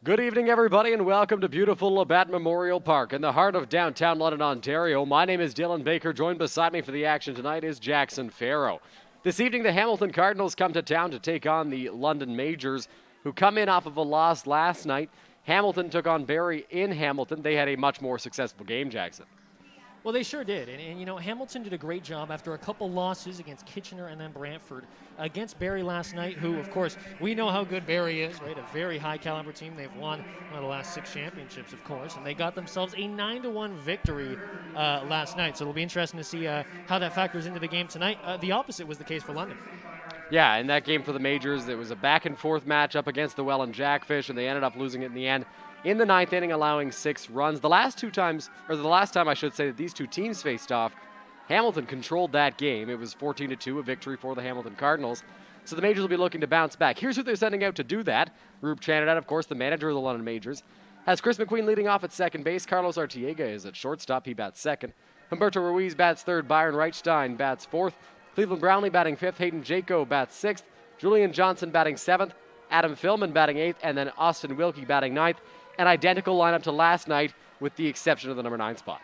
Good evening, everybody, and welcome to beautiful Labatt Memorial Park in the heart of downtown London, Ontario. My name is Dylan Baker. Joined beside me for the action tonight is Jackson Farough. This evening, the Hamilton Cardinals come to town to take on the London Majors, who come in off of a loss last night. Hamilton took on Barrie in Hamilton. They had a much more successful game, Jackson. Well, they sure did. And, you know, Hamilton did a great job after a couple losses against Kitchener and then Brantford. Against Barrie last night, who, of course, we know how good Barrie is, right? A very high-caliber team. They've won the last 6 championships, of course, and they got themselves a 9-1 victory last night. So it'll be interesting to see how that factors into the game tonight. The opposite was the case for London. Yeah, in that game for the Majors, it was a back-and-forth matchup against the Well and Jackfish, and they ended up losing it in the end. In the 9th inning, allowing 6 runs. The last time I should say that these two teams faced off, Hamilton controlled that game. It was 14-2, a victory for the Hamilton Cardinals. So the Majors will be looking to bounce back. Here's who they're sending out to do that. Rube Chanadad, of course, the manager of the London Majors, has Chris McQueen leading off at second base. Carlos Artiega is at shortstop. He bats second. Humberto Ruiz bats third. Byron Reichstein bats fourth. Cleveland Brownlee batting fifth. Hayden Jayco bats sixth. Julian Johnson batting seventh. Adam Philman batting eighth. And then Austin Wilkie batting ninth. An identical lineup to last night with the exception of the number 9 spot.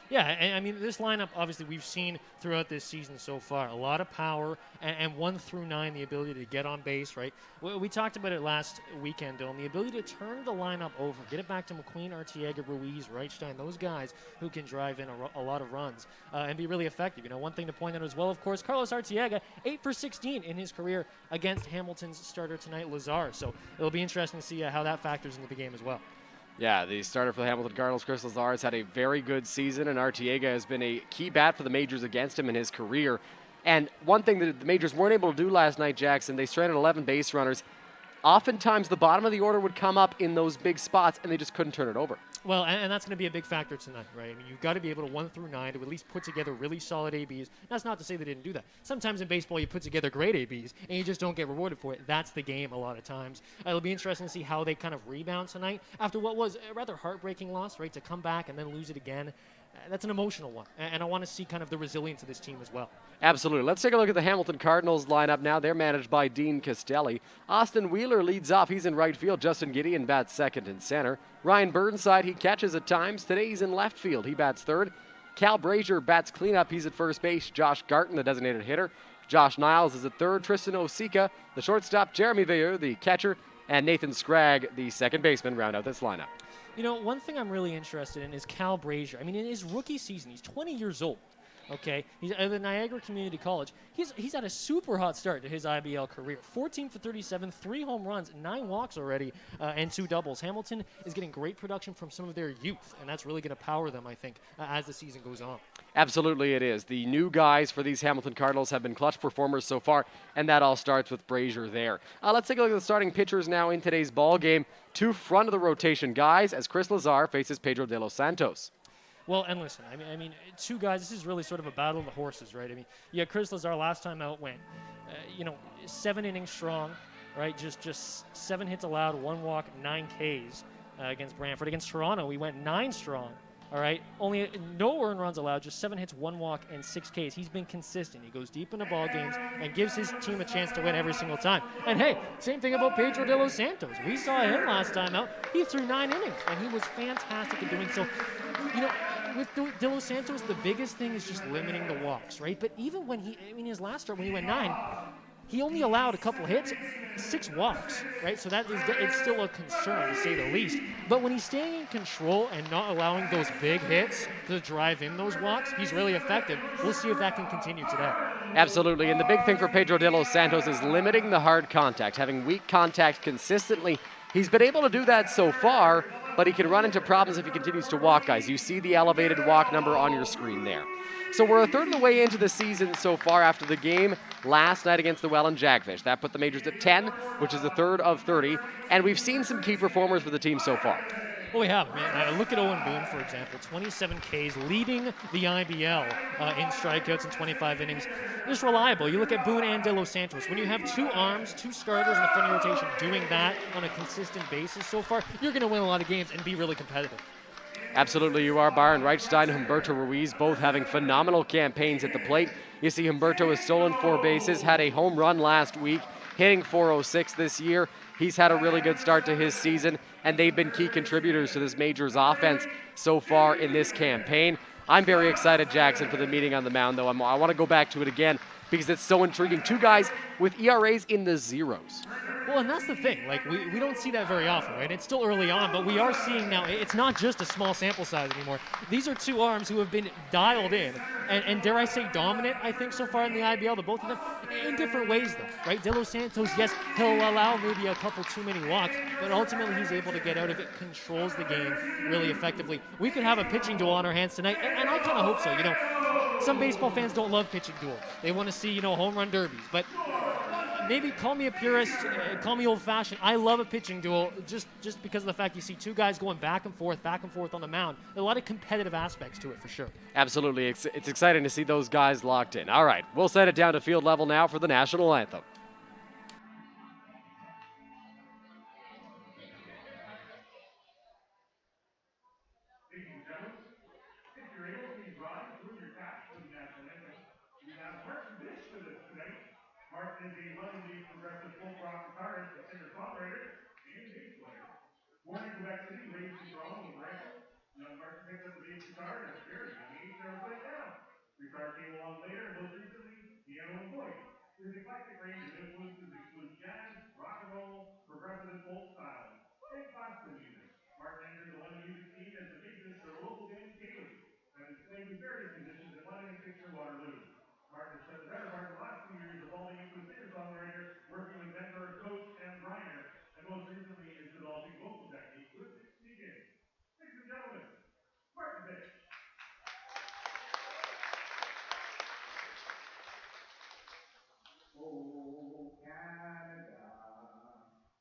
Yeah, and I mean, this lineup, obviously, we've seen throughout this season so far. A lot of power, and 1 through 9, the ability to get on base, right? We talked about it last weekend, Dylan, the ability to turn the lineup over, get it back to McQueen, Artiega, Ruiz, Reichstein, those guys who can drive in a lot of runs and be really effective. You know, one thing to point out as well, of course, Carlos Artiega, 8 for 16 in his career against Hamilton's starter tonight, Lazar. So it'll be interesting to see how that factors into the game as well. Yeah, the starter for the Hamilton Cardinals, Chris Lazar, has had a very good season, and Artiega has been a key bat for the Majors against him in his career. And one thing that the Majors weren't able to do last night, Jackson, they stranded 11 base runners. Oftentimes, the bottom of the order would come up in those big spots, and they just couldn't turn it over. Well, and that's going to be a big factor tonight, right? I mean, you've got to be able to 1 through 9 to at least put together really solid ABs. That's not to say they didn't do that. Sometimes in baseball, you put together great ABs, and you just don't get rewarded for it. That's the game a lot of times. It'll be interesting to see how they kind of rebound tonight after what was a rather heartbreaking loss, right? To come back and then lose it again. That's an emotional one, and I want to see kind of the resilience of this team as well. Absolutely. Let's take a look at the Hamilton Cardinals lineup now. They're managed by Dean Castelli. Austin Wheeler leads off. He's in right field. Justin Gideon bats second and center. Ryan Burnside, he catches at times. Today he's in left field. He bats third. Cal Brazier bats cleanup. He's at first base. Josh Garton, the designated hitter. Josh Niles is at third. Tristan Osika, the shortstop. Jeremy Veilleux, the catcher. And Nathan Scragg, the second baseman, round out this lineup. You know, one thing I'm really interested in is Cal Brazier. I mean, in his rookie season, he's 20 years old. Okay, he's at the Niagara Community College. He's had a super hot start to his IBL career. 14 for 37, 3 home runs, 9 walks already, and 2 doubles. Hamilton is getting great production from some of their youth, and that's really going to power them, I think, as the season goes on. Absolutely it is. The new guys for these Hamilton Cardinals have been clutch performers so far, and that all starts with Brazier there. Let's take a look at the starting pitchers now in today's ball game. 2 front of the rotation guys as Chris Lazar faces Pedro De Los Santos. Well, and listen, I mean, 2 guys, this is really sort of a battle of the horses, right? I mean, yeah, Chris Lazar last time out went, 7 innings strong, right? Just 7 hits allowed, 1 walk, 9 Ks against Brantford. Against Toronto, we went 9 strong, all right? Only no earned runs allowed, just 7 hits, 1 walk, and 6 Ks. He's been consistent. He goes deep into ball games and gives his team a chance to win every single time. And hey, same thing about Pedro De Los Santos. We saw him last time out. He threw 9 innings, and he was fantastic in doing so. You know, with De Los Santos, the biggest thing is just limiting the walks, right? But even when his last start, when he went 9, he only allowed a couple hits, 6 walks, right? So it's still a concern, to say the least. But when he's staying in control and not allowing those big hits to drive in those walks, he's really effective. We'll see if that can continue today. Absolutely, and the big thing for Pedro De Los Santos is limiting the hard contact, having weak contact consistently. He's been able to do that so far, but he can run into problems if he continues to walk guys. You see the elevated walk number on your screen there. So we're a third of the way into the season so far after the game last night against the Well and Jackfish. That put the Majors at 10, which is a third of 30, and we've seen some key performers for the team so far. Well, we have. Man, look at Owen Boone, for example. 27 Ks, leading the IBL in strikeouts in 25 innings. Just reliable. You look at Boone and De Los Santos. When you have 2 arms, 2 starters in the front of your rotation doing that on a consistent basis so far, you're going to win a lot of games and be really competitive. Absolutely, you are. Byron Reichstein and Humberto Ruiz both having phenomenal campaigns at the plate. You see Humberto has stolen 4 bases, had a home run last week, hitting .406 this year. He's had a really good start to his season, and they've been key contributors to this Majors offense so far in this campaign. I'm very excited, Jackson, for the meeting on the mound, though. I want to go back to it again because it's so intriguing. Two guys with ERAs in the zeros. Well, and that's the thing. Like, we don't see that very often, right? It's still early on, but we are seeing now, it's not just a small sample size anymore. These are two arms who have been dialed in, and dare I say dominant, I think, so far in the IBL, the both of them, in different ways, though, right? De Los Santos, yes, he'll allow maybe a couple too many walks, but ultimately he's able to get out of it, controls the game really effectively. We could have a pitching duel on our hands tonight, and I kind of hope so. You know, some baseball fans don't love pitching duels. They want to see, you know, home run derbies, but maybe call me a purist, call me old-fashioned. I love a pitching duel just because of the fact you see two guys going back and forth on the mound. A lot of competitive aspects to it for sure. Absolutely. It's exciting to see those guys locked in. All right, we'll set it down to field level now for the national anthem. Ladies and gentlemen, if you're able, please rise and salute your cash for the national anthem. We have Martin Dish with us tonight. Martin is a London-based progressive folk rock guitarist and singer-songwriter and bass player. Born in Quebec City, raised in Toronto and Brantford, young Martin picked up the bass guitar at a very young age, never put it down. Guitar came along later, and most recently, piano and voice. His eclectic range of influences include jazz, rock and roll, progressive and folk styles, and classical music. Martin entered the London music scene as the bassist for a local band, Kaylee, and has played with various musicians in London and Kitchener Waterloo. Martin has spent the better part of the last 2 years evolving into a singer-songwriter, working with mentor, coach, and Briner, and most recently is developing vocal techniques with Gideon. Ladies and gentlemen, Martin Dish. Oh, Canada,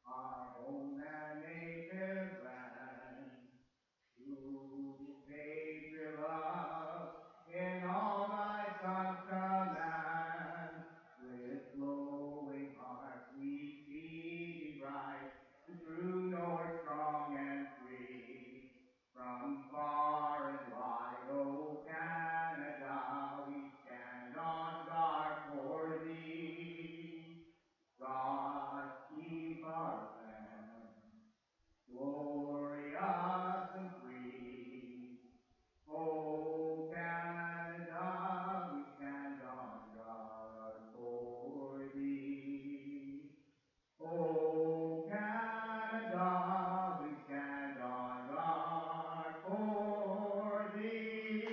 our home and native land, you patriot love in all thy sons command. With glowing hearts we see thee rise, the true north strong and free. From far and wide, oh Canada, we stand on guard for thee. God keep our land glorious and free. Oh Canada, we stand on guard for thee. Oh Canada, we stand on guard for thee.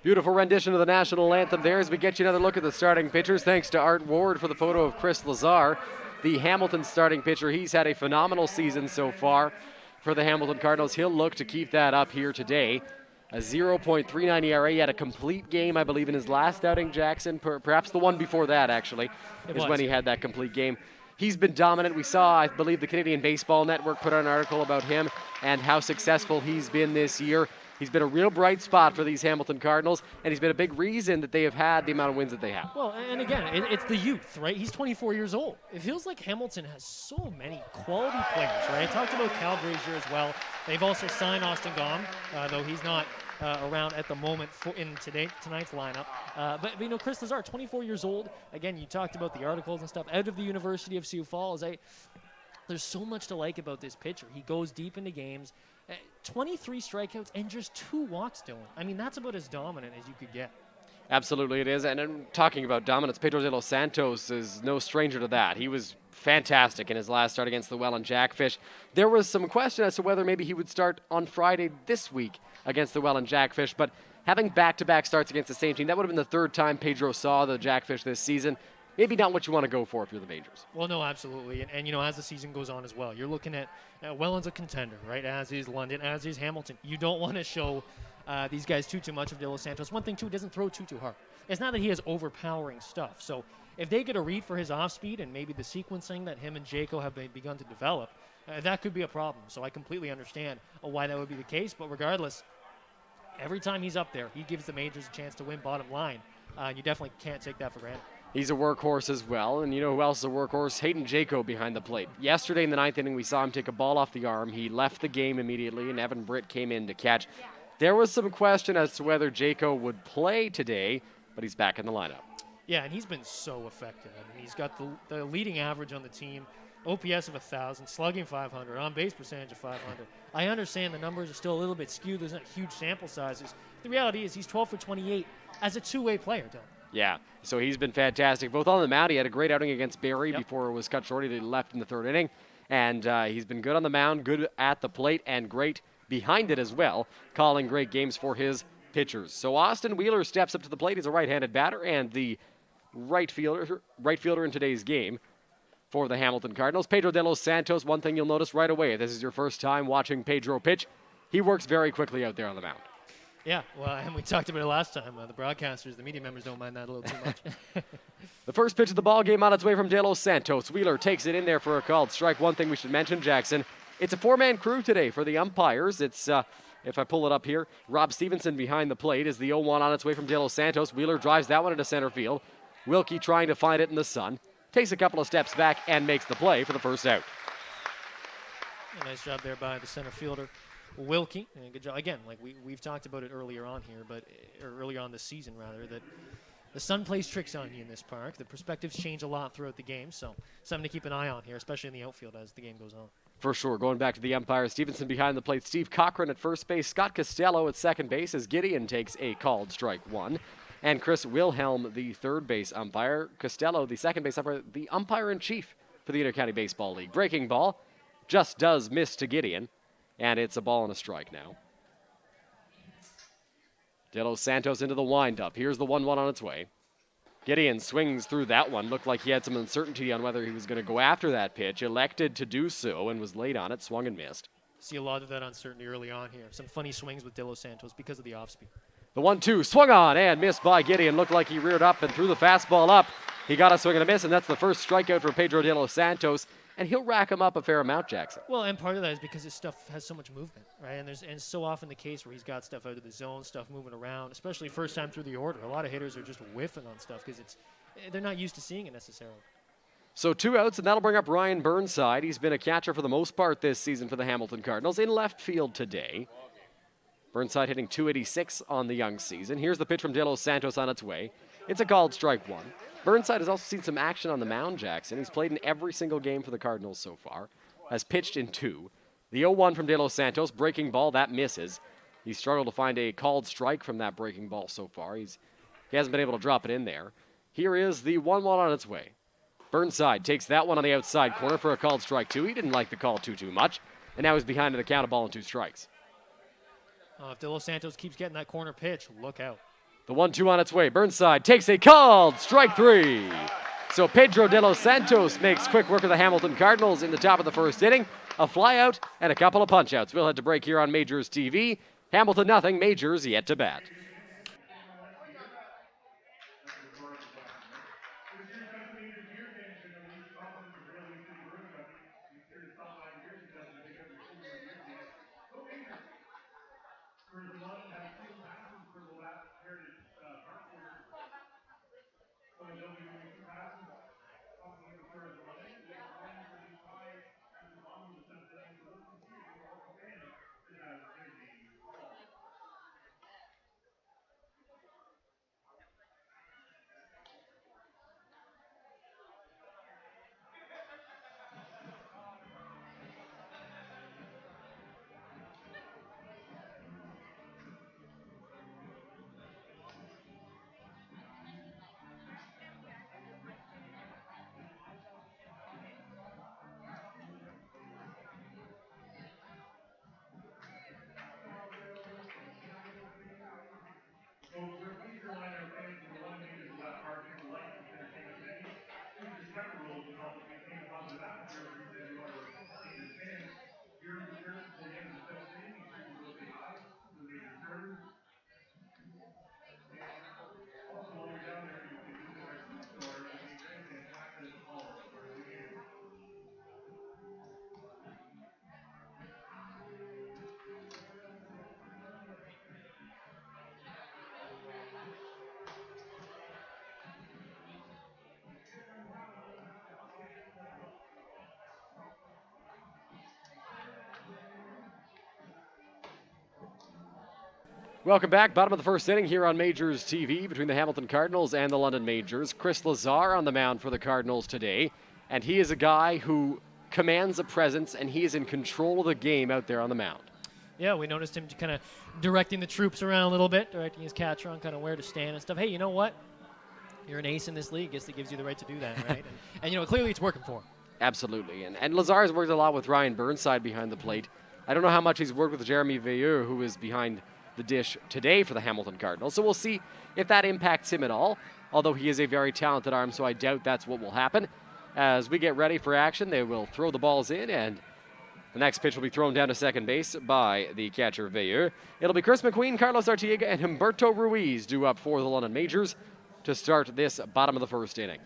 Beautiful rendition of the national anthem there as we get you another look at the starting pitchers. Thanks to Art Ward for the photo of Chris Lazar, the Hamilton starting pitcher. He's had a phenomenal season so far for the Hamilton Cardinals. He'll look to keep that up here today. A 0.39 ERA. He had a complete game, I believe, in his last outing, Jackson. Perhaps the one before that, actually, is when he had that complete game. He's been dominant. We saw, I believe, the Canadian Baseball Network put out an article about him and how successful he's been this year. He's been a real bright spot for these Hamilton Cardinals, and he's been a big reason that they have had the amount of wins that they have. Well, and again, it's the youth, right? He's 24 years old. It feels like Hamilton has so many quality players, right? I talked about Cal Brazier as well. They've also signed Austin Gom, though he's not around at the moment in tonight's lineup. But you know, Chris Lazar, 24 years old. Again, you talked about the articles and stuff out of the University of Sioux Falls. There's so much to like about this pitcher. He goes deep into games. 23 strikeouts and just 2 walks, Dylan. I mean, that's about as dominant as you could get. Absolutely it is. And talking about dominance, Pedro De Los Santos is no stranger to that. He was fantastic in his last start against the Welland Jackfish. There was some question as to whether maybe he would start on Friday this week against the Welland Jackfish, but having back-to-back starts against the same team, that would have been the 3rd time Pedro saw the Jackfish this season. Maybe not what you want to go for if you're the Majors. Well, no, absolutely. And you know, as the season goes on as well, you're looking at Welland's a contender, right? As is London, as is Hamilton. You don't want to show these guys too much of De Los Santos. One thing, too, he doesn't throw too hard. It's not that he has overpowering stuff. So if they get a read for his off-speed and maybe the sequencing that him and Jayco have begun to develop, that could be a problem. So I completely understand why that would be the case. But regardless, every time he's up there, he gives the Majors a chance to win bottom line. You definitely can't take that for granted. He's a workhorse as well, and you know who else is a workhorse? Hayden Jayco behind the plate. Yesterday in the ninth inning, we saw him take a ball off the arm. He left the game immediately, and Evan Britt came in to catch. There was some question as to whether Jayco would play today, but he's back in the lineup. Yeah, and he's been so effective. I mean, he's got the leading average on the team, OPS of 1,000, slugging 500, on-base percentage of 500. I understand the numbers are still a little bit skewed. There's not huge sample sizes. The reality is he's 12 for 28 as a two-way player, Dylan. Yeah, so he's been fantastic. Both on the mound, he had a great outing against Barrie before it was cut short. He left in the third inning. And he's been good on the mound, good at the plate, and great behind it as well, calling great games for his pitchers. So Austin Wheeler steps up to the plate. He's a right-handed batter and the right fielder in today's game for the Hamilton Cardinals. Pedro De Los Santos, one thing you'll notice right away, if this is your first time watching Pedro pitch, he works very quickly out there on the mound. Yeah, well, and we talked about it last time. The broadcasters, the media members don't mind that a little too much. The first pitch of the ball game on its way from De Los Santos. Wheeler takes it in there for a called strike. One thing we should mention, Jackson, it's a four-man crew today for the umpires. It's, if I pull it up here, Rob Stevenson behind the plate is the 0-1 on its way from De Los Santos. Wheeler drives that one into center field. Wilkie trying to find it in the sun. Takes a couple of steps back and makes the play for the first out. A nice job there by the center fielder, Wilkie. And good job. Again, like we've talked about it earlier on here, or earlier on this season, rather, that the sun plays tricks on you in this park. The perspectives change a lot throughout the game, so something to keep an eye on here, especially in the outfield as the game goes on. For sure. Going back to the umpires, Stevenson behind the plate, Steve Cochran at first base, Scott Costello at second base as Gideon takes a called strike one. And Chris Wilhelm, the third base umpire. Costello, the second base umpire, the umpire-in-chief for the Intercounty Baseball League. Breaking ball just does miss to Gideon, and it's a ball and a strike now. De Los Santos into the windup. Here's the 1-1 on its way. Gideon swings through that one. Looked like he had some uncertainty on whether he was going to go after that pitch. Elected to do so and was late on it, swung and missed. See a lot of that uncertainty early on here. Some funny swings with De Los Santos because of the off-speed. The 1-2 swung on and missed by Gideon. Looked like he reared up and threw the fastball up. He got a swing and a miss, and that's the first strikeout for Pedro De Los Santos. And he'll rack him up a fair amount, Jackson. Well, and part of that is because his stuff has so much movement, right? And it's so often the case where he's got stuff out of the zone, stuff moving around, especially first time through the order. A lot of hitters are just whiffing on stuff because they're not used to seeing it necessarily. So 2 outs, and that'll bring up Ryan Burnside. He's been a catcher for the most part this season for the Hamilton Cardinals in left field today. Burnside hitting .286 on the young season. Here's the pitch from De Los Santos on its way. It's a called strike one. Burnside has also seen some action on the mound, Jackson. He's played in every single game for the Cardinals so far. Has pitched in 2. The 0-1 from De Los Santos, breaking ball, that misses. He's struggled to find a called strike from that breaking ball so far. He hasn't been able to drop it in there. Here is the 1-1 on its way. Burnside takes that one on the outside corner for a called strike 2. He didn't like the call too much, and now he's behind in the count, of ball and 2 strikes. If De Los Santos keeps getting that corner pitch, look out. The 1-2 on its way. Burnside takes a called strike 3. So Pedro De Los Santos makes quick work of the Hamilton Cardinals in the top of the first inning. A flyout and a couple of punch-outs. We'll head to break here on Majors TV. Hamilton nothing, Majors yet to bat. Welcome back. Bottom of the first inning here on Majors TV between the Hamilton Cardinals and the London Majors. Chris Lazar on the mound for the Cardinals today, and he is a guy who commands a presence, and he is in control of the game out there on the mound. Yeah, we noticed him kind of directing the troops around a little bit, directing his catcher on kind of where to stand and stuff. Hey, you know what? You're an ace in this league. I guess it gives you the right to do that, right? and you know, clearly it's working for him. Absolutely. And Lazar has worked a lot with Ryan Burnside behind the plate. I don't know how much he's worked with Jeremy Veilleux, who is behind the dish today for the Hamilton Cardinals. So we'll see if that impacts him at all, although he is a very talented arm, so I doubt that's what will happen. As we get ready for action, they will throw the balls in, and the next pitch will be thrown down to second base by the catcher Veilleux. It'll be Chris McQueen, Carlos Artiega, and Humberto Ruiz due up for the London Majors to start this bottom of the first inning.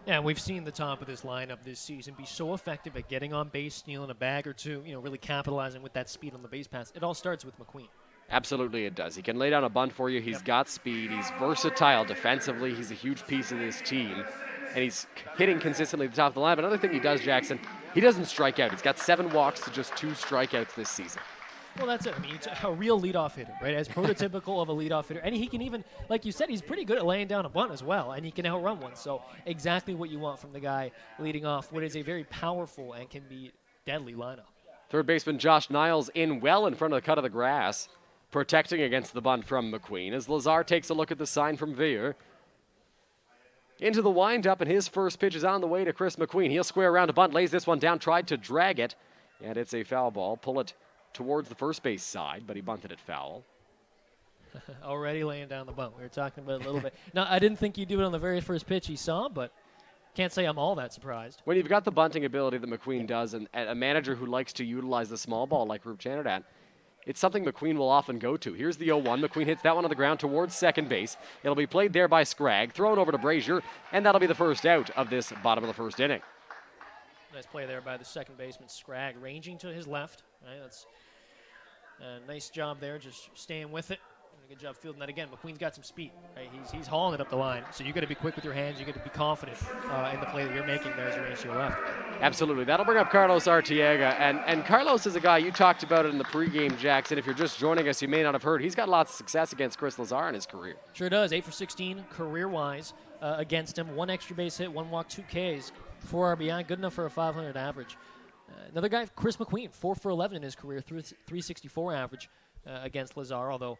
Yeah, we've seen the top of this lineup this season be so effective at getting on base, stealing a bag or two, you know, really capitalizing with that speed on the base pass. It all starts with McQueen. Absolutely it does. He can lay down a bunt for you. He's got speed. He's versatile defensively. He's a huge piece of this team. And he's hitting consistently at the top of the line. But another thing he does, Jackson, he doesn't strike out. He's got 7 walks to just 2 strikeouts this season. Well, that's it. I mean, it's a real leadoff hitter, right? As prototypical of a leadoff hitter. And he can even, like you said, he's pretty good at laying down a bunt as well. And he can outrun one. So exactly what you want from the guy leading off what is a very powerful and can be deadly lineup. Third baseman Josh Niles in well in front of the cut of the grass, protecting against the bunt from McQueen as Lazar takes a look at the sign from Veilleux. Into the windup, and his first pitch is on the way to Chris McQueen. He'll square around a bunt, lays this one down, tried to drag it, and it's a foul ball. Pull it towards the first base side, but he bunted it foul. Already laying down the bunt. We were talking about it a little bit. Now, I didn't think he'd do it on the very first pitch he saw, but can't say I'm all that surprised. When you've got the bunting ability that McQueen does, and a manager who likes to utilize the small ball like Rup Chanderdat, it's something McQueen will often go to. Here's the 0-1. McQueen hits that one on the ground towards second base. It'll be played there by Scragg, thrown over to Brazier, and that'll be the first out of this bottom of the first inning. Nice play there by the second baseman, Scragg, ranging to his left. Right, that's a nice job there, just staying with it. And a good job fielding that again. McQueen's got some speed. Right? He's hauling it up the line. So you got to be quick with your hands. You got to be confident in the play that you're making there as you range to your left. Absolutely. That'll bring up Carlos Artiega. And Carlos is a guy, you talked about it in the pregame, Jackson. If you're just joining us, you may not have heard. He's got lots of success against Chris Lazar in his career. Sure does. 8 for 16 career-wise against him. 1 extra base hit, 1 walk, 2 Ks, 4 RBI. Good enough for a 500 average. Another guy, Chris McQueen, 4 for 11 in his career, 364 average against Lazar, although,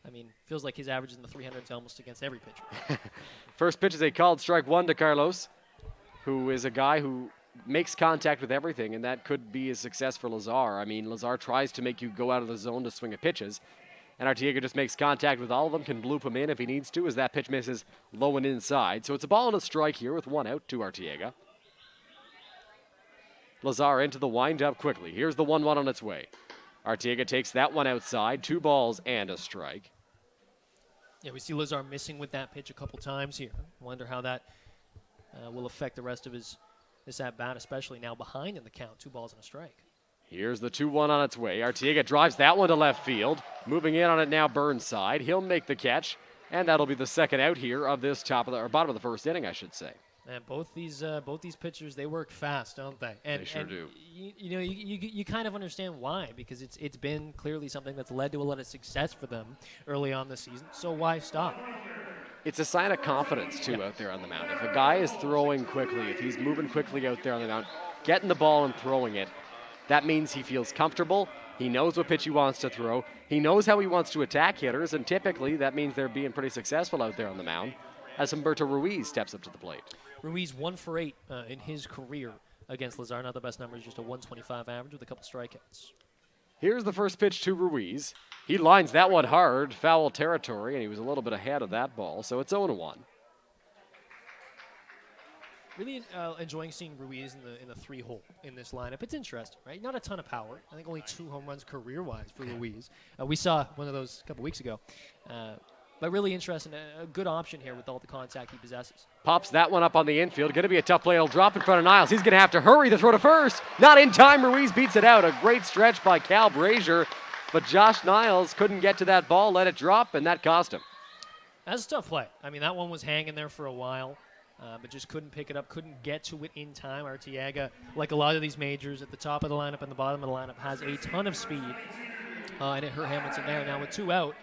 I mean, feels like his average is in the 300s almost against every pitcher. First pitch is a called strike 1 to Carlos, who is a guy who makes contact with everything, and that could be a success for Lazar. I mean, Lazar tries to make you go out of the zone to swing at pitches, and Artiega just makes contact with all of them, can bloop him in if he needs to, as that pitch misses low and inside. So it's a ball and a strike here with 1 out to Artiega. Lazar into the windup quickly. Here's the 1-1 on its way. Artiega takes that one outside, 2 balls and a strike. Yeah, we see Lazar missing with that pitch a couple times here. Wonder how that will affect the rest of this at-bat, especially now behind in the count, 2 balls and a strike. Here's the 2-1 on its way. Artiega drives that one to left field. Moving in on it now, Burnside. He'll make the catch, and that'll be the second out here of this bottom of the first inning, I should say. And both these pitchers, they work fast, don't they? And, they sure do. You kind of understand why, because it's been clearly something that's led to a lot of success for them early on this season. So why stop? It's a sign of confidence, too, out there on the mound. If a guy is throwing quickly, if he's moving quickly out there on the mound, getting the ball and throwing it, that means he feels comfortable. He knows what pitch he wants to throw. He knows how he wants to attack hitters, and typically that means they're being pretty successful out there on the mound as Humberto Ruiz steps up to the plate. Ruiz 1 for 8 in his career against Lazar. Not the best numbers, just a 125 average with a couple strikeouts. Here's the first pitch to Ruiz. He lines that one hard, foul territory, and he was a little bit ahead of that ball, so it's 0-1. Really enjoying seeing Ruiz in the 3-hole in this lineup. It's interesting, right? Not a ton of power. I think only 2 home runs career-wise for Ruiz. We saw one of those a couple weeks ago. But really interesting, a good option here with all the contact he possesses. Pops that one up on the infield. Going to be a tough play. It'll drop in front of Niles. He's going to have to hurry the throw to first. Not in time. Ruiz beats it out. A great stretch by Cal Brazier. But Josh Niles couldn't get to that ball, let it drop, and that cost him. That's a tough play. I mean, that one was hanging there for a while, but just couldn't pick it up, couldn't get to it in time. Artiega, like a lot of these majors, at the top of the lineup and the bottom of the lineup, has a ton of speed. and it hurt Hamilton there. Now with 2 out,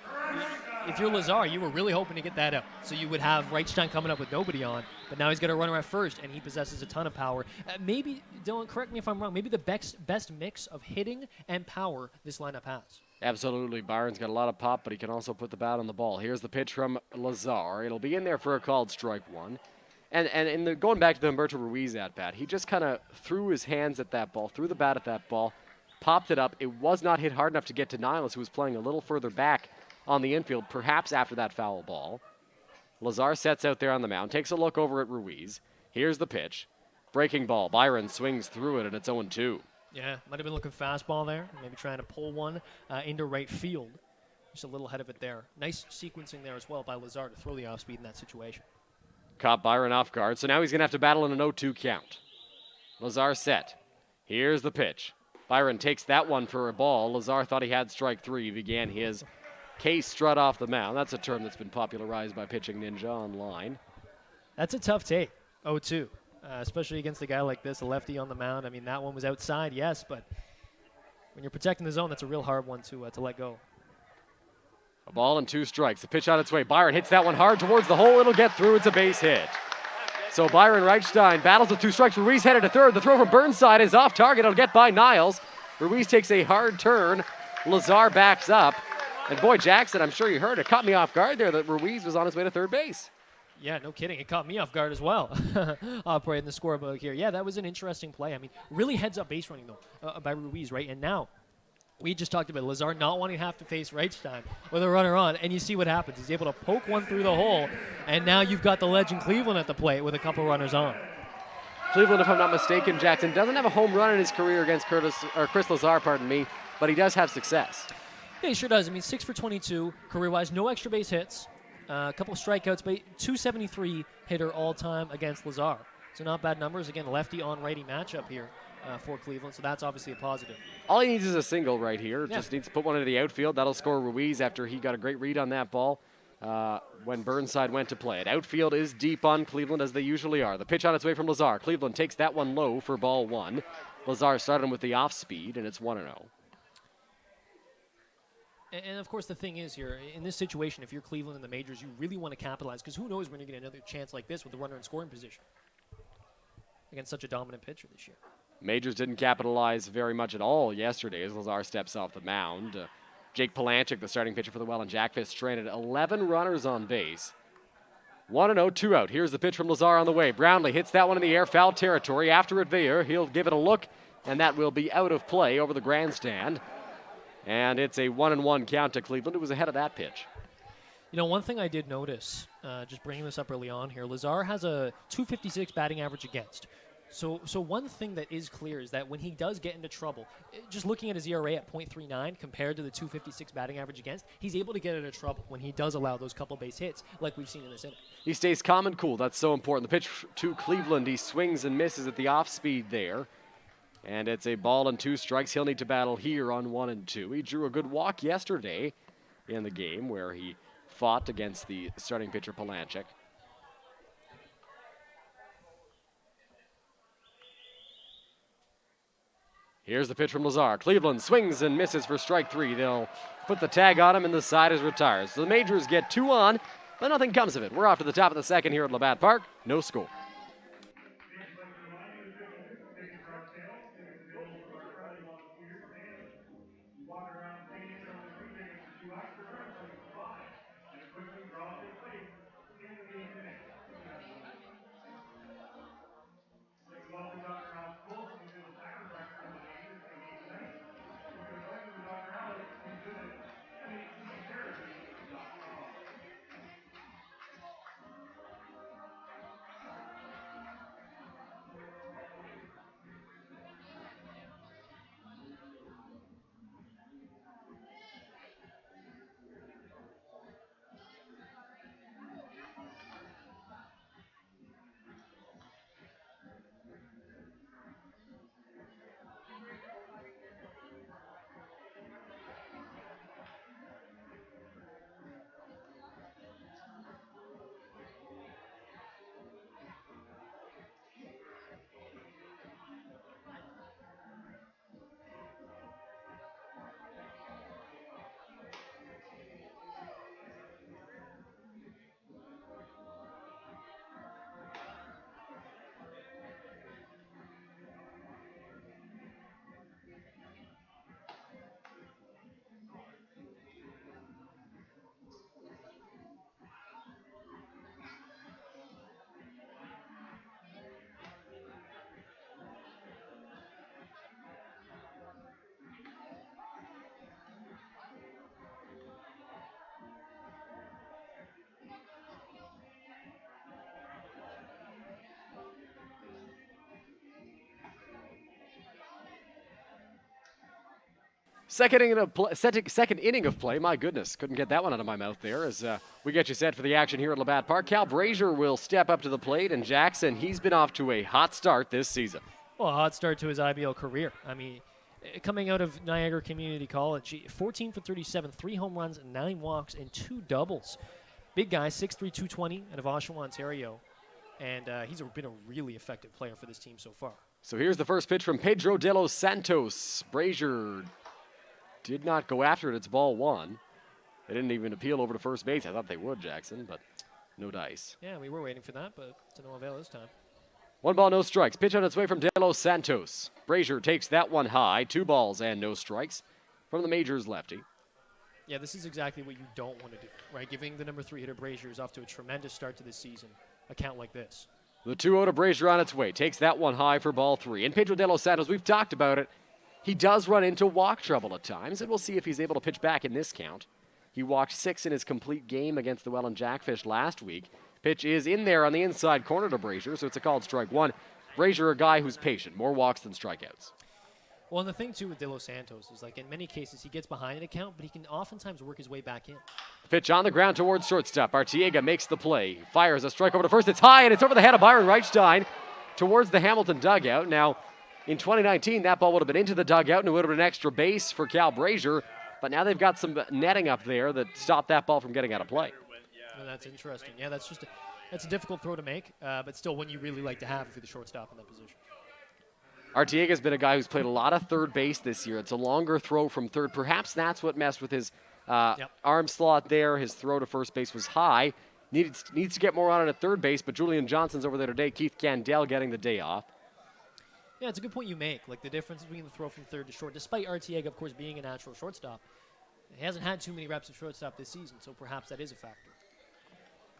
if you're Lazar, you were really hoping to get that out. So you would have Reichstein coming up with nobody on, but now he's got a runner at first, and he possesses a ton of power. Maybe, Dylan, correct me if I'm wrong, maybe the best mix of hitting and power this lineup has. Absolutely. Byron's got a lot of pop, but he can also put the bat on the ball. Here's the pitch from Lazar. It'll be in there for a called strike one. And going back to the Humberto Ruiz at bat, he just kind of threw his hands at that ball, threw the bat at that ball, popped it up. It was not hit hard enough to get to Niles, who was playing a little further back on the infield, perhaps after that foul ball. Lazar sets out there on the mound, takes a look over at Ruiz. Here's the pitch. Breaking ball. Byron swings through it, and it's 0-2. Yeah, might have been looking fastball there, maybe trying to pull one into right field. Just a little ahead of it there. Nice sequencing there as well by Lazar to throw the off speed in that situation. Caught Byron off guard, so now he's going to have to battle in an 0-2 count. Lazar set. Here's the pitch. Byron takes that one for a ball. Lazar thought he had strike 3. He began his case strut off the mound. That's a term that's been popularized by Pitching Ninja online. That's a tough take, 0-2. Especially against a guy like this, a lefty on the mound. I mean, that one was outside, yes, but when you're protecting the zone, that's a real hard one to let go. A ball and 2 strikes. The pitch on its way. Byron hits that one hard towards the hole. It'll get through. It's a base hit. So Byron Reichstein battles with 2 strikes. Ruiz headed to third. The throw from Burnside is off target. It'll get by Niles. Ruiz takes a hard turn. Lazar backs up. And boy, Jackson, I'm sure you heard it. Caught me off guard there that Ruiz was on his way to third base. Yeah, no kidding. It caught me off guard as well, operating the scorebook here. Yeah, that was an interesting play. I mean, really heads-up base running, though, by Ruiz, right? And now, we just talked about Lazar not wanting to have to face Reichstein with a runner on, and you see what happens. He's able to poke one through the hole, and now you've got the legend Cleveland at the plate with a couple runners on. Cleveland, if I'm not mistaken, Jackson, doesn't have a home run in his career against Chris Lazar, pardon me, but he does have success. Yeah, he sure does. I mean, 6 for 22 career-wise, no extra base hits. A couple of strikeouts, but 273 hitter all-time against Lazar. So not bad numbers. Again, lefty on righty matchup here for Cleveland, so that's obviously a positive. All he needs is a single right here. Yeah. Just needs to put one into the outfield. That'll score Ruiz after he got a great read on that ball when Burnside went to play it. Outfield is deep on Cleveland, as they usually are. The pitch on its way from Lazar. Cleveland takes that one low for ball 1. Lazar started him with the off-speed, and it's 1-0. And, of course, the thing is here, in this situation, if you're Cleveland in the majors, you really want to capitalize, because who knows when you're going to get another chance like this with the runner in scoring position against such a dominant pitcher this year. Majors didn't capitalize very much at all yesterday as Lazar steps off the mound. Jake Palanchik, the starting pitcher for the Welland Jackfish, stranded 11 runners on base. 1-0, 2 out. Here's the pitch from Lazar on the way. Brownlee hits that one in the air, foul territory. After Advair, he'll give it a look, and that will be out of play over the grandstand. And it's a 1-1 count to Cleveland. It was ahead of that pitch. You know, one thing I did notice, just bringing this up early on here, Lazar has a 256 batting average against. So one thing that is clear is that when he does get into trouble, just looking at his ERA at .39 compared to the 256 batting average against, he's able to get into trouble when he does allow those couple base hits like we've seen in this inning. He stays calm and cool. That's so important. The pitch to Cleveland, he swings and misses at the off-speed there. And it's a ball and 2 strikes. He'll need to battle here on 1 and 2. He drew a good walk yesterday in the game where he fought against the starting pitcher Palanchik. Here's the pitch from Lazar. Cleveland swings and misses for strike 3. They'll put the tag on him, and the side is retired. So the Majors get 2 on, but nothing comes of it. We're off to the top of the second here at Labatt Park. No score. Second inning of play. My goodness, couldn't get that one out of my mouth there as we get you set for the action here at Labatt Park. Cal Brazier will step up to the plate, and Jackson, he's been off to a hot start this season. Well, a hot start to his IBL career. I mean, coming out of Niagara Community College, 14 for 37, 3 home runs, 9 walks, and 2 doubles. Big guy, 6'3", 220 out of Oshawa, Ontario. And he's been a really effective player for this team so far. So here's the first pitch from Pedro De Los Santos. Brazier did not go after it. It's ball 1. They didn't even appeal over to first base. I thought they would, Jackson, but no dice. Yeah, we were waiting for that, but to no avail this time. 1 ball, no strikes. Pitch on its way from De Los Santos. Brazier takes that one high. 2 balls and no strikes from the Majors lefty. Yeah, this is exactly what you don't want to do, right? Giving the number 3 hitter Brazier is off to a tremendous start to this season. A count like this. The 2-0 to Brazier on its way. Takes that one high for ball 3. And Pedro De Los Santos, we've talked about it. He does run into walk trouble at times, and we'll see if he's able to pitch back in this count. He walked 6 in his complete game against the Welland Jackfish last week. Pitch is in there on the inside corner to Brazier, so it's a called strike 1. Brazier, a guy who's patient, more walks than strikeouts. Well, and the thing, too, with De Los Santos is, like, in many cases, he gets behind an account, but he can oftentimes work his way back in. Pitch on the ground towards shortstop. Artiega makes the play. Fires a strike over to first. It's high, and it's over the head of Byron Reichstein towards the Hamilton dugout. Now, in 2019, that ball would have been into the dugout, and it would have been an extra base for Cal Brazier. But now they've got some netting up there that stopped that ball from getting out of play. Well, that's interesting. Yeah, that's a difficult throw to make, but still one you really like to have if you're the shortstop in that position. Artiega's been a guy who's played a lot of third base this year. It's a longer throw from third. Perhaps that's what messed with his arm slot there. His throw to first base was high. Needs to get more on it at third base, but Julian Johnson's over there today. Keith Candell getting the day off. Yeah, it's a good point you make. Like, the difference between the throw from third to short, despite Artiega, of course, being a natural shortstop, he hasn't had too many reps at shortstop this season, so perhaps that is a factor.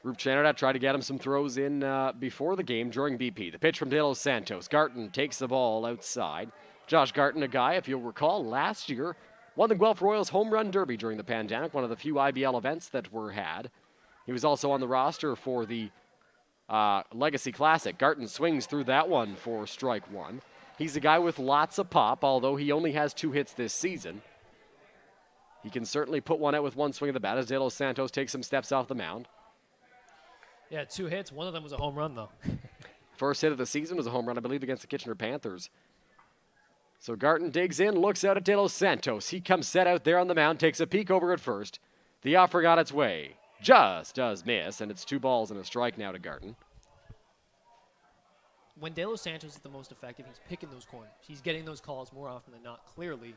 Rup Chanada tried to get him some throws in before the game during BP. The pitch from De Los Santos. Garton takes the ball outside. Josh Garton, a guy, if you'll recall, last year won the Guelph Royals Home Run Derby during the pandemic, one of the few IBL events that were had. He was also on the roster for the Legacy Classic. Garton swings through that one for strike 1. He's a guy with lots of pop, although he only has 2 hits this season. He can certainly put one out with one swing of the bat as De Los Santos takes some steps off the mound. Yeah, 2 hits. One of them was a home run, though. First hit of the season was a home run, I believe, against the Kitchener Panthers. So Garton digs in, looks out at De Los Santos. He comes set out there on the mound, takes a peek over at first. The offer got its way. Just does miss, and it's 2 balls and a strike now to Garton. When De Los Santos is the most effective, he's picking those corners. He's getting those calls more often than not, clearly.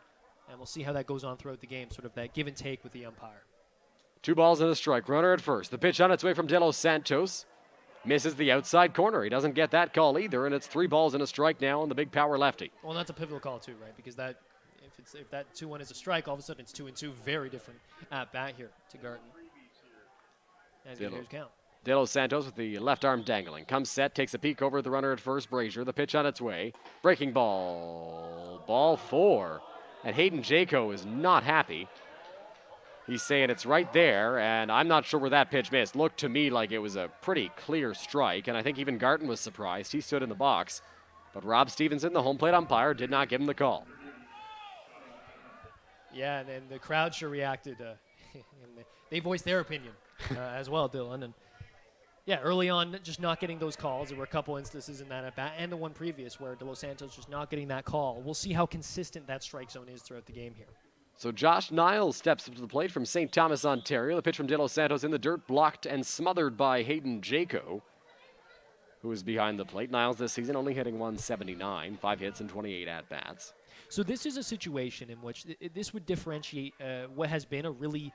And we'll see how that goes on throughout the game, sort of that give and take with the umpire. 2 balls and a strike. Runner at first. The pitch on its way from De Los Santos. Misses the outside corner. He doesn't get that call either, and it's 3 balls and a strike now on the big power lefty. Well, that's a pivotal call too, right? Because that if that 2-1 is a strike, all of a sudden it's 2-2. Very different at bat here to Garton. And here's count. De Los Santos with the left arm dangling. Comes set, takes a peek over at the runner at first, Brazier. The pitch on its way. Breaking ball. Ball 4. And Hayden Jayco is not happy. He's saying it's right there, and I'm not sure where that pitch missed. Looked to me like it was a pretty clear strike, and I think even Garton was surprised. He stood in the box. But Rob Stevenson, the home plate umpire, did not give him the call. Yeah, and then the crowd sure reacted. And they voiced their opinion as well, Dylan. And yeah, early on, just not getting those calls. There were a couple instances in that at-bat and the one previous where De Los Santos just not getting that call. We'll see how consistent that strike zone is throughout the game here. So Josh Niles steps up to the plate from St. Thomas, Ontario. The pitch from De Los Santos in the dirt, blocked and smothered by Hayden Jayco, who is behind the plate. Niles this season only hitting 179, 5 hits and 28 at-bats. So this is a situation in which this would differentiate what has been a really,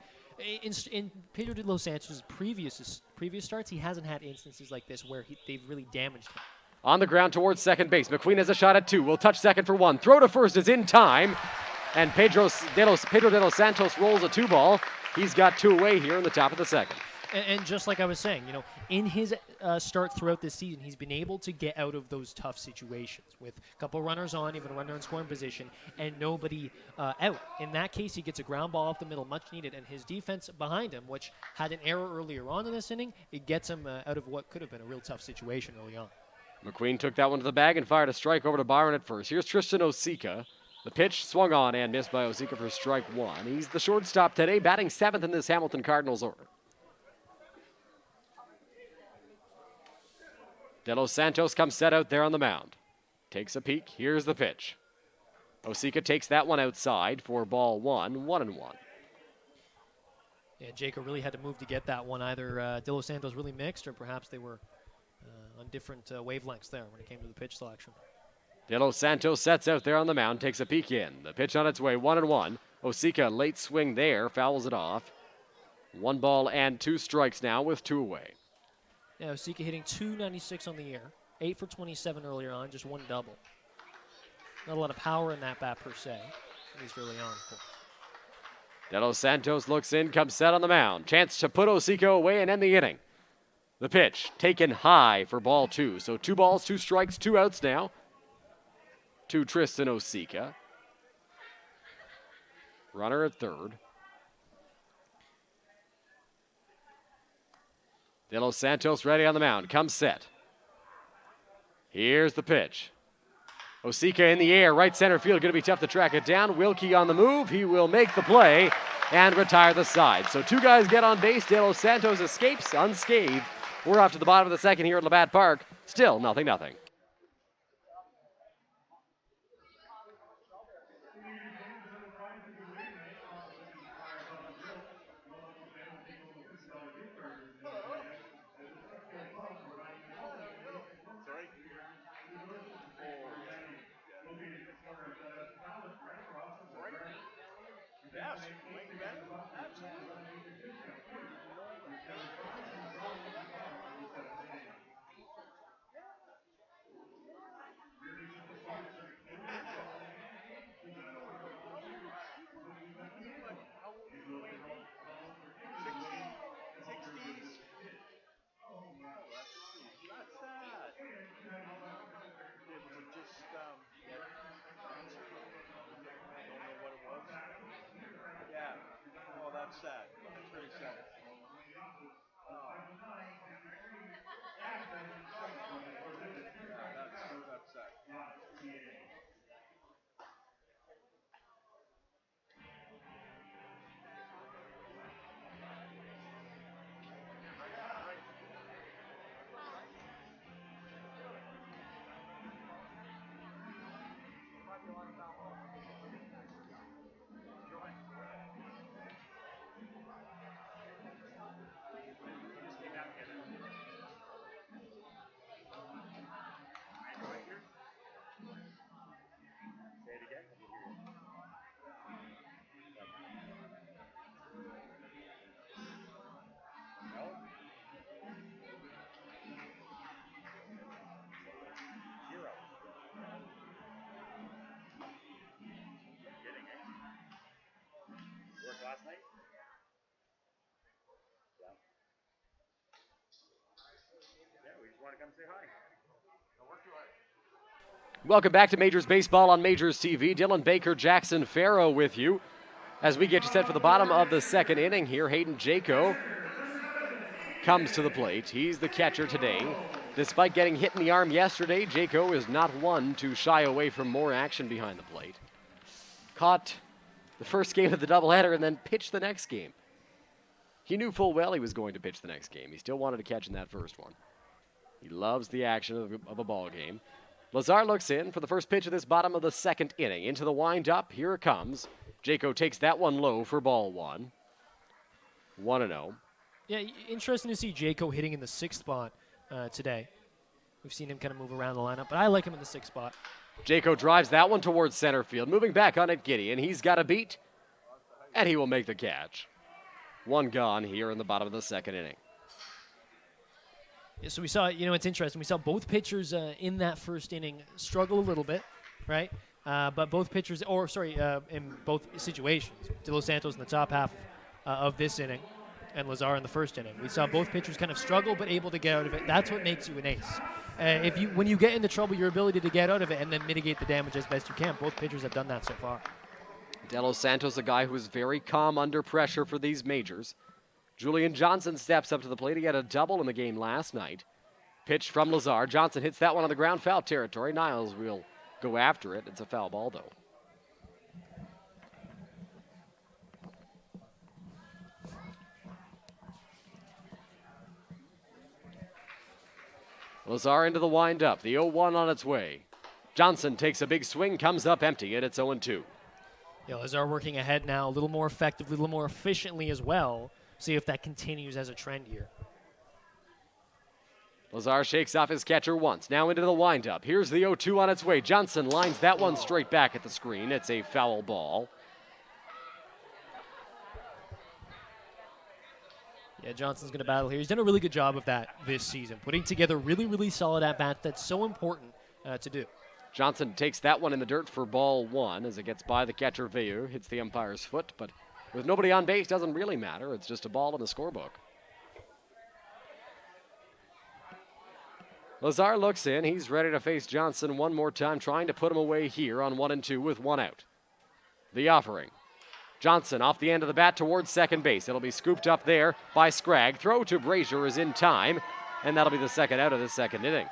in Pedro De Los Santos' previous starts, he hasn't had instances like this where they've really damaged him. On the ground towards second base. McQueen has a shot at 2. Will touch second for 1. Throw to first is in time. And Pedro De Los Santos rolls a 2 ball. He's got 2 away here in the top of the second. And just like I was saying, you know, in his start throughout this season, he's been able to get out of those tough situations with a couple runners on, even a runner in scoring position, and nobody out. In that case, he gets a ground ball up the middle, much needed, and his defense behind him, which had an error earlier on in this inning, it gets him out of what could have been a real tough situation early on. McQueen took that one to the bag and fired a strike over to Byron at first. Here's Tristan Osika. The pitch swung on and missed by Osika for strike one. He's the shortstop today, batting 7th in this Hamilton Cardinals order. De Los Santos comes set out there on the mound. Takes a peek. Here's the pitch. Osika takes that one outside for ball 1, 1-1. Yeah, Jayco really had to move to get that one. Either De Los Santos really mixed, or perhaps they were on different wavelengths there when it came to the pitch selection. De Los Santos sets out there on the mound, takes a peek in. The pitch on its way, 1-1. Osika, late swing there, fouls it off. 1 ball and 2 strikes now with 2 away. Yeah, Osika hitting .296 on the year, 8 for 27 earlier on, just 1 double. Not a lot of power in that bat per se, at least early on, of course. De Los Santos looks in, comes set on the mound. Chance to put Osika away and end the inning. The pitch taken high for ball 2. So 2 balls, 2 strikes, 2 outs now to Tristan Osika. Runner at third. De Los Santos ready on the mound. Comes set. Here's the pitch. Osika in the air, right center field. Going to be tough to track it down. Wilkie on the move. He will make the play and retire the side. So 2 guys get on base. De Los Santos escapes unscathed. We're off to the bottom of the second here at Labatt Park. Still 0-0. Welcome back to Majors Baseball on Majors TV. Dylan Baker, Jackson Farough with you as we get you set for the bottom of the second inning here. Hayden Jayco comes to the plate. He's the catcher today. Despite getting hit in the arm yesterday, Jayco is not one to shy away from more action behind the plate. Caught the first game of the doubleheader and then pitched the next game. He knew full well he was going to pitch the next game. He still wanted to catch in that first one. He loves the action of a ball game. Lazar looks in for the first pitch of this bottom of the second inning. Into the windup, here it comes. Jayco takes that one low for ball 1. 1-0. Yeah, interesting to see Jayco hitting in the 6th spot today. We've seen him kind of move around the lineup, but I like him in the 6th spot. Jayco drives that one towards center field. Moving back on it, Gideon. He's got a beat, and he will make the catch. 1 gone here in the bottom of the second inning. Yeah, so we saw, it's interesting. We saw both pitchers in that first inning struggle a little bit, right? But both pitchers, in both situations, De Los Santos in the top half of this inning and Lazar in the first inning. We saw both pitchers kind of struggle but able to get out of it. That's what makes you an ace. When you get into trouble, your ability to get out of it and then mitigate the damage as best you can. Both pitchers have done that so far. De Los Santos, a guy who is very calm under pressure for these majors. Julian Johnson steps up to the plate. He had a double in the game last night. Pitch from Lazar. Johnson hits that one on the ground, foul territory. Niles will go after it. It's a foul ball, though. Lazar into the windup. The 0-1 on its way. Johnson takes a big swing, comes up empty, and it's 0-2. Yeah, Lazar working ahead now a little more effectively, a little more efficiently as well. See if that continues as a trend here. Lazar shakes off his catcher once. Now into the windup. Here's the 0-2 on its way. Johnson lines that one straight back at the screen. It's a foul ball. Yeah, Johnson's going to battle here. He's done a really good job of that this season, putting together really, really solid at-bats. That's so important to do. Johnson takes that one in the dirt for ball 1 as it gets by the catcher, Farough, hits the umpire's foot, but with nobody on base, doesn't really matter. It's just a ball in the scorebook. Lazar looks in. He's ready to face Johnson one more time, trying to put him away here on 1-2 with 1 out. The offering. Johnson off the end of the bat towards second base. It'll be scooped up there by Scragg. Throw to Brazier is in time, and that'll be the second out of the second inning.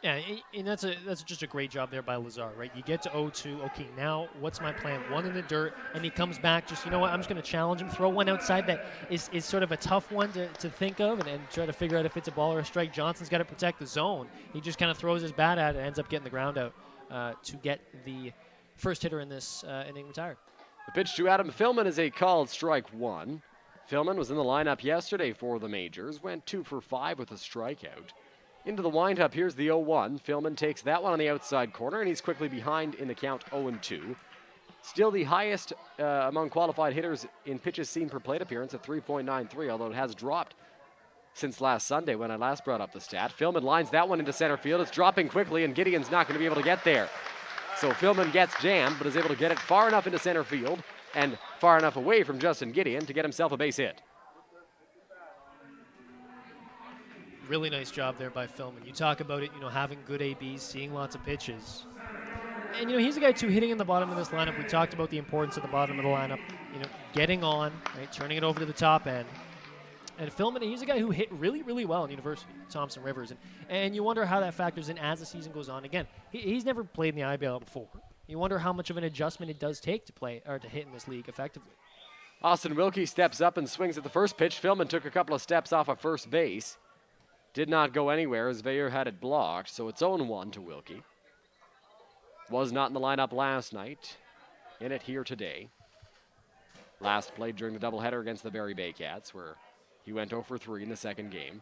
Yeah, and that's just a great job there by Lazar, right? You get to 0-2. Okay, now what's my plan? 1 in the dirt, and he comes back. Just, you know what? I'm just going to challenge him. Throw one outside that is sort of a tough one to think of, and try to figure out if it's a ball or a strike. Johnson's got to protect the zone. He just kind of throws his bat at it and ends up getting the ground out to get the first hitter in this inning retired. The pitch to Adam Fillman is a called strike 1. Fillman was in the lineup yesterday for the Majors. Went 2 for 5 with a strikeout. Into the windup, here's the 0-1. Philman takes that one on the outside corner, and he's quickly behind in the count 0-2. Still the highest among qualified hitters in pitches seen per plate appearance at 3.93, although it has dropped since last Sunday when I last brought up the stat. Philman lines that one into center field. It's dropping quickly, and Gideon's not going to be able to get there. So Philman gets jammed, but is able to get it far enough into center field and far enough away from Justin Gideon to get himself a base hit. Really nice job there by Philman. You talk about it, having good ABs, seeing lots of pitches. And, he's a guy, too, hitting in the bottom of this lineup. We talked about the importance of the bottom of the lineup, getting on, right, turning it over to the top end. And Philman, he's a guy who hit really, really well in University, Thompson Rivers. And you wonder how that factors in as the season goes on. Again, he's never played in the IBL before. You wonder how much of an adjustment it does take to play or to hit in this league effectively. Austin Wilkie steps up and swings at the first pitch. Philman took a couple of steps off of first base. Did not go anywhere as Vayer had it blocked, so it's 0-1 to Wilkie. Was not in the lineup last night. In it here today. Last played during the doubleheader against the Barrie Baycats, where he went 0 for 3 in the second game.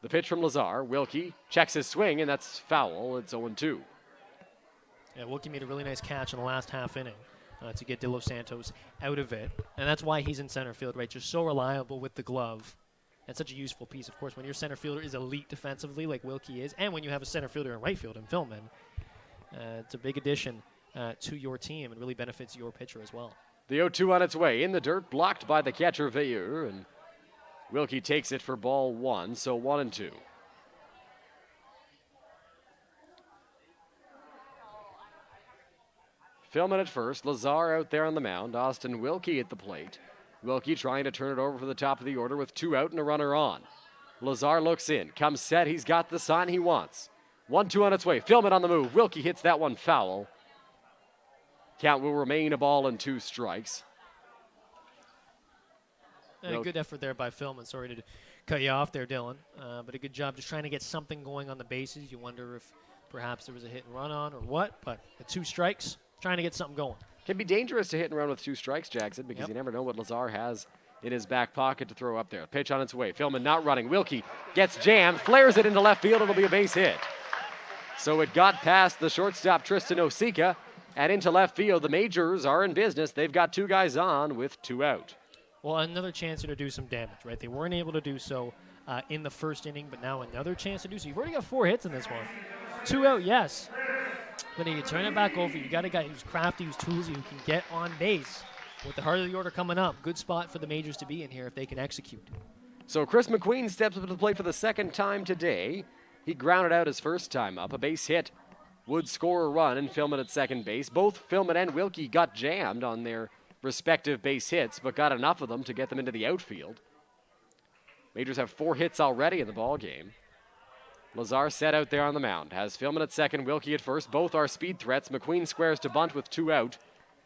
The pitch from Lazar. Wilkie checks his swing, and that's foul. It's 0-2. Yeah, Wilkie made a really nice catch in the last half inning to get De Los Santos out of it. And that's why he's in center field, right? Just so reliable with the glove. And such a useful piece, of course, when your center fielder is elite defensively like Wilkie is, and when you have a center fielder in right field in Philman. It's a big addition to your team and really benefits your pitcher as well. The 0-2 on its way. In the dirt, blocked by the catcher, Vayer, and Wilkie takes it for ball 1, so 1-2. Philman at first, Lazar out there on the mound, Austin Wilkie at the plate. Wilkie trying to turn it over for the top of the order with 2 out and a runner on. Lazar looks in, comes set, he's got the sign he wants. 1-2 on its way, Philman on the move. Wilkie hits that one foul. Count will remain a ball and 2 strikes. And a good effort there by Philman. Sorry to cut you off there, Dylan. But a good job just trying to get something going on the bases. You wonder if perhaps there was a hit and run on or what, but the 2 strikes, trying to get something going. Can be dangerous to hit and run with 2 strikes, Jackson, because you never know what Lazar has in his back pocket to throw up there. Pitch on its way. Philman not running. Wilkie gets jammed, flares it into left field. It'll be a base hit. So it got past the shortstop, Tristan Osika, and into left field. The Majors are in business. They've got 2 guys on with 2 out. Well, another chance to do some damage, right? They weren't able to do so in the first inning, but now another chance to do so. You've already got 4 hits in this one. 2 out, yes. But if you turn it back over, you got a guy who's crafty, who's toolsy, who can get on base. With the heart of the order coming up, good spot for the Majors to be in here if they can execute. So Chris McQueen steps up to the plate for the second time today. He grounded out his first time up. A base hit would score a run, and Philman at second base. Both Philman and Wilkie got jammed on their respective base hits, but got enough of them to get them into the outfield. Majors have 4 hits already in the ball game. Lazar set out there on the mound. Has Philman at second, Wilkie at first. Both are speed threats. McQueen squares to bunt with 2 out.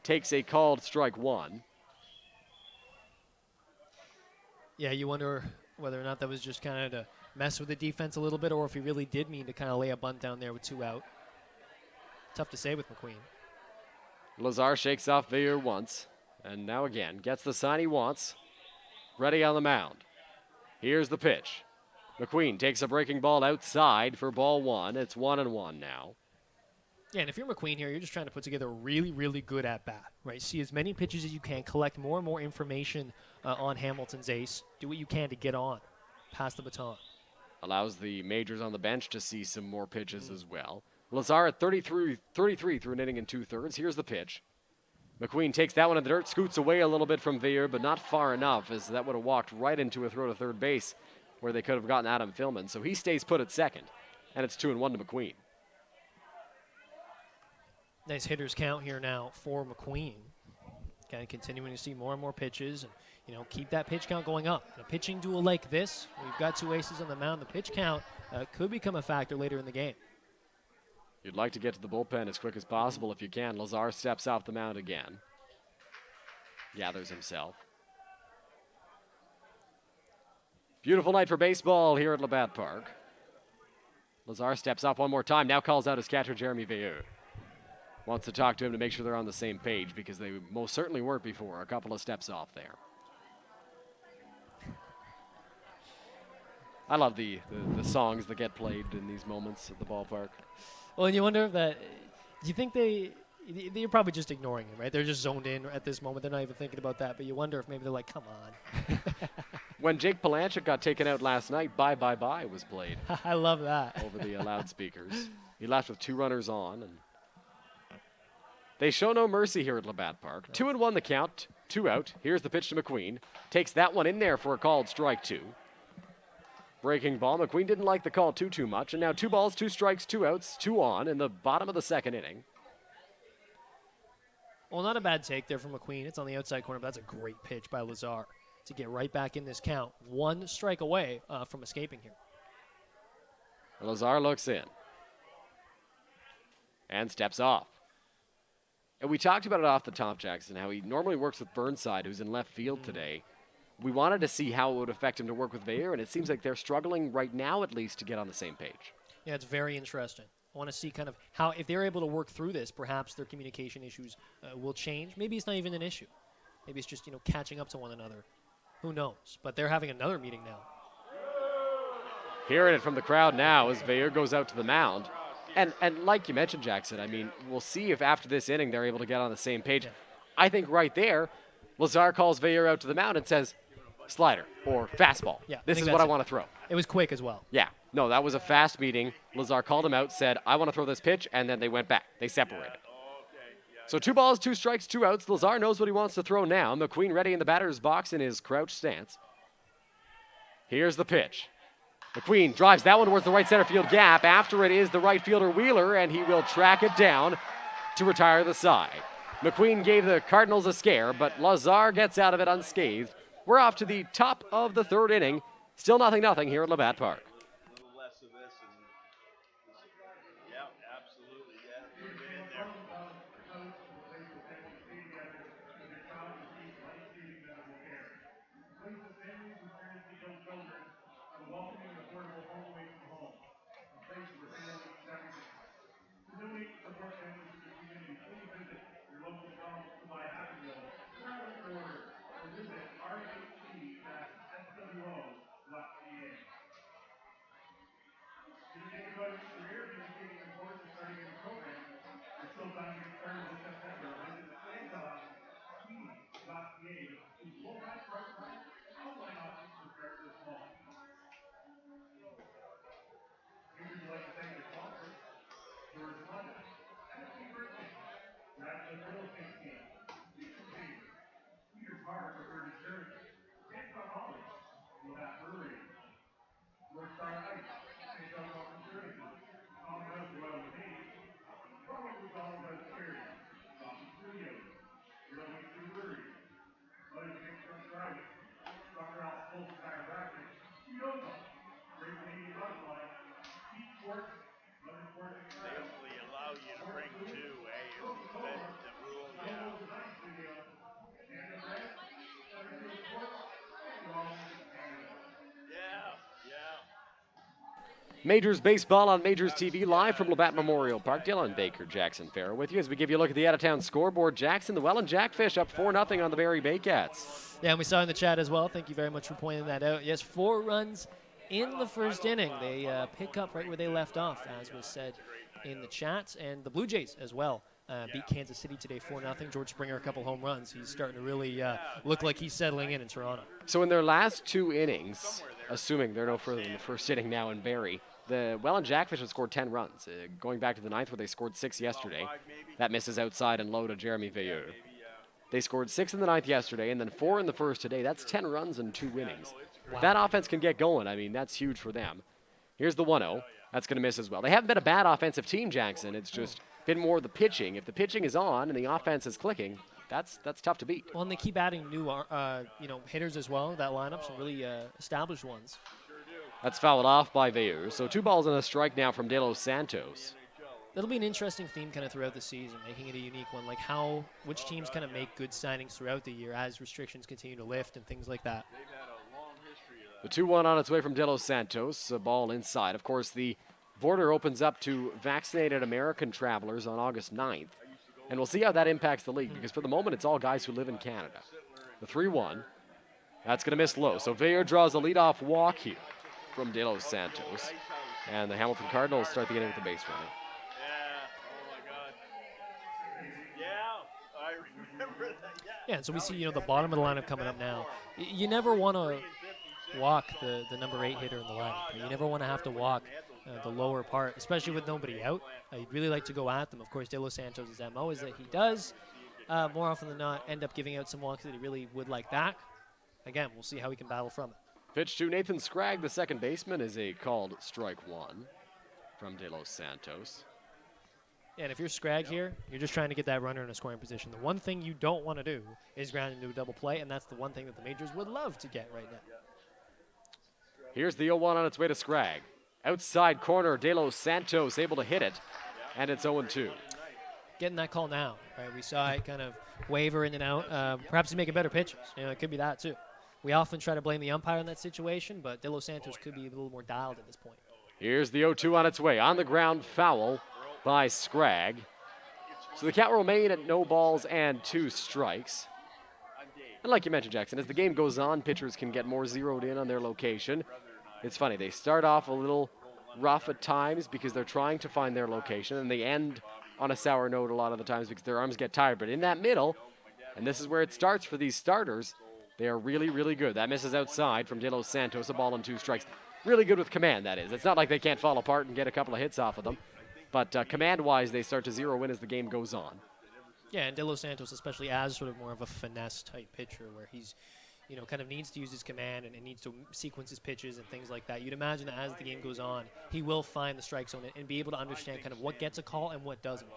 Takes a called strike 1. Yeah, you wonder whether or not that was just kind of to mess with the defense a little bit, or if he really did mean to kind of lay a bunt down there with 2 out. Tough to say with McQueen. Lazar shakes off Veilleux once, and now again gets the sign he wants. Ready on the mound. Here's the pitch. McQueen takes a breaking ball outside for ball 1. It's 1-1 now. Yeah, and if you're McQueen here, you're just trying to put together a really, really good at-bat, right? See as many pitches as you can, collect more and more information on Hamilton's ace, do what you can to get on, pass the baton. Allows the majors on the bench to see some more pitches as well. Lazar at 33 through an inning and 2/3. Here's the pitch. McQueen takes that one in the dirt, scoots away a little bit from Veilleux, but not far enough, as that would have walked right into a throw to third base where they could have gotten Adam Fillman. So he stays put at second, and it's 2-1 to McQueen. Nice hitters count here now for McQueen. Kind of continuing to see more and more pitches, and keep that pitch count going up. In a pitching duel like this, we've got 2 aces on the mound. The pitch count could become a factor later in the game. You'd like to get to the bullpen as quick as possible if you can. Lazar steps off the mound again. Gathers himself. Beautiful night for baseball here at Labatt Park. Lazar steps off one more time. Now calls out his catcher, Jeremy Veilleux. Wants to talk to him to make sure they're on the same page, because they most certainly weren't before. A couple of steps off there. I love the songs that get played in these moments at the ballpark. Well, and you wonder if that, do you think they're probably just ignoring him, right? They're just zoned in at this moment. They're not even thinking about that. But you wonder if maybe they're like, come on. When Jake Palanchik got taken out last night, Bye Bye Bye was played. I love that. Over the loudspeakers. He left with 2 runners on. And they show no mercy here at Labatt Park. 2-1 the count, 2 out. Here's the pitch to McQueen. Takes that one in there for a called strike 2. Breaking ball. McQueen didn't like the call too much. And now 2 balls, 2 strikes, 2 outs, 2 on in the bottom of the 2nd inning. Well, not a bad take there from McQueen. It's on the outside corner, but that's a great pitch by Lazar to get right back in this count. 1 strike away from escaping here. Lazar looks in. And steps off. And we talked about it off the top, Jackson, how he normally works with Burnside, who's in left field today. We wanted to see how it would affect him to work with Veilleux, and it seems like they're struggling right now, at least, to get on the same page. Yeah, it's very interesting. I want to see kind of how, if they're able to work through this, perhaps their communication issues will change. Maybe it's not even an issue. Maybe it's just, catching up to one another. Who knows? But they're having another meeting now. Hearing it from the crowd now as Veilleux goes out to the mound. And like you mentioned, Jackson, I mean, we'll see if after this inning they're able to get on the same page. Yeah. I think right there, Lazar calls Veilleux out to the mound and says, slider or fastball. Yeah, this is what I want to throw. It was quick as well. Yeah. No, that was a fast meeting. Lazar called him out, said, I want to throw this pitch, and then they went back. They separated. So 2 balls, 2 strikes, 2 outs. Lazar knows what he wants to throw now. McQueen ready in the batter's box in his crouch stance. Here's the pitch. McQueen drives that one towards the right center field gap. After it is the right fielder Wheeler, and he will track it down to retire the side. McQueen gave the Cardinals a scare, but Lazar gets out of it unscathed. We're off to the top of the 3rd inning. Still 0-0 here at Labatt Park. Majors Baseball on Majors TV, live from Labatt Memorial Park. Dylan, Baker, Jackson Farough with you as we give you a look at the out-of-town scoreboard. Jackson, the Welland Jackfish up 4-0 on the Barrie Baycats. Yeah, and we saw in the chat as well. Thank you very much for pointing that out. Yes, 4 runs in the first inning. They pick up right where they left off, as was said in the chat. And the Blue Jays as well beat Kansas City today 4-0. George Springer, a couple home runs. He's starting to really look like he's settling in Toronto. So in their last 2 innings, assuming they're no further than the first inning now in Barrie, the Welland Jackfish have scored 10 runs. Going back to the 9th where they scored 6 yesterday. That misses outside and low to Jeremy Veilleux. They scored 6 in the 9th yesterday and then 4 in the first today. That's 10 runs in 2 innings. Wow. That offense can get going. I mean, that's huge for them. Here's the 1-0. That's going to miss as well. They haven't been a bad offensive team, Jackson. It's just been more the pitching. If the pitching is on and the offense is clicking, that's tough to beat. Well, and they keep adding new hitters as well. That lineup, some really established ones. That's fouled off by Veilleux. So 2 balls and a strike now from De Los Santos. That'll be an interesting theme kind of throughout the season, making it a unique one, like which teams kind of make good signings throughout the year as restrictions continue to lift and things like that. The 2-1 on its way from De Los Santos, a ball inside. Of course, the border opens up to vaccinated American travelers on August 9th, and we'll see how that impacts the league, because for the moment, it's all guys who live in Canada. The 3-1, that's going to miss low. So Veilleux draws a leadoff walk here from De Los Santos, and the Hamilton Cardinals start the inning with the base runner. Yeah, and so we see, the bottom of the lineup coming up now. You never want to walk the number 8 hitter in the lineup. You never want to have to walk the lower part, especially with nobody out. You'd really like to go at them. Of course, De Los Santos' MO is that he does, more often than not, end up giving out some walks that he really would like back. Again, we'll see how he can battle from it. Pitch to Nathan Scragg, the second baseman, is a called strike 1 from De Los Santos. Yeah, and if you're Scragg here, you're just trying to get that runner in a scoring position. The one thing you don't want to do is ground into a double play, and that's the one thing that the Majors would love to get right now. Here's the 0-1 on its way to Scragg. Outside corner, De Los Santos able to hit it, and it's 0-2. Getting that call now, right? We saw it kind of waver in and out. Perhaps he's making better pitches. It could be that too. We often try to blame the umpire in that situation, but De Los Santos could be a little more dialed at this point. Here's the 0-2 on its way. On the ground, foul by Scragg. So the count will remain at no balls and 2 strikes. And like you mentioned, Jackson, as the game goes on, pitchers can get more zeroed in on their location. It's funny, they start off a little rough at times because they're trying to find their location, and they end on a sour note a lot of the times because their arms get tired. But in that middle, and this is where it starts for these starters, they are really, really good. That misses outside from De Los Santos, a ball and 2 strikes. Really good with command, that is. It's not like they can't fall apart and get a couple of hits off of them. But command-wise, they start to zero in as the game goes on. Yeah, and De Los Santos, especially as sort of more of a finesse-type pitcher where he's, kind of needs to use his command and needs to sequence his pitches and things like that. You'd imagine that as the game goes on, he will find the strike zone and be able to understand kind of what gets a call and what doesn't.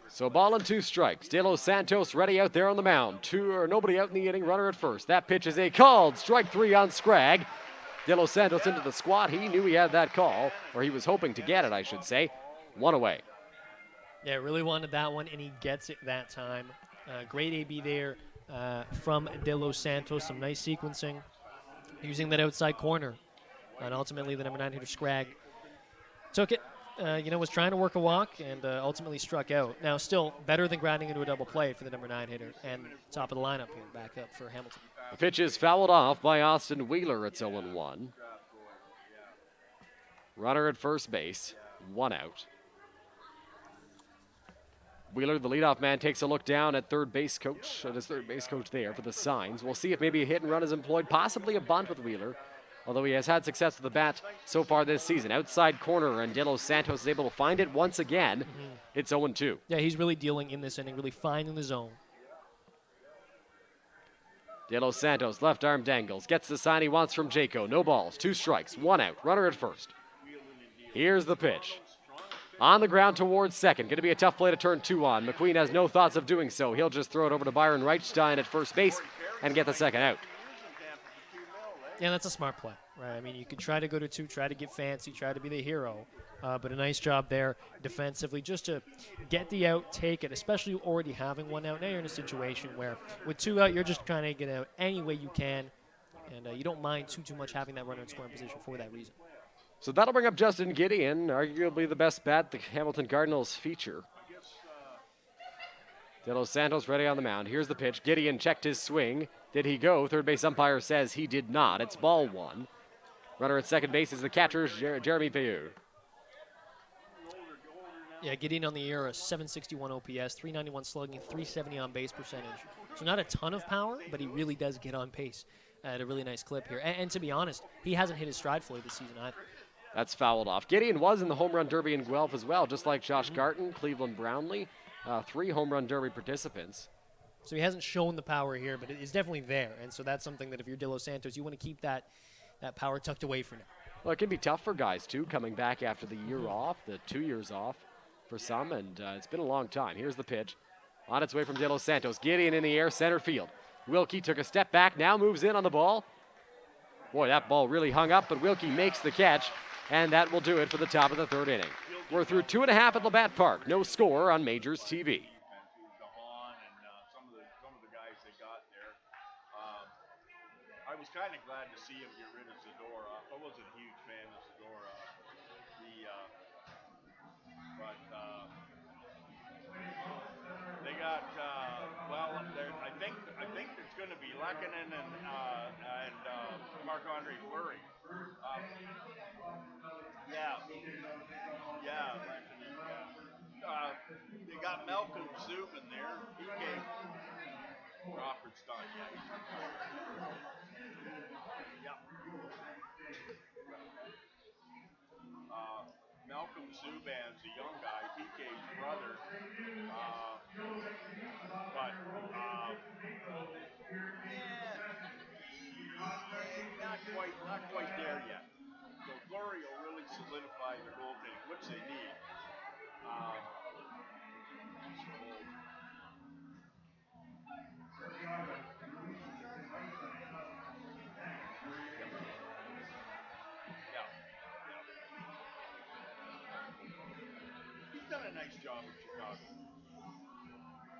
So ball and 2 strikes. De Los Santos ready out there on the mound. Nobody out in the inning, runner at first. That pitch is a called strike 3 on Scragg. De Los Santos into the squat. He knew he had that call, or he was hoping to get it, I should say. 1 away. Yeah, really wanted that one, and he gets it that time. Great AB there from De Los Santos. Some nice sequencing, using that outside corner. And ultimately, the number 9 hitter, Scragg, took it. Was trying to work a walk and ultimately struck out. Now, still better than grounding into a double play for the number 9 hitter and top of the lineup here, back up for Hamilton. The pitch is fouled off by Austin Wheeler. It's 0-1. Runner at first base, 1 out. Wheeler, the leadoff man, takes a look down at his third base coach there for the signs. We'll see if maybe a hit and run is employed, possibly a bunt with Wheeler, although he has had success with the bat so far this season. Outside corner, and De Los Santos is able to find it once again. It's 0-2. Yeah, he's really dealing in this inning, really finding the zone. De Los Santos, left arm dangles, gets the sign he wants from Jayco. No balls, 2 strikes, 1 out, runner at first. Here's the pitch. On the ground towards second. Going to be a tough play to turn 2 on. McQueen has no thoughts of doing so. He'll just throw it over to Byron Reichstein at first base and get the second out. Yeah, that's a smart play, right? I mean, you could try to go to 2, try to get fancy, try to be the hero, but a nice job there defensively just to get the out, take it, especially already having 1 out. Now you're in a situation where with 2 out, you're just trying to get out any way you can, and you don't mind too much having that runner in scoring position for that reason. So that'll bring up Justin Gideon, arguably the best bat the Hamilton Cardinals feature. De Los Santos ready on the mound. Here's the pitch. Gideon checked his swing. Did he go? Third base umpire says he did not. It's ball one. Runner at second base is the catcher, Jeremy Farough. Yeah, Gideon on the year, a 761 OPS, 391 slugging, 370 on base percentage. So not a ton of power, but he really does get on pace at a really nice clip here. And to be honest, he hasn't hit his stride fully this season either. That's fouled off. Gideon was in the home run derby in Guelph as well, just like Josh Garton, Cleveland Brownlee, 3 home run derby participants. So he hasn't shown the power here, but it's definitely there. And so that's something that if you're De Los Santos, you want to keep that power tucked away for now. Well, it can be tough for guys, too, coming back after the year off, the 2 years off for some, and it's been a long time. Here's the pitch. On its way from De Los Santos. Gideon in the air, center field. Wilkie took a step back, now moves in on the ball. Boy, that ball really hung up, but Wilkie makes the catch, and that will do it for the top of the third inning. We're through 2.5 at Labatt Park. No score on Majors TV. I was kind of glad to see him get rid of Zadora. I wasn't a huge fan of Zadora. They got I think it's going to be Lekanen and Marc-Andre Fleury. They got Malcolm Zubin there. He came. Crawford's done, Malcolm Subban's a young guy, PK's brother, not quite there yet. So Fleury will really solidify their goaltending, which they need. He's done a nice job in Chicago.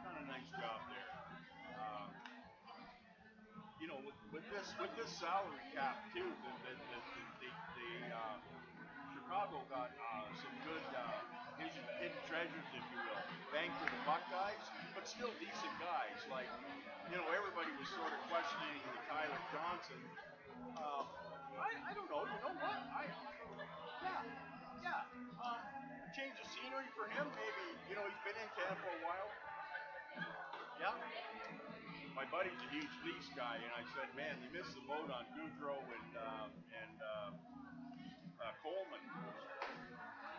Done a nice job there. With this salary cap too, Chicago got some good hidden treasures, if you will. Vancouver the Buckeyes, but still decent guys. Like, everybody was sort of questioning the Tyler Johnson. I don't know. You know what? Change of scenery for him. Maybe he's been in Tampa a while. Yeah. My buddy's a huge Leafs guy, and I said, man, they missed the boat on Goudreau and Coleman.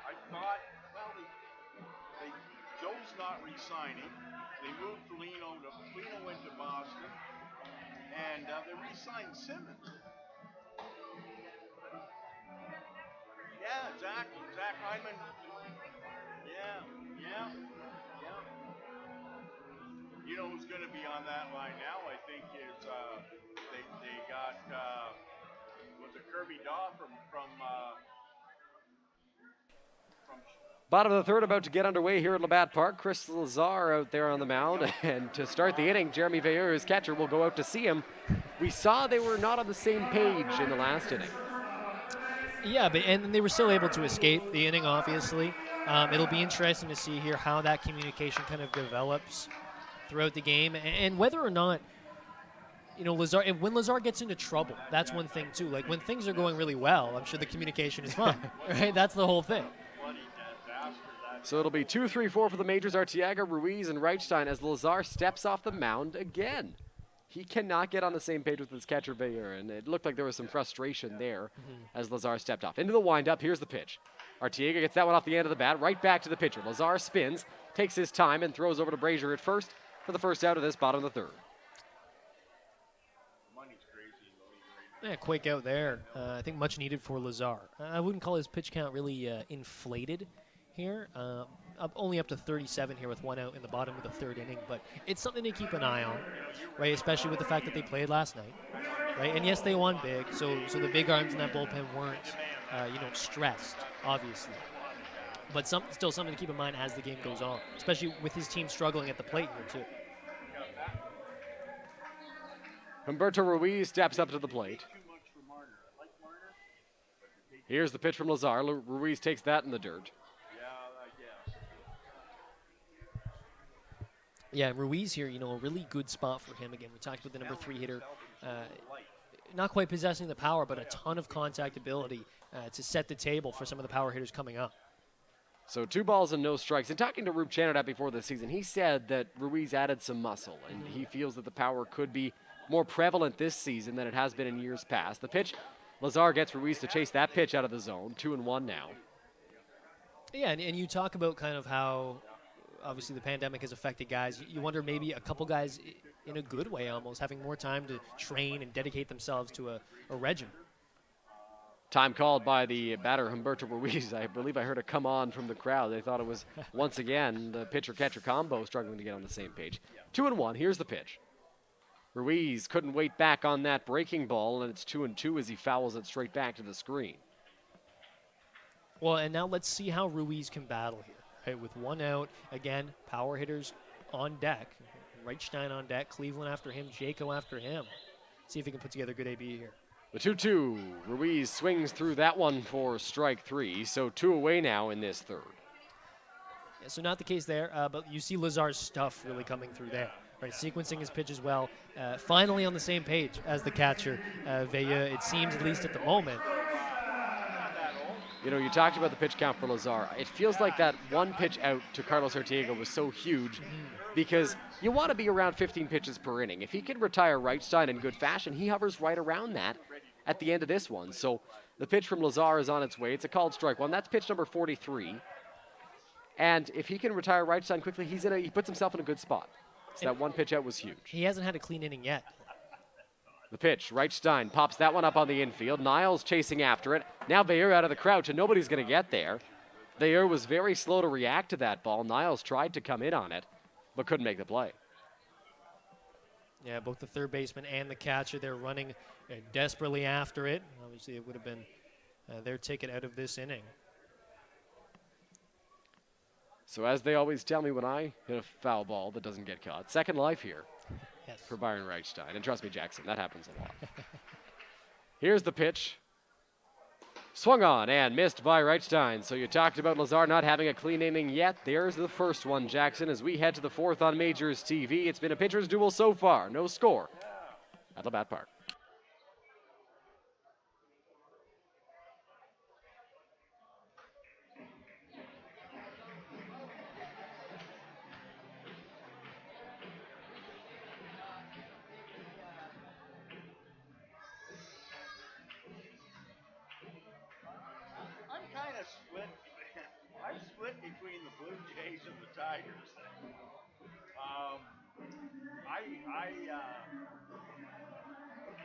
I thought, Joe's not re-signing. They moved Foligno into Boston, and they re-signed Simmons. Yeah, Zach Hyman. Yeah. You know who's going to be on that line now? I think is they got was it Kirby Daw from Bottom of the third about to get underway here at Labatt Park. Chris Lazar out there on the mound, and to start the inning, Jeremy Farough, his catcher, will go out to see him. We saw they were not on the same page in the last inning. Yeah, and they were still able to escape the inning, obviously. It'll be interesting to see here how that communication kind of develops throughout the game, and whether or not, Lazar, when Lazar gets into trouble, that's one thing too. Like when things are going really well, I'm sure the communication is fine, right? That's the whole thing. So it'll be 2-3-4 for the Majors, Artiega, Ruiz, and Reichstein as Lazar steps off the mound again. He cannot get on the same page with his catcher, Bayer, and it looked like there was some frustration there as Lazar stepped off. Into the windup, here's the pitch. Artiega gets that one off the end of the bat, right back to the pitcher. Lazar spins, takes his time, and throws over to Brazier at first for the first out of this bottom of the third. Yeah, quick out there. I think much needed for Lazar. I wouldn't call his pitch count really inflated here. Only up to 37 here with one out in the bottom of the third inning, but it's something to keep an eye on, right? Especially with the fact that they played last night, right? And yes, they won big, so the big arms in that bullpen weren't, stressed, obviously. But still something to keep in mind as the game goes on, especially with his team struggling at the plate here too. Humberto Ruiz steps up to the plate. Here's the pitch from Lazar. Ruiz takes that in the dirt. Yeah, I guess. Yeah, Ruiz here, a really good spot for him. Again, we talked about the number 3 hitter. Not quite possessing the power, but a ton of contact ability to set the table for some of the power hitters coming up. So 2 balls and no strikes. And talking to Rube Chanadap before the season, he said that Ruiz added some muscle, and he feels that the power could be more prevalent this season than it has been in years past. The pitch, Lazar gets Ruiz to chase that pitch out of the zone. 2-1 now. Yeah, and you talk about kind of how obviously the pandemic has affected guys. You wonder maybe a couple guys in a good way almost having more time to train and dedicate themselves to a regimen. Time called by the batter, Humberto Ruiz. I believe I heard a come on from the crowd. They thought it was, once again, the pitcher-catcher combo struggling to get on the same page. 2-1, here's the pitch. Ruiz couldn't wait back on that breaking ball, and it's 2-2 as he fouls it straight back to the screen. Well, and now let's see how Ruiz can battle here. Right, with 1 out, again, power hitters on deck. Reichstein on deck, Cleveland after him, Jayco after him. See if he can put together a good AB here. The 2-2, Ruiz swings through that one for strike 3, so 2 away now in this third. Yeah, so not the case there, but you see Lazar's stuff really coming through there. Right, sequencing his pitches well. Finally on the same page as the catcher, Veilleux, it seems, at least at the moment. You know, you talked about the pitch count for Lazar. It feels like that 1 pitch out to Carlos Artiega was so huge because you want to be around 15 pitches per inning. If he can retire Reichstein in good fashion, he hovers right around that at the end of this one. So the pitch from Lazar is on its way. It's a called strike one. That's pitch number 43. And if he can retire Reichstein quickly, he puts himself in a good spot. So that 1 pitch out was huge. He hasn't had a clean inning yet. The pitch, Reichstein pops that one up on the infield. Niles chasing after it. Now Veilleux out of the crouch, and nobody's going to get there. Veilleux was very slow to react to that ball. Niles tried to come in on it, but couldn't make the play. Yeah, both the third baseman and the catcher, they're running desperately after it. Obviously, it would have been their ticket out of this inning. So as they always tell me when I hit a foul ball that doesn't get caught, second life here. Yes. For Byron Reichstein. And trust me, Jackson, that happens a lot. Here's the pitch. Swung on and missed by Reichstein. So you talked about Lazar not having a clean inning yet. There's the first one, Jackson, as we head to the 4th on Majors TV. It's been a pitcher's duel so far. No score at Labatt Park. I'm split between the Blue Jays and the Tigers.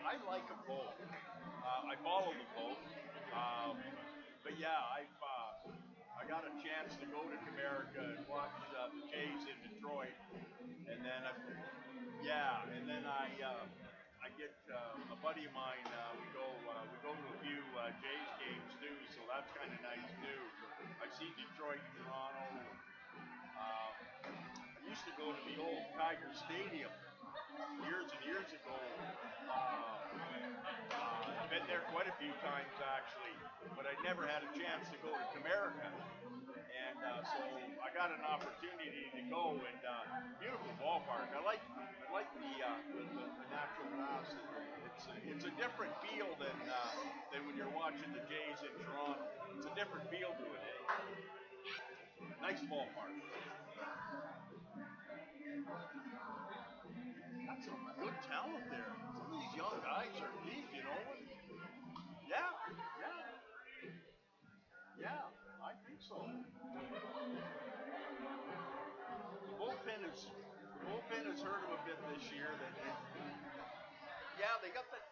I like them both. I follow them both. But yeah, I got a chance to go to America and watch the Jays in Detroit, and then I get a buddy of mine. We go to a few Jays games too, so that's kind of nice too. I've seen Detroit, Toronto. I used to go to the old Tiger Stadium years and years ago. I've been there quite a few times actually, but I never had a chance to go to Comerica, and so I got an opportunity to go. And beautiful ballpark. I like the natural grass. It's a different feel than when you're watching the Jays in Toronto. It's a different feel to it. Nice ballpark. Got some good talent there. Some of these young guys are deep, you know. Yeah, I think so. The bullpen has hurt him a bit this year. They got that.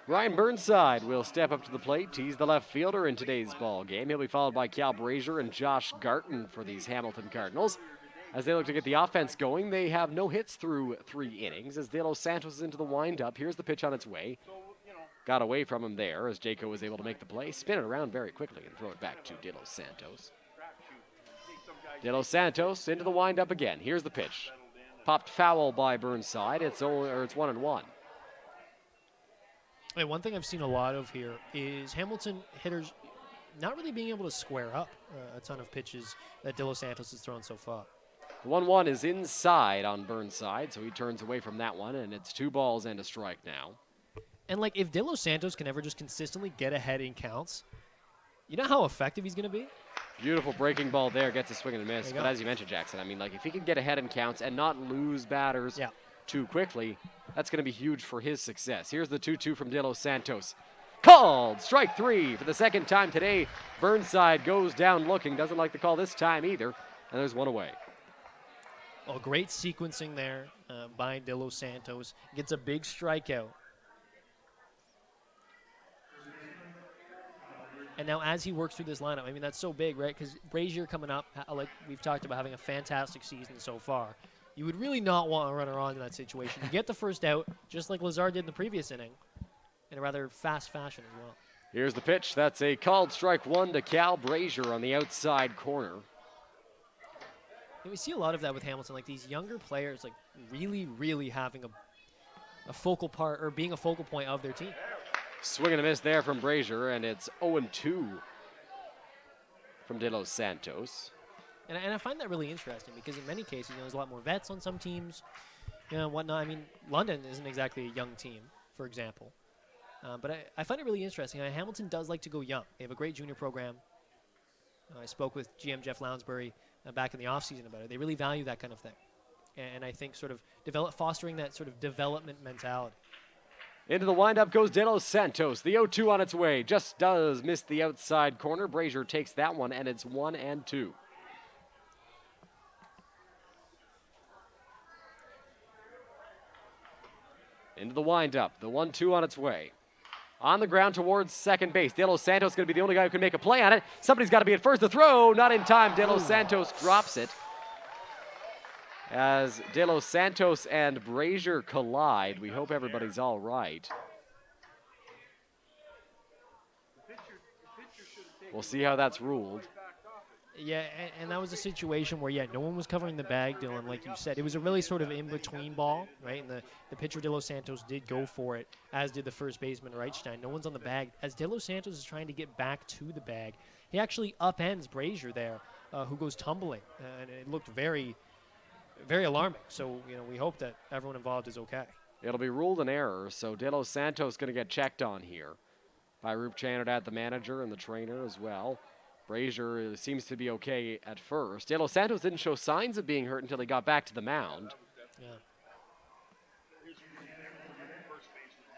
Ryan Burnside will step up to the plate. He's the left fielder in today's ball game. He'll be followed by Cal Brazier and Josh Garton for these Hamilton Cardinals. As they look to get the offense going, they have no hits through 3 innings. As De Los Santos is into the windup, here's the pitch on its way. Got away from him there as Jayco was able to make the play, spin it around very quickly and throw it back to De Los Santos. De Los Santos into the windup again. Here's the pitch. Popped foul by Burnside. It's 1-1. And one thing I've seen a lot of here is Hamilton hitters not really being able to square up a ton of pitches that De Los Santos has thrown so far. The 1-1 is inside on Burnside, so he turns away from that one, and it's 2 balls and a strike now. And, like, if De Los Santos can ever just consistently get ahead in counts, you know how effective he's going to be? Beautiful breaking ball there, gets a swing and a miss. But go. as you mentioned, Jackson, I mean, like, if he can get ahead in counts and not lose batters too quickly, that's going to be huge for his success. Here's the 2-2 from De Los Santos. Called! Strike 3 for the second time today. Burnside goes down looking, doesn't like the call this time either, and there's 1 away. Oh, great sequencing there by De Los Santos. Gets a big strikeout. And now as he works through this lineup, I mean, that's so big, right? Because Brazier coming up, like we've talked about, having a fantastic season so far. You would really not want a runner on in that situation. You get the first out, just like Lazar did in the previous inning, in a rather fast fashion as well. Here's the pitch. That's a called strike 1 to Cal Brazier on the outside corner. And we see a lot of that with Hamilton, like these younger players, like really having a focal part, or being a focal point of their team. Swing and a miss there from Brazier, and it's 0-2 from De Los Santos. And I find that really interesting because in many cases, there's a lot more vets on some teams, whatnot. I mean, London isn't exactly a young team, for example. But I find it really interesting. Hamilton does like to go young. They have a great junior program. I spoke with GM Jeff Lounsbury back in the offseason about it. They really value that kind of thing. And I think sort of fostering that sort of development mentality. Into the windup goes De Los Santos. The 0-2 on its way. Just does miss the outside corner. Brazier takes that one, and it's 1-2. Into the windup. The 1-2 on its way. On the ground towards second base. De Los Santos is going to be the only guy who can make a play on it. Somebody's got to be at first. The throw, not in time. De Los Santos drops it. As De Los Santos and Brazier collide, we hope everybody's all right. We'll see how that's ruled. Yeah, and that was a situation where, no one was covering the bag, Dylan, like you said. It was a really sort of in-between ball, right? And the pitcher, De Los Santos, did go for it, as did the first baseman, Reichstein. No one's on the bag. As De Los Santos is trying to get back to the bag, he actually upends Brazier there, who goes tumbling. And it looked very, very alarming. So, we hope that everyone involved is okay. It'll be ruled an error, so De Los Santos is going to get checked on here by Roop Chanardad, the manager, and the trainer as well. Brazier seems to be okay at first. De Los Santos didn't show signs of being hurt until he got back to the mound. Yeah.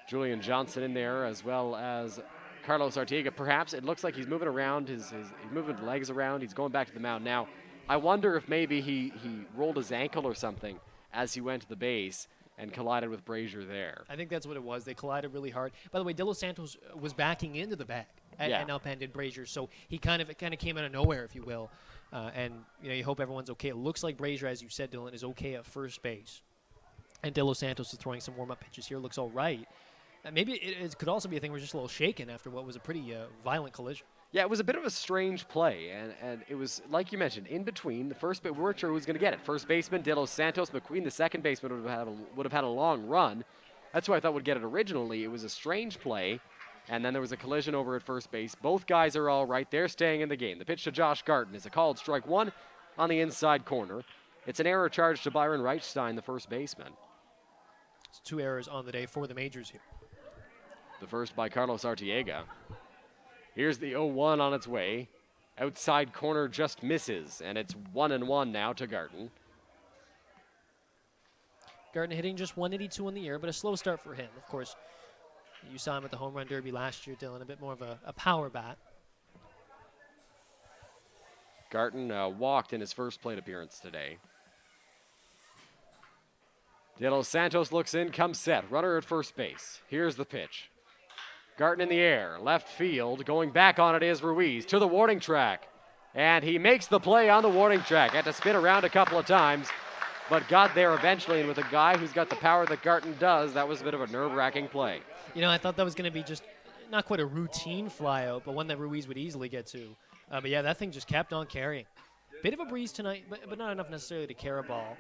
Julian Johnson in there, as well as Carlos Artiega. Perhaps it looks like he's moving around, he's moving his legs around. He's going back to the mound now. I wonder if maybe he rolled his ankle or something as he went to the base and collided with Brazier there. I think that's what it was. They collided really hard. By the way, De Los Santos was backing into the bag and upended Brazier, so it kind of came out of nowhere, if you will. And you hope everyone's okay. It looks like Brazier, as you said, Dylan, is okay at first base. And De Los Santos is throwing some warm-up pitches here. Looks all right. Maybe it could also be a thing where just a little shaken after what was a pretty violent collision. Yeah, it was a bit of a strange play, and it was, like you mentioned, in between. The first bit, we weren't sure who was going to get it. First baseman, De Los Santos. McQueen, the second baseman, would have had a long run. That's who I thought would get it originally. It was a strange play, and then there was a collision over at first base. Both guys are all right. They're staying in the game. The pitch to Josh Garten is a called strike 1 on the inside corner. It's an error charge to Byron Reichstein, the first baseman. It's 2 errors on the day for the majors here. The first by Carlos Artiega. Here's the 0-1 on its way. Outside corner just misses, and it's 1-1 now to Garten. Garten hitting just 182 in the year, but a slow start for him. Of course, you saw him at the Home Run Derby last year, Dylan, a bit more of a power bat. Garten walked in his first plate appearance today. De Los Santos looks in, comes set. Runner at first base. Here's the pitch. Garten in the air, left field. Going back on it is Ruiz to the warning track. And he makes the play on the warning track. Had to spin around a couple of times, but got there eventually. And with a guy who's got the power that Garten does, that was a bit of a nerve-wracking play. I thought that was going to be just not quite a routine flyout, but one that Ruiz would easily get to. But yeah, that thing just kept on carrying. Bit of a breeze tonight, but not enough necessarily to carry a ball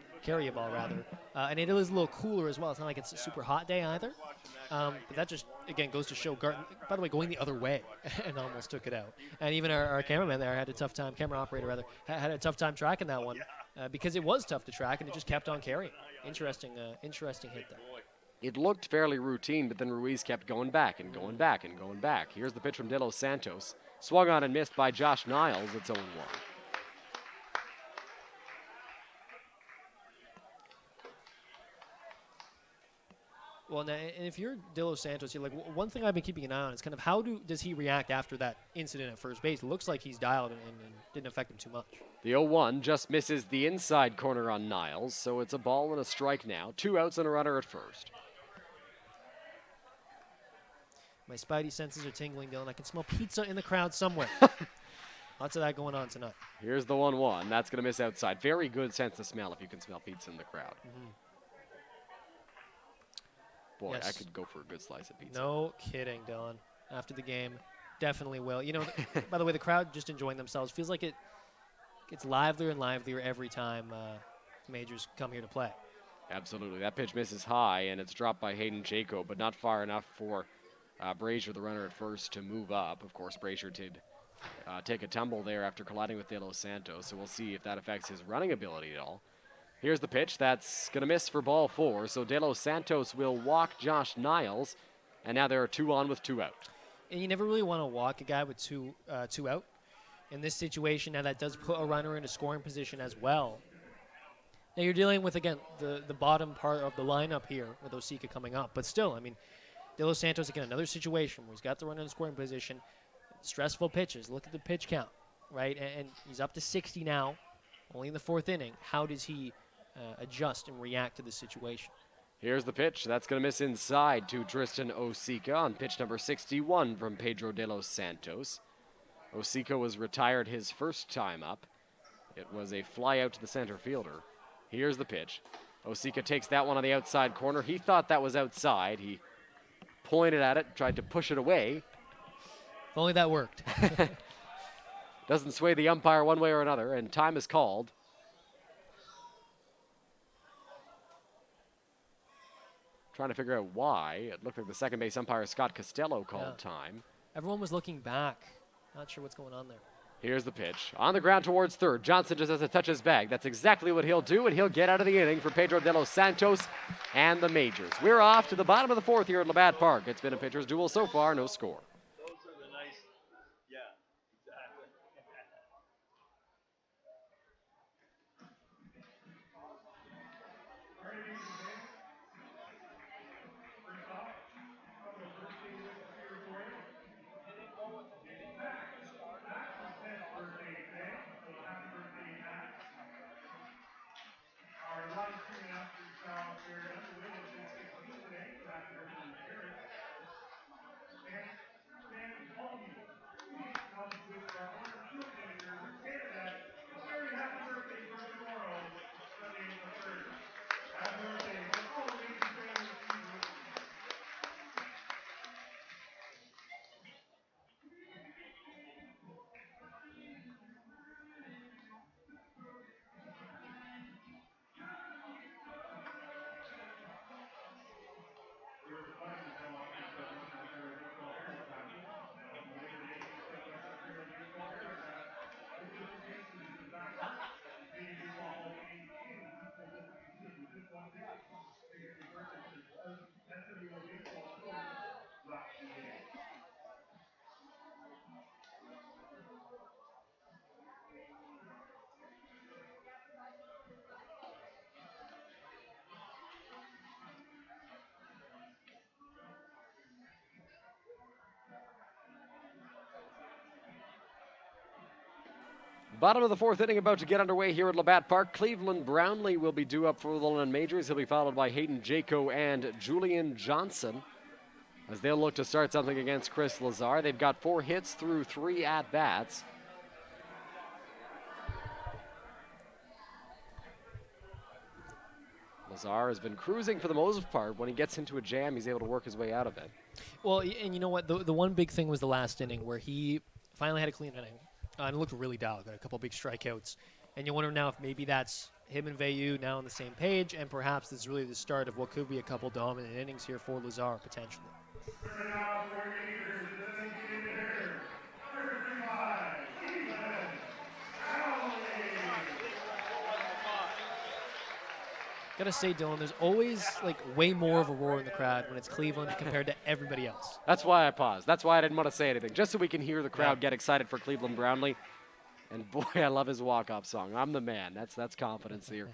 rather. And it is a little cooler as well. It's not like it's a super hot day either. But that just, again, goes to show Garten, by the way, going the other way and almost took it out. And even our cameraman there had a tough time, camera operator rather, had a tough time tracking that one because it was tough to track and it just kept on carrying. Interesting hit there. It looked fairly routine, but then Ruiz kept going back and going back and going back. Here's the pitch from De Los Santos. Swung on and missed by Josh Niles. It's 0-1. Well, now, and if you're De Los Santos, you're like, one thing I've been keeping an eye on is kind of how does he react after that incident at first base? It looks like he's dialed and didn't affect him too much. The 0-1 just misses the inside corner on Niles, so it's a ball and a strike now. 2 outs and a runner at first. My spidey senses are tingling, Dylan. I can smell pizza in the crowd somewhere. Lots of that going on tonight. Here's the 1-1. That's going to miss outside. Very good sense of smell if you can smell pizza in the crowd. Boy, Yes. I could go for a good slice of pizza. No kidding, Dylan. After the game, definitely will. You know, by the way, the crowd just enjoying themselves. Feels like it gets livelier and livelier every time Majors come here to play. Absolutely. That pitch misses high, and it's dropped by Hayden Jayco, but not far enough for Brazier, the runner at first, to move up. Of course, Brazier did take a tumble there after colliding with De Los Santos, so we'll see if that affects his running ability at all. Here's the pitch. That's going to miss for ball 4, so De Los Santos will walk Josh Niles, and now there are 2 on with 2 out. And you never really want to walk a guy with two out. In this situation, now that does put a runner in a scoring position as well. Now you're dealing with, again, the bottom part of the lineup here with Osika coming up. But still, I mean, De Los Santos, again, another situation where he's got the runner in the scoring position. Stressful pitches. Look at the pitch count, right? And he's up to 60 now, only in the 4th inning. How does he adjust and react to the situation? Here's the pitch. That's going to miss inside to Tristan Osika on pitch number 61 from Pedro De Los Santos. Osika was retired his first time up. It was a fly out to the center fielder. Here's the pitch. Osika takes that one on the outside corner. He thought that was outside. He pointed at it, tried to push it away. If only that worked. Doesn't sway the umpire one way or another, and time is called. Trying to figure out why. It looked like the second base umpire, Scott Costello, called time. Everyone was looking back. Not sure what's going on there. Here's the pitch. On the ground towards third. Johnson just has to touch his bag. That's exactly what he'll do, and he'll get out of the inning for Pedro De Los Santos and the Majors. We're off to the bottom of the 4th here at Labatt Park. It's been a pitcher's duel so far, no score. Those are the nice, yeah, exactly. Our live streaming after show here at the window since 16 today, so happy birthday to Jared. And all of you, please help us with our order of children here. We're saying that a very happy birthday for tomorrow, Sunday the 3rd. Happy birthday from all the Mason family season. Bottom of the 4th inning about to get underway here at Labatt Park. Cleveland Brownlee will be due up for the London Majors. He'll be followed by Hayden Jayco and Julian Johnson as they'll look to start something against Chris Lazar. They've got 4 hits through 3 at-bats. Lazar has been cruising for the most part. When he gets into a jam, he's able to work his way out of it. Well, and you know what? The one big thing was the last inning where he finally had a clean inning. And it looked really dialed. Got a couple big strikeouts. And you wonder now if maybe that's him and Veilleux now on the same page, and perhaps this is really the start of what could be a couple dominant innings here for Lazar, potentially. Gotta say, Dylan, there's always like way more of a roar in the crowd when it's Cleveland compared to everybody else. That's why I paused. That's why I didn't want to say anything, just so we can hear the crowd get excited for Cleveland Brownlee. And boy, I love his walk-off song. I'm the man. That's confidence here.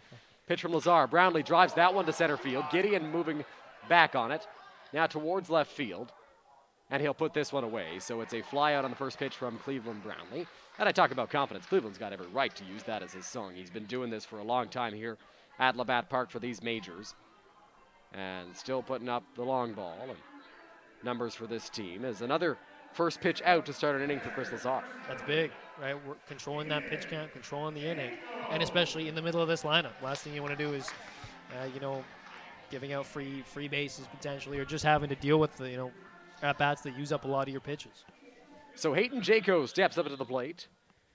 Pitch from Lazar. Brownlee drives that one to center field. Gideon moving back on it. Now towards left field. And he'll put this one away. So it's a fly out on the first pitch from Cleveland Brownlee. And I talk about confidence. Cleveland's got every right to use that as his song. He's been doing this for a long time here at Labatt Park for these majors. And still putting up the long ball. And numbers for this team is another first pitch out to start an inning for Chris Lazar. That's big, right? We're controlling that pitch count, controlling the inning, and especially in the middle of this lineup. Last thing you want to do is, giving out free bases potentially, or just having to deal with the, at-bats that use up a lot of your pitches. So Hayden Jayco steps up to the plate.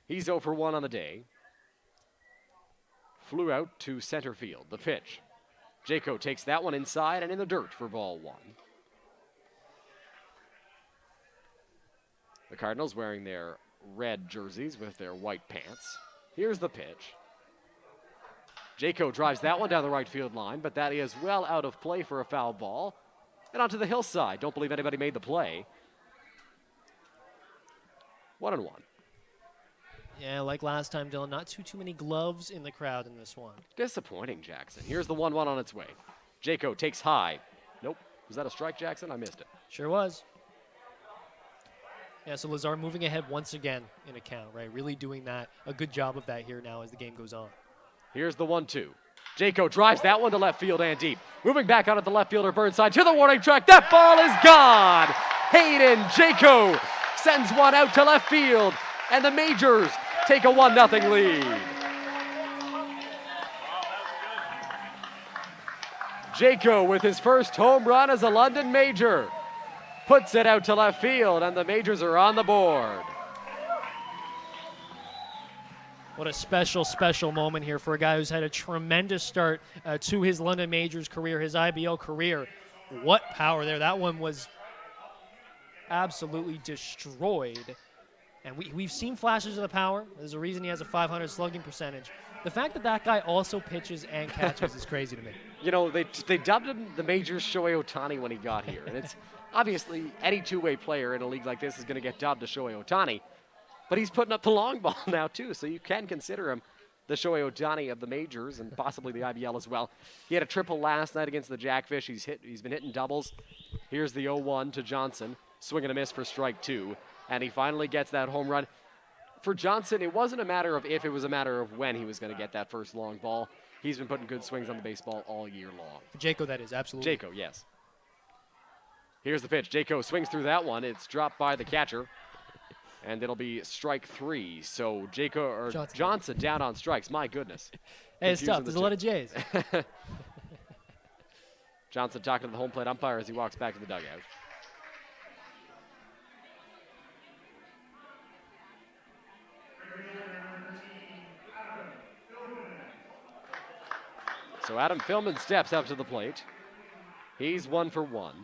He's 0 for 1 on the day. Flew out to center field. The pitch. Jayco takes that one inside and in the dirt for ball 1. The Cardinals wearing their red jerseys with their white pants. Here's the pitch. Jayco drives that one down the right field line, but that is well out of play for a foul ball. And onto the hillside. Don't believe anybody made the play. 1-1. Yeah, like last time, Dylan, not too many gloves in the crowd in this one. Disappointing, Jackson. Here's the 1-1 on its way. Jayco takes high. Nope. Was that a strike, Jackson? I missed it. Sure was. Yeah, so Lazar moving ahead once again in a count, right? Really doing that, a good job of that here now as the game goes on. Here's the 1-2. Jayco drives that one to left field and deep. Moving back out at the left fielder Burnside to the warning track. That ball is gone. Hayden Jayco sends one out to left field, and the Majors take a 1-0 lead. Jayco with his first home run as a London Major puts it out to left field, and the Majors are on the board. What a special moment here for a guy who's had a tremendous start to his London Majors career, his IBL career. What power there. That one was absolutely destroyed. And we've seen flashes of the power. There's a reason he has a .500 slugging percentage. The fact that guy also pitches and catches is crazy to me. They dubbed him the Majors Shohei Ohtani when he got here. And it's obviously any two-way player in a league like this is going to get dubbed a Shohei Ohtani. But he's putting up the long ball now, too, so you can consider him the Shohei Ohtani of the Majors and possibly the IBL as well. He had a triple last night against the Jackfish. He's been hitting doubles. Here's the 0-1 to Johnson. Swing and a miss for strike 2. And he finally gets that home run. For Johnson, it wasn't a matter of if, it was a matter of when he was going to get that first long ball. He's been putting good swings on the baseball all year long. Jayco, that is, absolutely. Jayco, yes. Here's the pitch. Jayco swings through that one. It's dropped by the catcher. And it'll be strike 3. So Johnson down on strikes. My goodness. Hey, it's tough. There's a lot of J's. Johnson talking to the home plate umpire as he walks back to the dugout. So Adam Philman steps up to the plate. He's 1 for 1.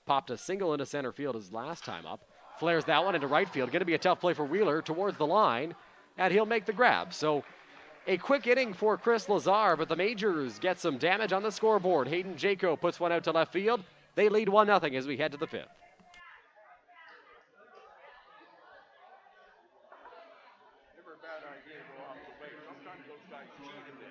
Popped a single into center field his last time up. Flares that one into right field. Going to be a tough play for Wheeler towards the line, and he'll make the grab. So a quick inning for Chris Lazar, but the Majors get some damage on the scoreboard. Hayden Jayco puts one out to left field. They lead 1-0 as we head to the 5th. Never a bad idea to go off the way. Sometimes those guys cheat a bit.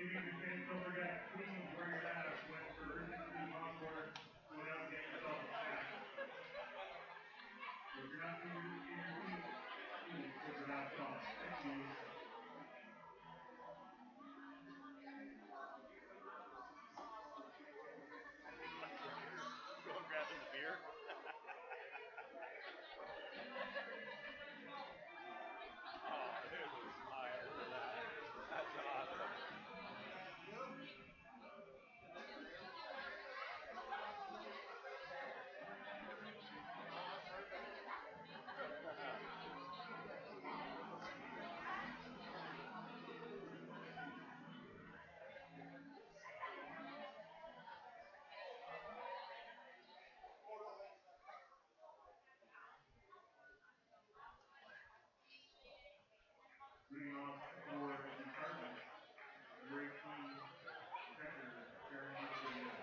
Ladies and gents, don't forget, please wear your masks when first. If you popcorn, go down and get yourself a snack. If you're not in your seat, please put your mask on. Thank you. Go grabbing the beer. Oh, there's a smile. Look at that. That's awesome. Leading off for the Cardinals, number 18, catcher, Jackson Farough.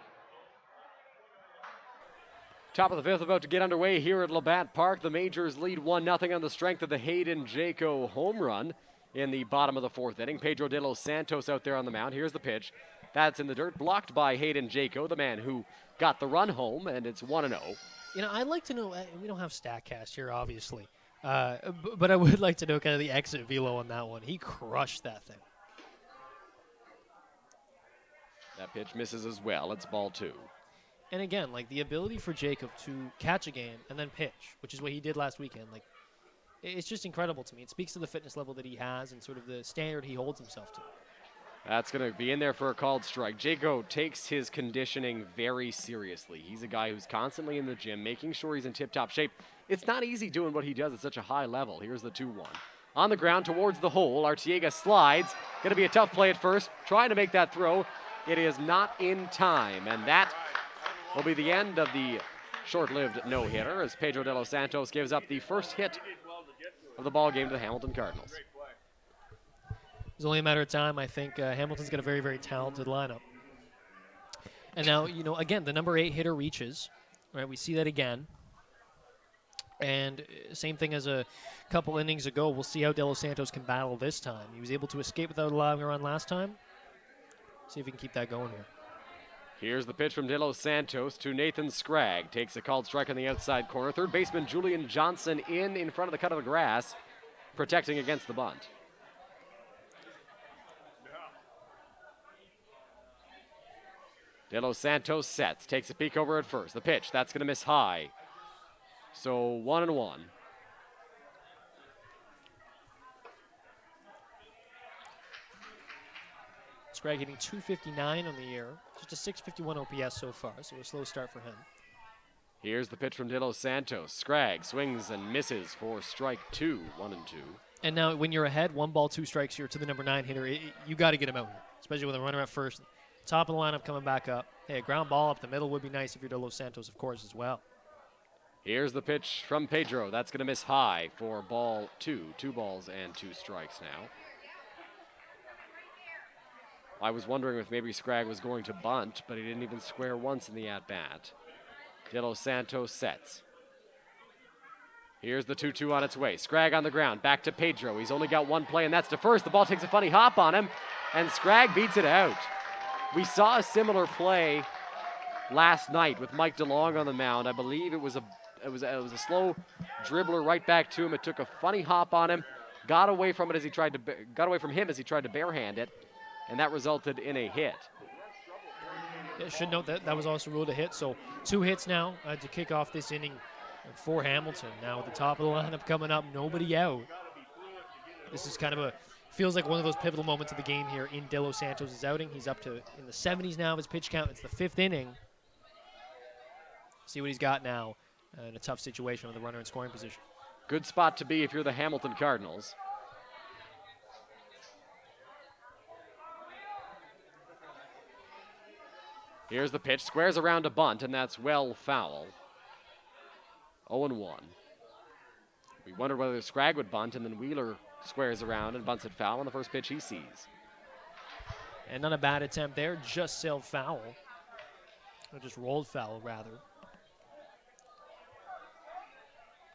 Top of the fifth about to get underway here at Labatt Park. The Majors lead 1-0 on the strength of the Hayden Jayco home run in the bottom of the fourth inning. Pedro De Los Santos out there on the mound. Here's the pitch. That's in the dirt, blocked by Hayden Jayco, the man who got the run home, and it's 1-0. You know, I'd like to know, we don't have StatCast here, obviously, but I would like to know kind of the exit velo on that one. He crushed that thing. That pitch misses as well. It's ball 2. And again, like the ability for Jacob to catch a game and then pitch, which is what he did last weekend, like it's just incredible to me. It speaks to the fitness level that he has and sort of the standard he holds himself to. That's going to be in there for a called strike. Jayco takes his conditioning very seriously. He's a guy who's constantly in the gym, making sure he's in tip-top shape. It's not easy doing what he does at such a high level. Here's the 2-1. On the ground towards the hole, Artiega slides. Going to be a tough play at first, trying to make that throw. It is not in time, and that will be the end of the short-lived no-hitter as Pedro De Los Santos gives up the first hit of the ball game to the Hamilton Cardinals. It's only a matter of time. I think Hamilton's got a very, very talented lineup. And now, you know, again, the number 8 hitter reaches. Right, we see that again. And same thing as a couple innings ago. We'll see how De Los Santos can battle this time. He was able to escape without allowing a run last time. See if we can keep that going here. Here's the pitch from De Los Santos to Nathan Scragg. Takes a called strike on the outside corner. Third baseman Julian Johnson in front of the cut of the grass, protecting against the bunt. De Los Santos sets, takes a peek over at first. The pitch, that's going to miss high. So 1-1. Scragg hitting .259 on the year. Just a .651 OPS so far, so a slow start for him. Here's the pitch from De Los Santos. Scragg swings and misses for strike 2, 1-2. And now when you're ahead, 1 ball, 2 strikes here to the number 9 hitter, you got to get him out here, especially with a runner at first. Top of the lineup coming back up. Hey, a ground ball up the middle would be nice if you're De Los Santos, of course, as well. Here's the pitch from Pedro. That's going to miss high for ball 2. 2 balls and 2 strikes now. I was wondering if maybe Scragg was going to bunt, but he didn't even square once in the at-bat. De Los Santos sets. Here's the 2-2 on its way. Scragg on the ground, back to Pedro. He's only got one play, and that's to first. The ball takes a funny hop on him, and Scragg beats it out. We saw a similar play last night with Mike DeLong on the mound. I believe it was a slow dribbler right back to him. It took a funny hop on him, got away from him as he tried to barehand it, and that resulted in a hit. Yeah, should note that that was also ruled a hit. So 2 hits now to kick off this inning for Hamilton. Now with the top of the lineup coming up, nobody out. This is kind of feels like one of those pivotal moments of the game here in De Los Santos' outing. He's up to in the 70s now of his pitch count. It's the 5th inning. See what he's got now in a tough situation with a runner in scoring position. Good spot to be if you're the Hamilton Cardinals. Here's the pitch, squares around a bunt, and that's well foul. 0-1. We wondered whether Scragg would bunt, and then Wheeler squares around and bunts it foul on the first pitch he sees. And not a bad attempt there, just sailed foul. Or just rolled foul, rather.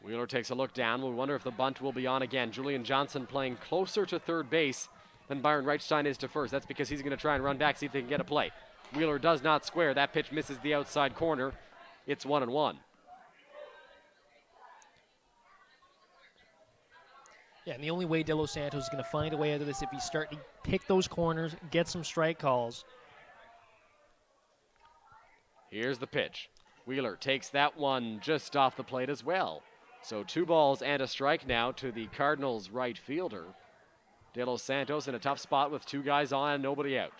Wheeler takes a look down. We wonder if the bunt will be on again. Julian Johnson playing closer to third base than Byron Reichstein is to first. That's because he's going to try and run back, see if they can get a play. Wheeler does not square. That pitch misses the outside corner. It's 1-1. Yeah, and the only way De Los Santos is going to find a way out of this if he start to pick those corners, get some strike calls. Here's the pitch. Wheeler takes that one just off the plate as well. So 2 balls and a strike now to the Cardinals right fielder. De Los Santos in a tough spot with 2 guys on and nobody out.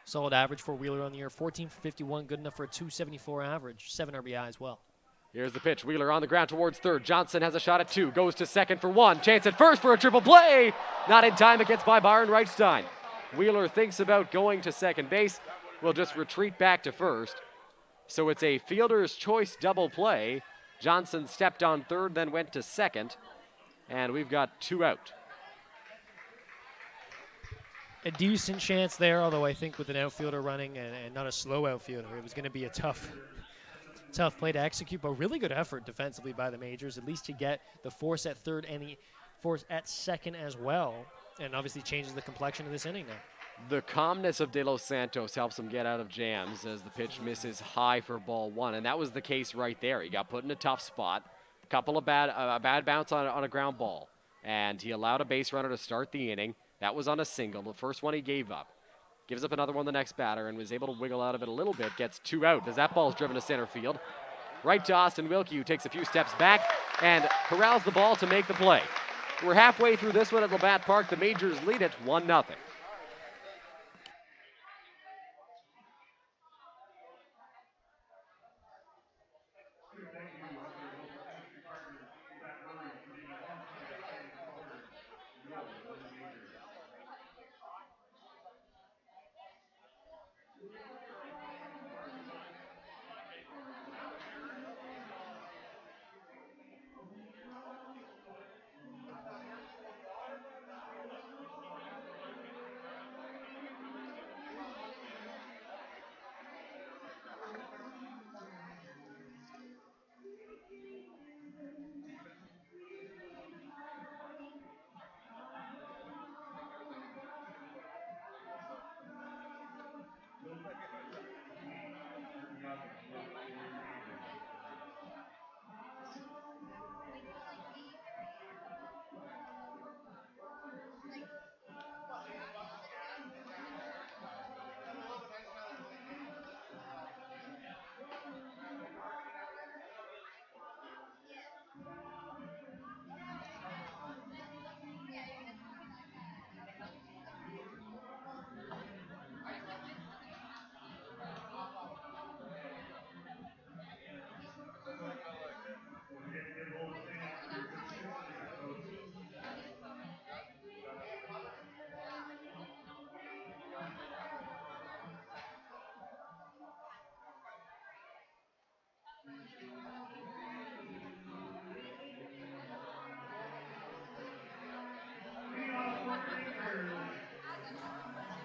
Solid average for Wheeler on the year. 14 for 51, good enough for a 274 average. 7 RBI as well. Here's the pitch. Wheeler on the ground towards third. Johnson has a shot at 2. Goes to second for 1. Chance at first for a triple play. Not in time. It gets by Byron Reichstein. Wheeler thinks about going to second base. Will just retreat back to first. So it's a fielder's choice double play. Johnson stepped on third, then went to second. And we've got 2 out. A decent chance there, although I think with an outfielder running and not a slow outfielder, it was going to be a tough play to execute, but really good effort defensively by the Majors, at least to get the force at third and the force at second as well, and obviously changes the complexion of this inning now. The calmness of De Los Santos helps him get out of jams as the pitch misses high for ball 1, and that was the case right there. He got put in a tough spot, a couple of bad bounce on a ground ball, and he allowed a base runner to start the inning. That was on a single, the first one he gave up. Gives up another one the next batter and was able to wiggle out of it a little bit, gets 2 out as that ball's driven to center field. Right to Austin Wilkie, who takes a few steps back and corrals the ball to make the play. We're halfway through this one at Labatt Park. The Majors lead it 1-0.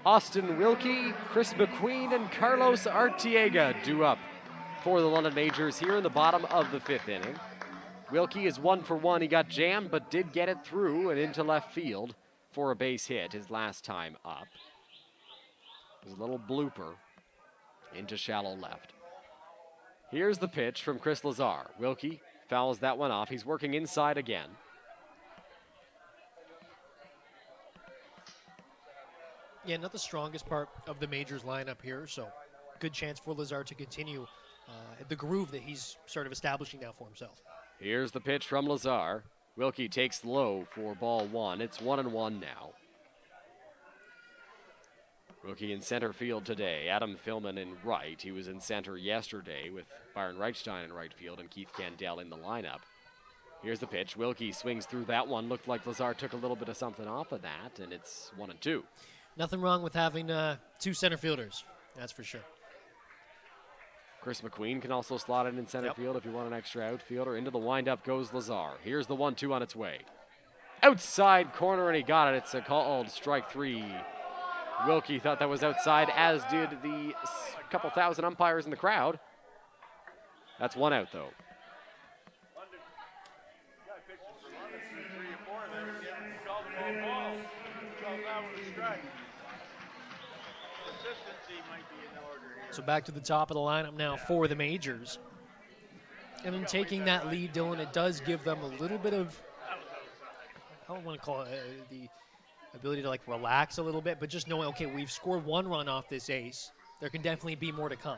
Austin Wilkie, Chris McQueen, and Carlos Artiega due up for the London Majors here in the bottom of the 5th inning. Wilkie is 1 for 1. He got jammed, but did get it through and into left field for a base hit his last time up. It was a little blooper into shallow left. Here's the pitch from Chris Lazar. Wilkie fouls that one off. He's working inside again. Yeah, not the strongest part of the Majors lineup here, so good chance for Lazar to continue the groove that he's sort of establishing now for himself. Here's the pitch from Lazar. Wilkie takes low for ball 1. It's 1-1 now. Wilkie in center field today. Adam Philman in right. He was in center yesterday with Byron Reichstein in right field and Keith Candell in the lineup. Here's the pitch. Wilkie swings through that one. Looked like Lazar took a little bit of something off of that, and it's 1-2. Nothing wrong with having 2 center fielders, that's for sure. Chris McQueen can also slot it in center field if you want an extra outfielder. Into the windup goes Lazar. Here's the 1-2 on its way. Outside corner, and he got it. It's a called strike 3. Wilkie thought that was outside, as did the couple thousand umpires in the crowd. That's 1 out, though. good. Consistency might be in order here. So back to the top of the lineup now for the Majors. And in taking that lead, Dylan, it does give them a little bit of, I don't want to call it the ability to like relax a little bit, but just knowing, okay, we've scored one run off this ace. There can definitely be more to come.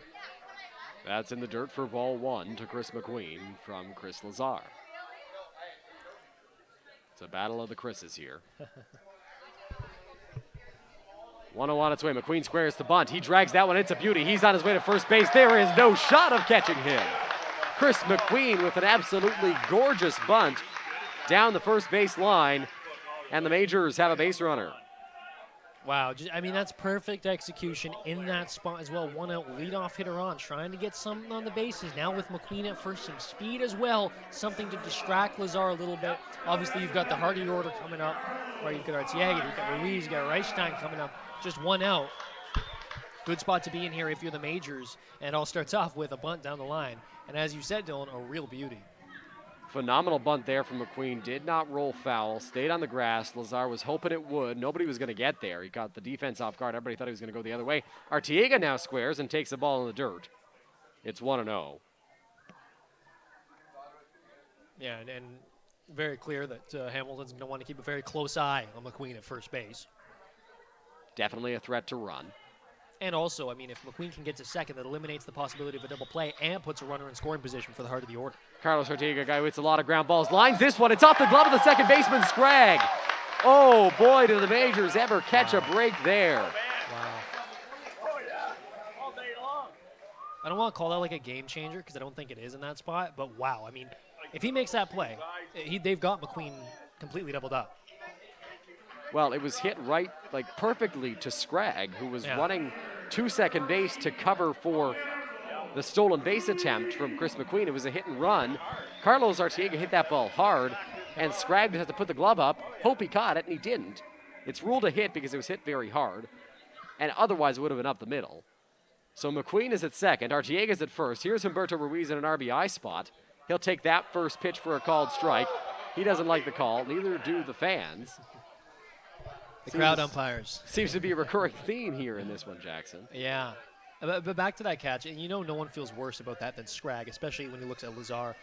That's in the dirt for ball 1 to Chris McQueen from Chris Lazar. It's a battle of the Chris's here. 1-0 on its way. McQueen squares the bunt. He drags that one. It's a beauty. He's on his way to first base. There is no shot of catching him. Chris McQueen with an absolutely gorgeous bunt down the first base line, and the Majors have a base runner. Wow, I mean, that's perfect execution in that spot as well. 1 out, leadoff hitter on, trying to get something on the bases. Now with McQueen at first, some speed as well, something to distract Lazar a little bit. Obviously, you've got the Hardy order coming up, right? You've got Artiega, you've got Ruiz, you've got Reichstein coming up. Just 1 out. Good spot to be in here if you're the Majors, and it all starts off with a bunt down the line. And as you said, Dylan, a real beauty. Phenomenal bunt there from McQueen. Did not roll foul. Stayed on the grass. Lazar was hoping it would. Nobody was going to get there. He got the defense off guard. Everybody thought he was going to go the other way. Artiega now squares and takes the ball in the dirt. It's 1-0. Yeah, and very clear that Hamilton's going to want to keep a very close eye on McQueen at first base. Definitely a threat to run. And also, I mean, if McQueen can get to second, that eliminates the possibility of a double play and puts a runner in scoring position for the heart of the order. Carlos Artiega, guy who hits a lot of ground balls, lines this one. It's off the glove of the second baseman, Scragg. Oh, boy, do the Majors ever catch a break there. Wow. I don't want to call that like a game changer because I don't think it is in that spot, but wow. I mean, if he makes that play, they've got McQueen completely doubled up. Well, it was hit right, like perfectly to Scragg, who was running to second base to cover for the stolen base attempt from Chris McQueen. It was a hit and run. Carlos Artiega hit that ball hard, and Scragg had to put the glove up, hope he caught it, and he didn't. It's ruled a hit because it was hit very hard, and otherwise it would have been up the middle. So McQueen is at second, Artiega's at first. Here's Humberto Ruiz in an RBI spot. He'll take that first pitch for a called strike. He doesn't like the call, neither do the fans. The crowd umpires. Seems to be a recurring theme here in this one, Jackson. Yeah. But back to that catch, and you know no one feels worse about that than Scragg, especially when he looks at Lazar,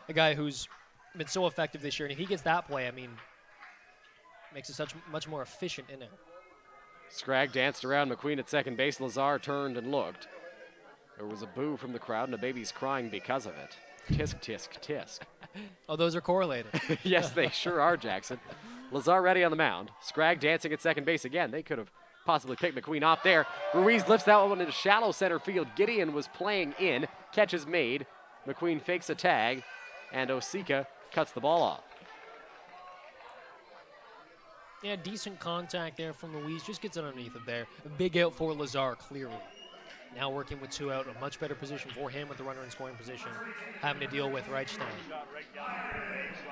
a guy who's been so effective this year. And if he gets that play, I mean, makes it much more efficient in it. Scragg danced around McQueen at second base. Lazar turned and looked. There was a boo from the crowd, and a baby's crying because of it. Tisk, tisk, tisk. Oh, those are correlated. Yes, they sure are, Jackson. Lazar ready on the mound. Scragg dancing at second base again. They could have possibly picked McQueen off there. Ruiz lifts that one into shallow center field. Gideon was playing in. Catch is made. McQueen fakes a tag, and Osika cuts the ball off. Yeah, decent contact there from Ruiz. Just gets underneath it there. A big out for Lazar, clearly. Now working with 2 out, a much better position for him with the runner in scoring position, having to deal with Reichstein.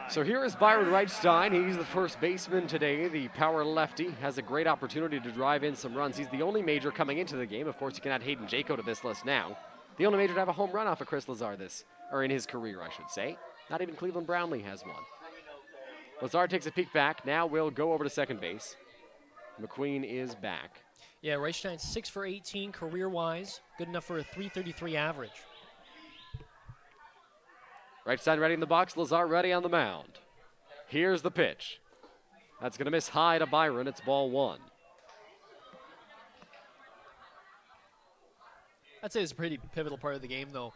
So here is Byron Reichstein. He's the first baseman today. The power lefty has a great opportunity to drive in some runs. He's the only Major coming into the game. Of course, you can add Hayden Jayco to this list now. The only Major to have a home run off of Chris Lazar in his career, I should say. Not even Cleveland Brownlee has one. Lazar takes a peek back. Now we'll go over to second base. McQueen is back. Yeah, Reichstein 6 for 18 career-wise. Good enough for a .333 average. Reichstein ready in the box. Lazar ready on the mound. Here's the pitch. That's going to miss high to Byron. It's ball 1. I'd say it's a pretty pivotal part of the game, though,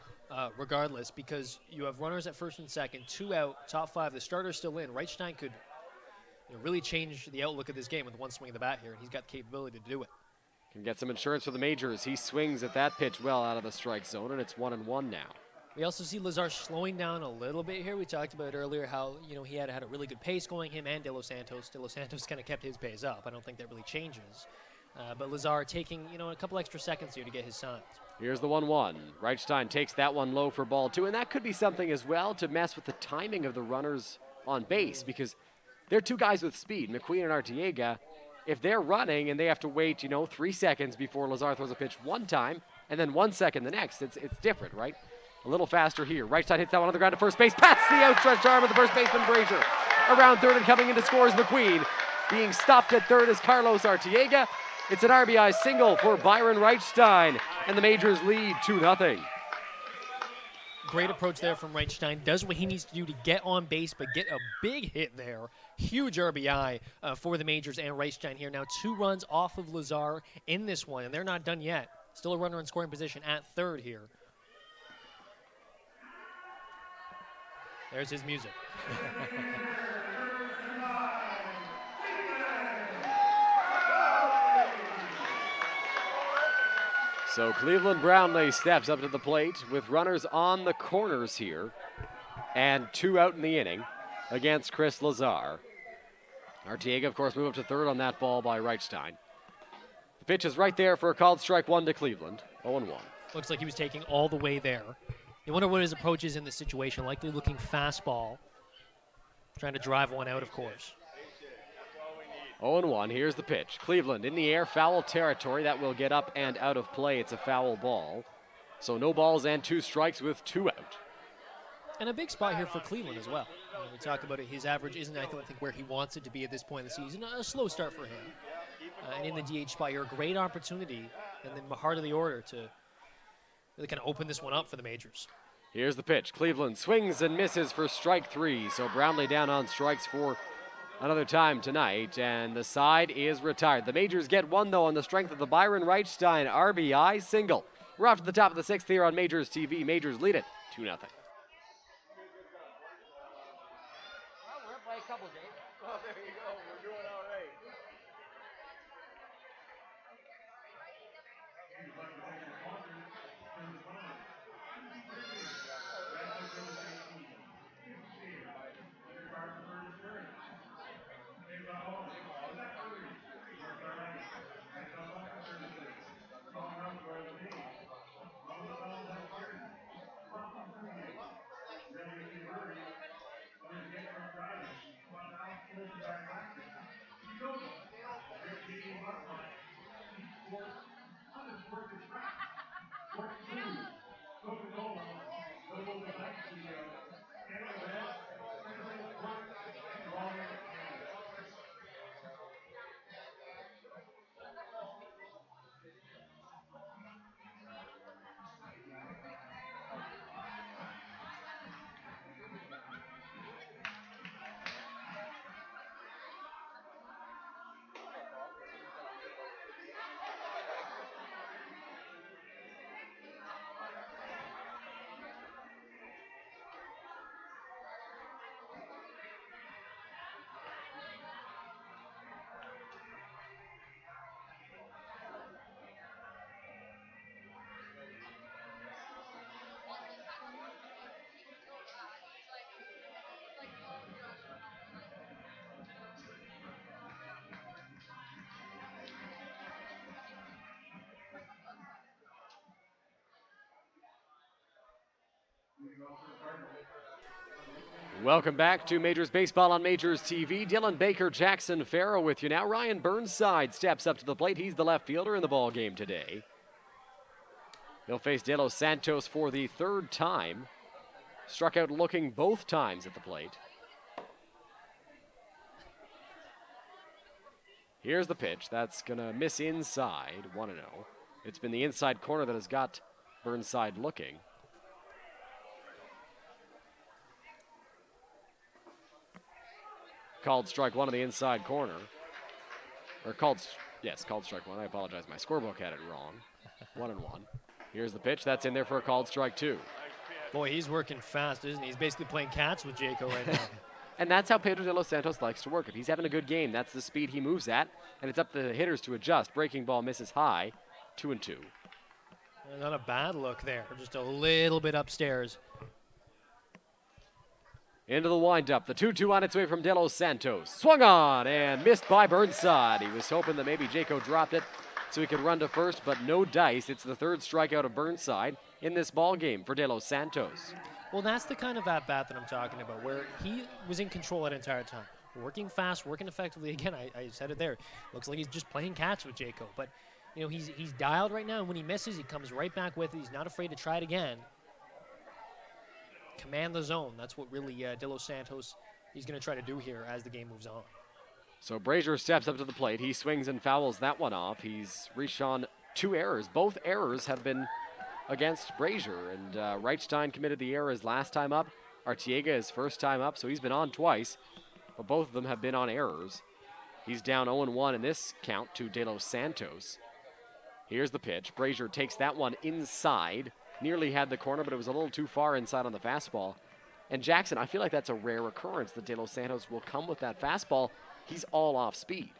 regardless, because you have runners at first and second, 2 out, top 5. The starter's still in. Reichstein could really change the outlook of this game with one swing of the bat here, and he's got the capability to do it. Can get some insurance for the Majors. He swings at that pitch well out of the strike zone, and it's 1-1 now. We also see Lazar slowing down a little bit here. We talked about earlier how, he had a really good pace going, him and De Los Santos. De Los Santos kind of kept his pace up. I don't think that really changes. But Lazar taking, a couple extra seconds here to get his signs. Here's the 1-1. Reichstein takes that one low for ball 2, and that could be something as well to mess with the timing of the runners on base, because they're 2 guys with speed, McQueen and Artiega. If they're running and they have to wait, 3 seconds before Lazar throws a pitch one time, and then 1 second the next, it's different, right? A little faster here. Reichstein hits that one on the ground to first base, past the outstretched arm of the first baseman, Brazier. Around third and coming in to score is McQueen. Being stopped at third is Carlos Artiega. It's an RBI single for Byron Reichstein, and the Majors lead 2-0. Great approach there from Reichstein. Does what he needs to do to get on base, but get a big hit there. Huge RBI for the Majors and Reichstein here. Now 2 runs off of Lazar in this one, and they're not done yet. Still a runner in scoring position at third here. There's his music. So Cleveland Brownlee steps up to the plate with runners on the corners here and 2 out in the inning against Chris Lazar. Artiega, of course, moved up to third on that ball by Reichstein. The pitch is right there for a called strike 1 to Cleveland, 0-1. Looks like he was taking all the way there. You wonder what his approach is in this situation. Likely looking fastball. Trying to drive one out, of course. 0-1, here's the pitch. Cleveland in the air, foul territory. That will get up and out of play. It's a foul ball. So no balls and 2 strikes with 2 out. And a big spot here for Cleveland as well. When we talk about it, his average isn't, I don't think, where he wants it to be at this point in the season. A slow start for him. And in the DH spot here, a great opportunity, and then the heart of the order to really kind of open this one up for the Majors. Here's the pitch. Cleveland swings and misses for strike 3. So Brownlee down on strikes for another time tonight, and the side is retired. The Majors get 1, though, on the strength of the Byron Reichstein RBI single. We're off to the top of the 6th here on Majors TV. Majors lead it 2-0. Well, there you go. We're doing all right. Welcome back to Majors Baseball on Majors TV. Dylan Baker, Jackson Farough with you now. Ryan Burnside steps up to the plate. He's the left fielder in the ball game today. He'll face De Los Santos for the 3rd time. Struck out looking both times at the plate. Here's the pitch. That's going to miss inside, 1-0. It's been the inside corner that has got Burnside looking. Called strike 1 on the inside corner. Or called strike 1. I apologize. My scorebook had it wrong. 1-1. Here's the pitch. That's in there for a called strike 2. Boy, he's working fast, isn't he? He's basically playing catch with Jayco right now. And that's how Pedro De Los Santos likes to work. If he's having a good game, that's the speed he moves at. And it's up to the hitters to adjust. Breaking ball misses high. 2-2. Not a bad look there. Just a little bit upstairs. Into the windup. The 2-2 on its way from De Los Santos. Swung on and missed by Burnside. He was hoping that maybe Jayco dropped it so he could run to first, but no dice. It's the 3rd strikeout of Burnside in this ball game for De Los Santos. Well, that's the kind of at-bat that I'm talking about, where he was in control that entire time. Working fast, working effectively. Again, I said it there. Looks like he's just playing catch with Jayco. But, you know, he's dialed right now, and when he misses, he comes right back with it. He's not afraid to try it again. Command the zone. That's what really De Los Santos he's going to try to do here as the game moves on. So Brazier steps up to the plate. He swings and fouls that one off. He's reached on 2 errors. Both errors have been against Brazier, and Reichstein committed the error his last time up. Artiega his first time up, so he's been on twice, but both of them have been on errors. He's down 0-1 in this count to De Los Santos. Here's the pitch. Brazier takes that one inside. Nearly had the corner, but it was a little too far inside on the fastball. And Jackson, I feel like that's a rare occurrence that De Los Santos will come with that fastball. He's all off speed.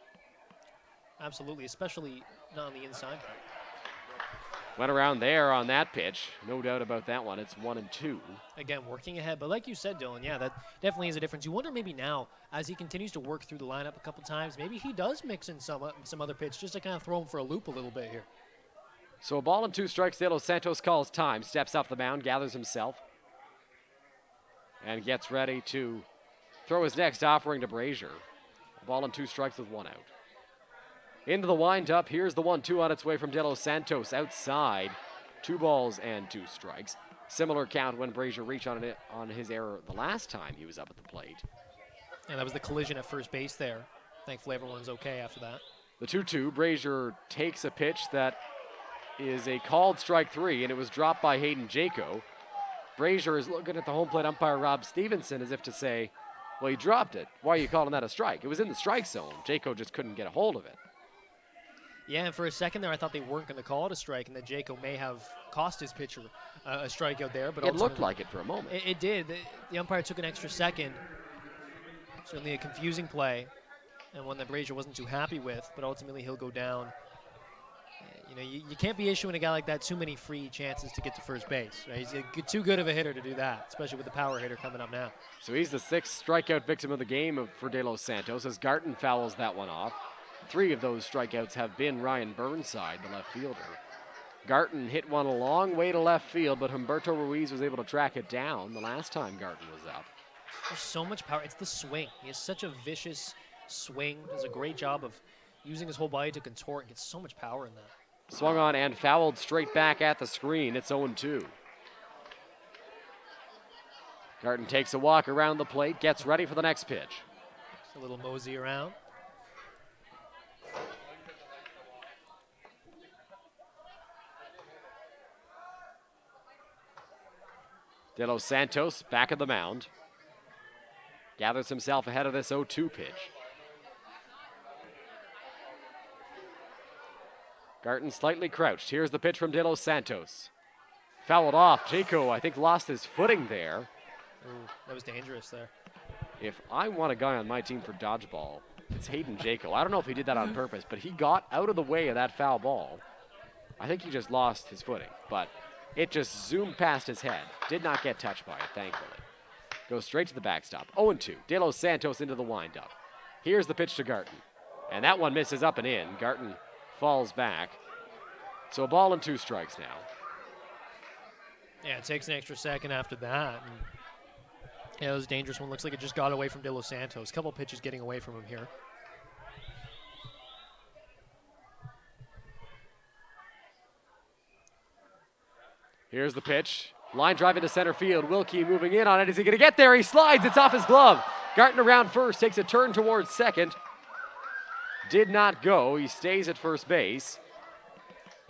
Absolutely, especially not on the inside. Went around there on that pitch. No doubt about that one. It's 1-2. Again, working ahead. But like you said, Dylan, yeah, that definitely is a difference. You wonder maybe now, as he continues to work through the lineup a couple times, maybe he does mix in some other pitch just to kind of throw him for a loop a little bit here. So a ball and 2 strikes. De Los Santos calls time. Steps off the mound, gathers himself, and gets ready to throw his next offering to Brazier. A ball and 2 strikes with 1 out. Into the windup. Here's the 1-2 on its way from De Los Santos outside. 2 balls and 2 strikes. Similar count when Brazier reached on his error the last time he was up at the plate. And that was the collision at first base there. Thankfully, everyone's okay after that. The 2-2. Brazier takes a pitch that is a called strike 3, and it was dropped by Hayden Jayco. Brazier is looking at the home plate umpire, Rob Stevenson, as if to say, well, he dropped it. Why are you calling that a strike? It was in the strike zone. Jayco just couldn't get a hold of it. Yeah, and for a second there, I thought they weren't going to call it a strike, and that Jayco may have cost his pitcher a strikeout there. But it looked like it for a moment. It did. The umpire took an extra second. Certainly a confusing play, and one that Brazier wasn't too happy with, but ultimately he'll go down. You know, you can't be issuing a guy like that too many free chances to get to first base. Right? He's too good of a hitter to do that, especially with the power hitter coming up now. So he's the 6th strikeout victim of the game for De Los Santos as Garton fouls that one off. 3 of those strikeouts have been Ryan Burnside, the left fielder. Garton hit one a long way to left field, but Humberto Ruiz was able to track it down the last time Garton was up. There's so much power. It's the swing. He has such a vicious swing. Does a great job of using his whole body to contort and gets so much power in that. Swung on and fouled straight back at the screen. It's 0-2. Garton takes a walk around the plate, gets ready for the next pitch. A little mosey around. De Los Santos back at the mound. Gathers himself ahead of this 0-2 pitch. Garton slightly crouched. Here's the pitch from De Los Santos. Fouled off. Jayco, I think, lost his footing there. Ooh, that was dangerous there. If I want a guy on my team for dodgeball, it's Hayden Jayco. I don't know if he did that on purpose, but he got out of the way of that foul ball. I think he just lost his footing, but it just zoomed past his head. Did not get touched by it, thankfully. Goes straight to the backstop. 0-2. De Los Santos into the windup. Here's the pitch to Garton. And that one misses up and in. Garton falls back. So a ball and 2 strikes now. Yeah, it takes an extra second after that. And yeah, it was a dangerous one. Looks like it just got away from De Los Santos. Couple pitches getting away from him here. Here's the pitch. Line drive into center field. Wilkie moving in on it. Is he going to get there? He slides. It's off his glove. Garton around first. Takes a turn towards second. Did not go. He stays at first base.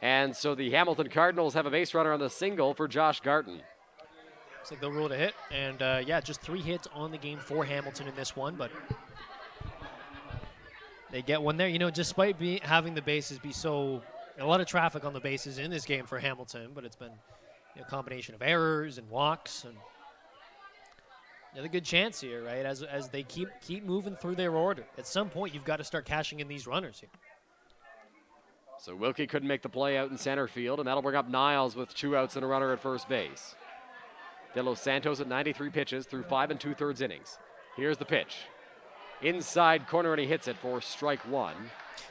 And so the Hamilton Cardinals have a base runner on the single for Josh Garton. Looks like they'll rule it a hit. And yeah, just 3 hits on the game for Hamilton in this one. But they get one there. You know, despite having the bases be so, a lot of traffic on the bases in this game for Hamilton, but it's been a combination of errors and walks, and another good chance here, right? As they keep moving through their order. At some point, you've got to start cashing in these runners here. So Wilkie couldn't make the play out in center field, and that'll bring up Niles with 2 outs and a runner at first base. De Los Santos at 93 pitches through 5 2/3 innings. Here's the pitch. Inside corner, and he hits it for strike 1.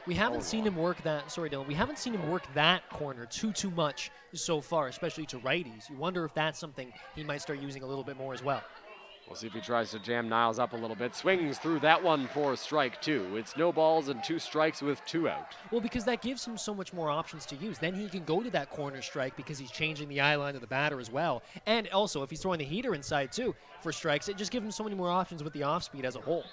We haven't seen him work that, sorry Dylan, we haven't seen him work that corner too much so far, especially to righties. You wonder if that's something he might start using a little bit more as well. We'll see if he tries to jam Niles up a little bit. Swings through that one for strike 2. It's no balls and 2 strikes with 2 out. Well, because that gives him so much more options to use. Then he can go to that corner strike because he's changing the eye line of the batter as well. And also, if he's throwing the heater inside too for strikes, it just gives him so many more options with the off speed as a whole.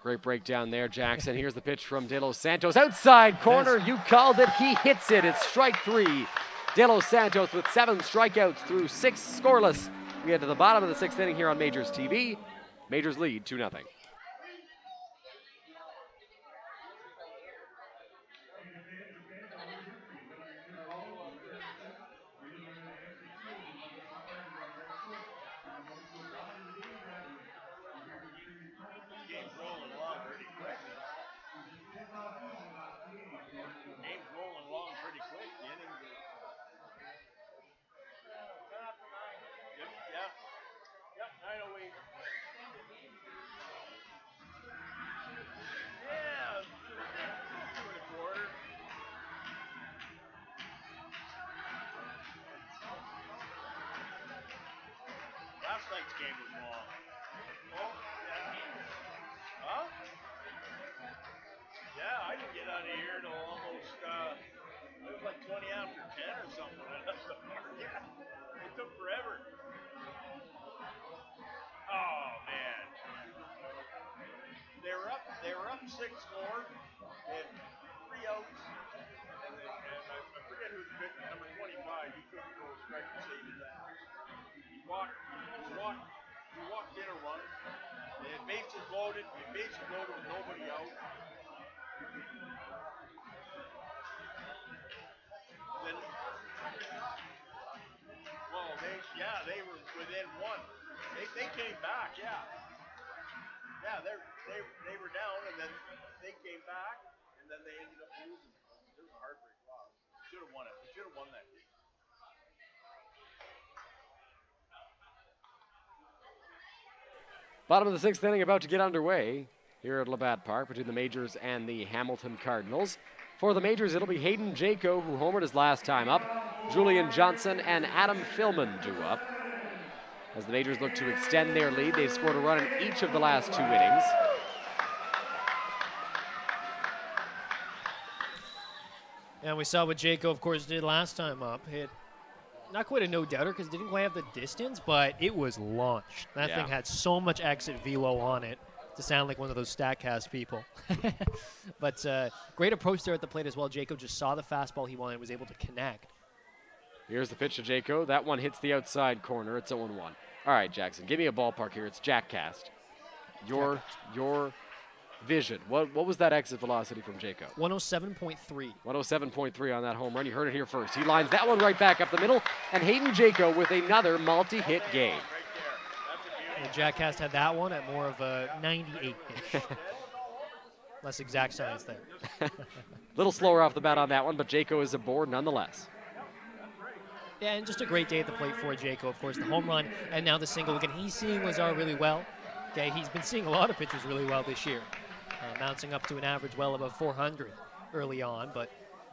Great breakdown there, Jackson. Here's the pitch from De Los Santos. Outside corner, you called it. He hits it. It's strike 3. De Los Santos with 7 strikeouts through 6 scoreless. We get to the bottom of the 6th inning here on Majors TV. Majors lead 2-0. Game's rolling along pretty quick. Game's rolling along pretty quick. The innings are... Yep. Yep, 9:08. Yeah, 2 1/4. Last night's game was long. Oh, yeah. Huh? Yeah, I didn't get out of here till almost, it was like 20 after 10 or something. Yeah, it took forever. Oh, man. They were up 6-4. They had 3 outs. And I forget who's pitching, number 25. He couldn't go strike and save his ass. He walked in a run. They had bases loaded with nobody out. Then, well, they were within 1. They came back, yeah. Yeah, they were down, and then they came back, and then they ended up losing. It was a heartbreak loss. Should have won it. They should have won that game. Bottom of the 6th inning about to get underway here at Labatt Park between the Majors and the Hamilton Cardinals. For the Majors, it'll be Hayden Jayco, who homered his last time up. Julian Johnson and Adam Fillman due up. As the Majors look to extend their lead, they've scored a run in each of the last 2 innings. And we saw what Jayco, of course, did last time up. Hit not quite a no-doubter because it didn't quite have the distance, but it was launched. That thing had so much exit velo on it to sound like one of those StatCast people. But great approach there at the plate as well. Jayco just saw the fastball he wanted and was able to connect. Here's the pitch to Jayco. That one hits the outside corner. It's 0-1. All right, Jackson, give me a ballpark here. It's JackCast. Your vision. What was that exit velocity from Jayco? 107.3. 107.3 on that home run. You heard it here first. He lines that one right back up the middle, and Hayden Jayco with another multi-hit game. Well, JackCast had that one at more of a 98-ish. Less exact science there. Little slower off the bat on that one, but Jayco is aboard nonetheless. Yeah, and just a great day at the plate for Jayco. Of course, the home run and now the single. Again, he's seeing Lazar really well. Okay, he's been seeing a lot of pitchers really well this year, bouncing up to an average well above 400 early on. But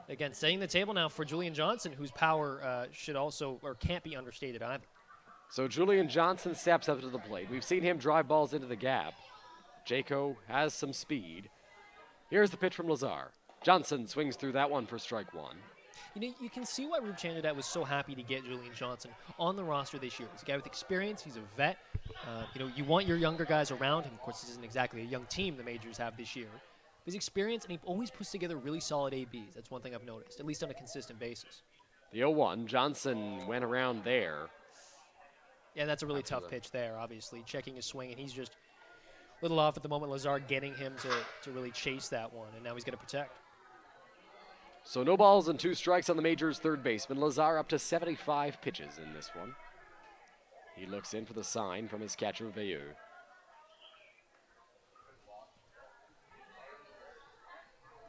again, setting the table now for Julian Johnson, whose power should also or can't be understated either. So Julian Johnson steps up to the plate. We've seen him drive balls into the gap. Jayco has some speed. Here's the pitch from Lazar. Johnson swings through that one for strike 1. You know, you can see why Rube Chandidat was so happy to get Julian Johnson on the roster this year. He's a guy with experience. He's a vet. You know, you want your younger guys around him. Of course, this isn't exactly a young team the Majors have this year. His experience, and he always puts together really solid ABs. That's one thing I've noticed, at least on a consistent basis. The 0-1. Johnson went around there. Yeah, that's a really tough pitch there, obviously. Checking his swing, and he's just a little off at the moment. Lazar getting him to really chase that one, and now he's going to protect. So no balls and 2 strikes on the Majors' third baseman. Lazar up to 75 pitches in this one. He looks in for the sign from his catcher, Veilleux.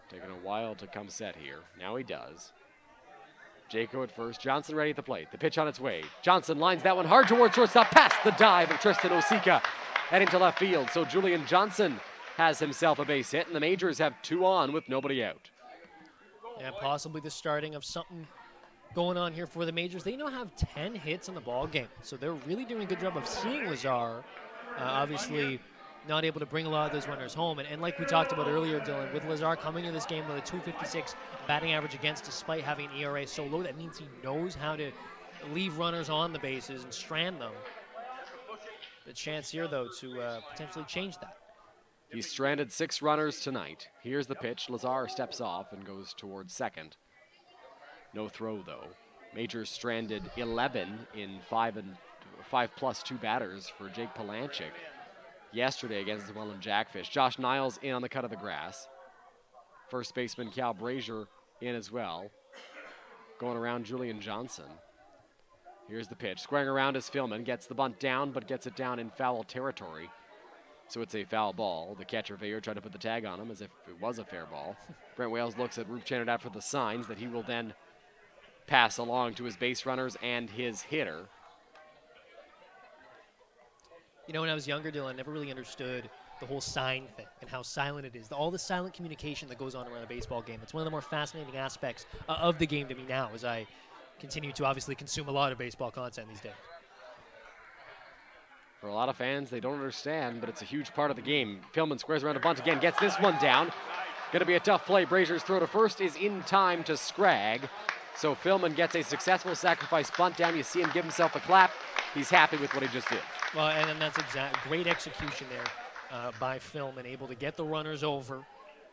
Taking a while to come set here. Now he does. Jayco at first. Johnson ready at the plate. The pitch on its way. Johnson lines that one hard towards shortstop. Past the dive of Tristan Osika. Heading to left field. So Julian Johnson has himself a base hit, and the Majors have 2 on with nobody out. Yeah, possibly the starting of something going on here for the Majors. They now have 10 hits in the ball game, so they're really doing a good job of seeing Lazar. Obviously, not able to bring a lot of those runners home. And like we talked about earlier, Dylan, with Lazar coming in this game with a 256 batting average against, despite having an ERA so low, that means he knows how to leave runners on the bases and strand them. The chance here, though, to potentially change that. He's stranded 6 runners tonight. Here's the pitch. Lazar steps off and goes towards second. No throw, though. Majors stranded 11 in 5+2 batters for Jake Palanchik yesterday against the Welland Jackfish. Josh Niles in on the cut of the grass. First baseman Cal Brazier in as well. Going around Julian Johnson. Here's the pitch. Squaring around is Philman. Gets the bunt down, but gets it down in foul territory. So it's a foul ball. The catcher, Veyer, tried to put the tag on him as if it was a fair ball. Brent Wales looks at Ruth Chanardad for the signs that he will then pass along to his base runners and his hitter. You know, when I was younger, Dylan, I never really understood the whole sign thing and how silent it is. All the silent communication that goes on around a baseball game. It's one of the more fascinating aspects of the game to me now as I continue to obviously consume a lot of baseball content these days. For a lot of fans, they don't understand, but it's a huge part of the game. Philman squares around a bunt again, gets this one down. Going to be a tough play. Brazier's throw to first is in time to Scragg. So Philman gets a successful sacrifice bunt down. You see him give himself a clap. He's happy with what he just did. Well, and that's great execution there by Philman, able to get the runners over,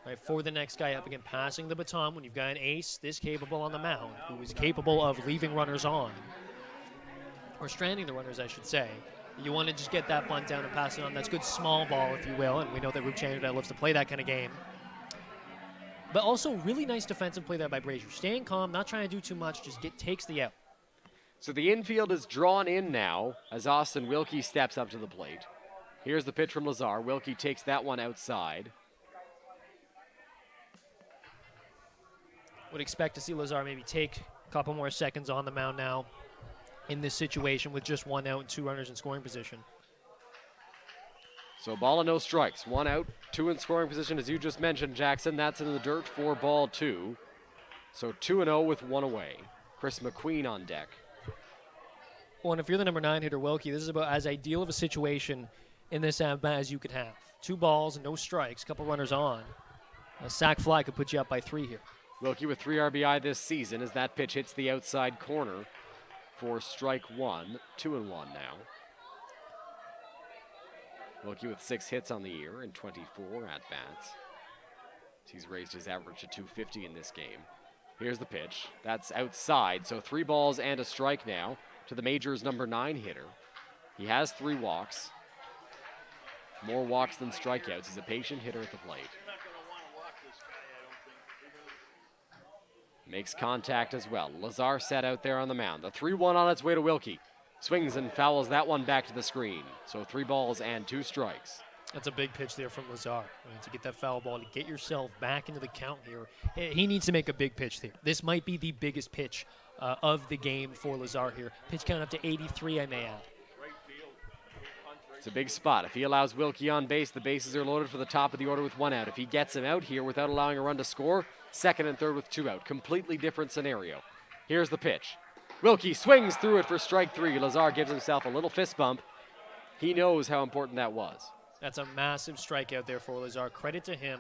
right, for the next guy up again, passing the baton when you've got an ace this capable on the mound, who is capable of leaving runners on, or stranding the runners, I should say. You want to just get that bunt down and pass it on. That's good small ball, if you will, and we know that Ruth Chanardad loves to play that kind of game. But also really nice defensive play there by Brazier. Staying calm, not trying to do too much, just takes the out. So the infield is drawn in now as Austin Wilkie steps up to the plate. Here's the pitch from Lazar. Wilkie takes that one outside. Would expect to see Lazar maybe take a couple more seconds on the mound now in this situation with just 1 out and 2 runners in scoring position. So ball and no strikes. 1 out, 2 in scoring position, as you just mentioned, Jackson. That's in the dirt for ball 2. So 2-0 with 1 away. Chris McQueen on deck. Well, and if you're the number 9 hitter, Wilkie, this is about as ideal of a situation in this at-bat as you could have. 2 balls and no strikes, couple runners on. A sac fly could put you up by 3 here. Wilkie with 3 RBI this season as that pitch hits the outside corner for strike 1. 2-1 now. Wilkie with 6 hits on the year and 24 at-bats. He's raised his average to 250 in this game. Here's the pitch. That's outside, so 3 balls and a strike now to the Majors' number 9 hitter. He has 3 walks. More walks than strikeouts. He's a patient hitter at the plate. Makes contact as well. Lazar set out there on the mound. The 3-1 on its way to Wilkie. Swings and fouls that one back to the screen. So 3 balls and 2 strikes. That's a big pitch there from Lazar. I mean, to get that foul ball, to get yourself back into the count here. He needs to make a big pitch there. This might be the biggest pitch of the game for Lazar here. Pitch count up to 83, I may add. It's a big spot. If he allows Wilkie on base, the bases are loaded for the top of the order with 1 out. If he gets him out here without allowing a run to score, second and third with 2 out. Completely different scenario. Here's the pitch. Wilkie swings through it for strike 3. Lazar gives himself a little fist bump. He knows how important that was. That's a massive strikeout there for Lazar. Credit to him,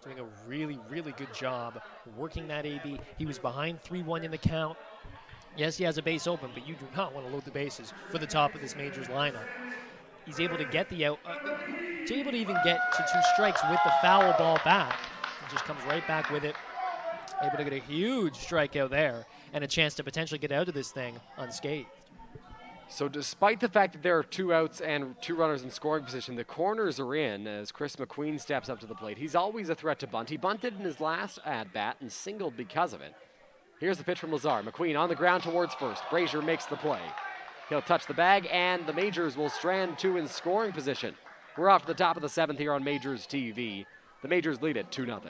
doing a really, really good job working that AB. He was behind 3-1 in the count. Yes, he has a base open, but you do not want to load the bases for the top of this Majors lineup. He's able to get the out, able to even get to 2 strikes with the foul ball back. He just comes right back with it. Able to get a huge strikeout there and a chance to potentially get out of this thing unscathed. So despite the fact that there are 2 outs and 2 runners in scoring position, the corners are in as Chris McQueen steps up to the plate. He's always a threat to bunt. He bunted in his last at-bat and singled because of it. Here's the pitch from Lazar. McQueen on the ground towards first. Brazier makes the play. He'll touch the bag, and the Majors will strand 2 in scoring position. We're off to the top of the 7th here on Majors TV. The Majors lead it 2-0.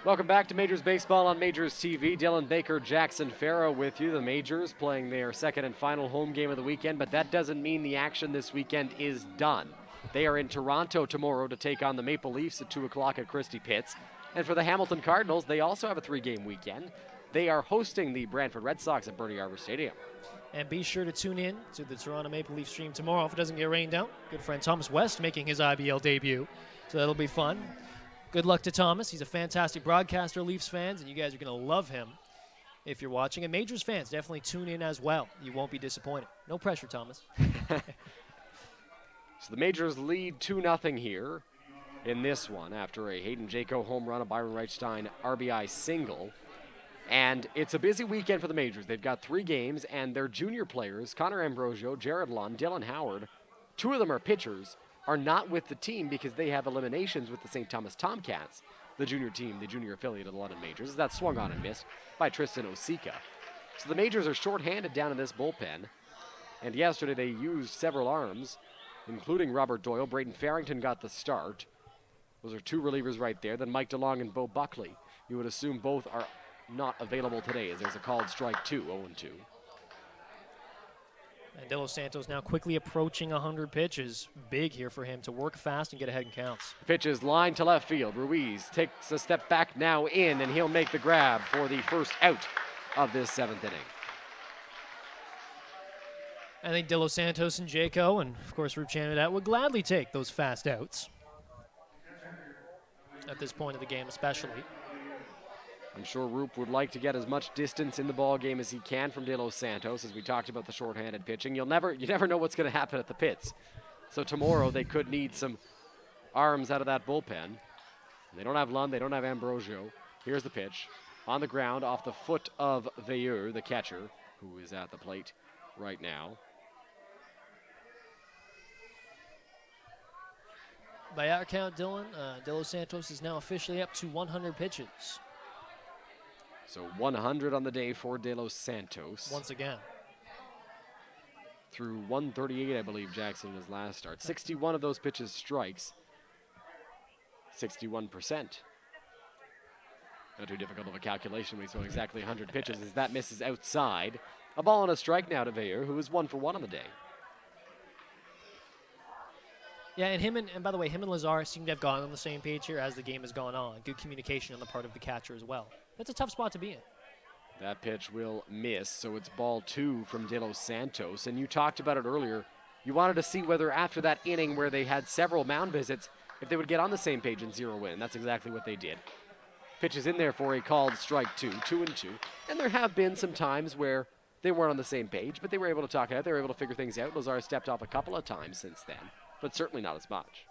Welcome back to Majors Baseball on Majors TV. Dylan, Baker, Jackson Farough with you. The Majors playing their second and final home game of the weekend, but that doesn't mean the action this weekend is done. They are in Toronto tomorrow to take on the Maple Leafs at 2 o'clock at Christie Pitts. And for the Hamilton Cardinals, they also have a 3-game weekend. They are hosting the Brantford Red Sox at Bernie Arbor Stadium. And be sure to tune in to the Toronto Maple Leaf stream tomorrow if it doesn't get rained out. Good friend Thomas West making his IBL debut, so that'll be fun. Good luck to Thomas. He's a fantastic broadcaster, Leafs fans, and you guys are going to love him if you're watching. And Majors fans, definitely tune in as well. You won't be disappointed. No pressure, Thomas. So the Majors lead 2-0 here in this one after a Hayden Jayco home run, a Byron Reichstein RBI single. And it's a busy weekend for the Majors. They've got 3 games, and their junior players, Connor Ambrosio, Jared Lund, Dylan Howard, 2 of them are pitchers, are not with the team because they have eliminations with the St. Thomas Tomcats, the junior team, the junior affiliate of the London Majors. That swung on and missed by Tristan Osika. So the Majors are shorthanded down in this bullpen. And yesterday they used several arms, including Robert Doyle. Braden Farrington got the start. Those are 2 relievers right there. Then Mike DeLong and Bo Buckley. You would assume both are not available today as there's a called strike 2, 0-2. And De Los Santos now quickly approaching 100 pitches. Big here for him to work fast and get ahead in counts. Pitches line to left field. Ruiz takes a step back now in, and he'll make the grab for the first out of this 7th inning. I think De Los Santos and Jayco, and of course Rup Chanadette, would gladly take those fast outs at this point of the game especially. I'm sure Rup would like to get as much distance in the ball game as he can from De Los Santos, as we talked about the shorthanded pitching. You never know what's going to happen at the pits. So tomorrow they could need some arms out of that bullpen. They don't have Lund, they don't have Ambrosio. Here's the pitch. On the ground, off the foot of Veilleux, the catcher, who is at the plate right now. By our count, Dylan, De Los Santos is now officially up to 100 pitches. So 100 on the day for De Los Santos. Once again. Through 138, I believe, Jackson in his last start. 61 of those pitches strikes. 61%. Not too difficult of a calculation when he's throwing exactly 100 pitches as that misses outside. A ball and a strike now to Veilleux, who is 1 for 1 on the day. Yeah, and by the way, him and Lazar seem to have gone on the same page here as the game has gone on. Good communication on the part of the catcher as well. That's a tough spot to be in. That pitch will miss, so it's ball 2 from De Los Santos. And you talked about it earlier. You wanted to see whether after that inning where they had several mound visits, if they would get on the same page and 0 win. That's exactly what they did. Pitches in there for a called strike 2, 2-2. And there have been some times where they weren't on the same page, but they were able to talk it out. They were able to figure things out. Lazar stepped off a couple of times since then, but certainly not as much.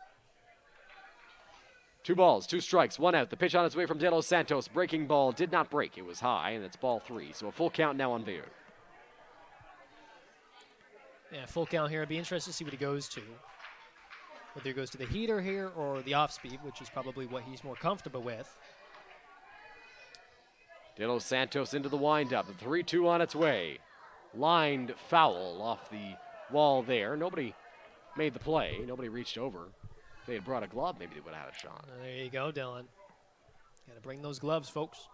2 balls, 2 strikes, 1 out. The pitch on its way from De Los Santos. Breaking ball did not break. It was high, and it's ball 3. So a full count now on Veilleux. Yeah, full count here. I'd be interested to see what he goes to. Whether he goes to the heater here or the off-speed, which is probably what he's more comfortable with. De Los Santos into the windup. The 3-2 on its way. Lined foul off the wall there. Nobody made the play. Nobody reached over. If they had brought a glove, maybe they would have had a shot. There you go, Dylan. Got to bring those gloves, folks.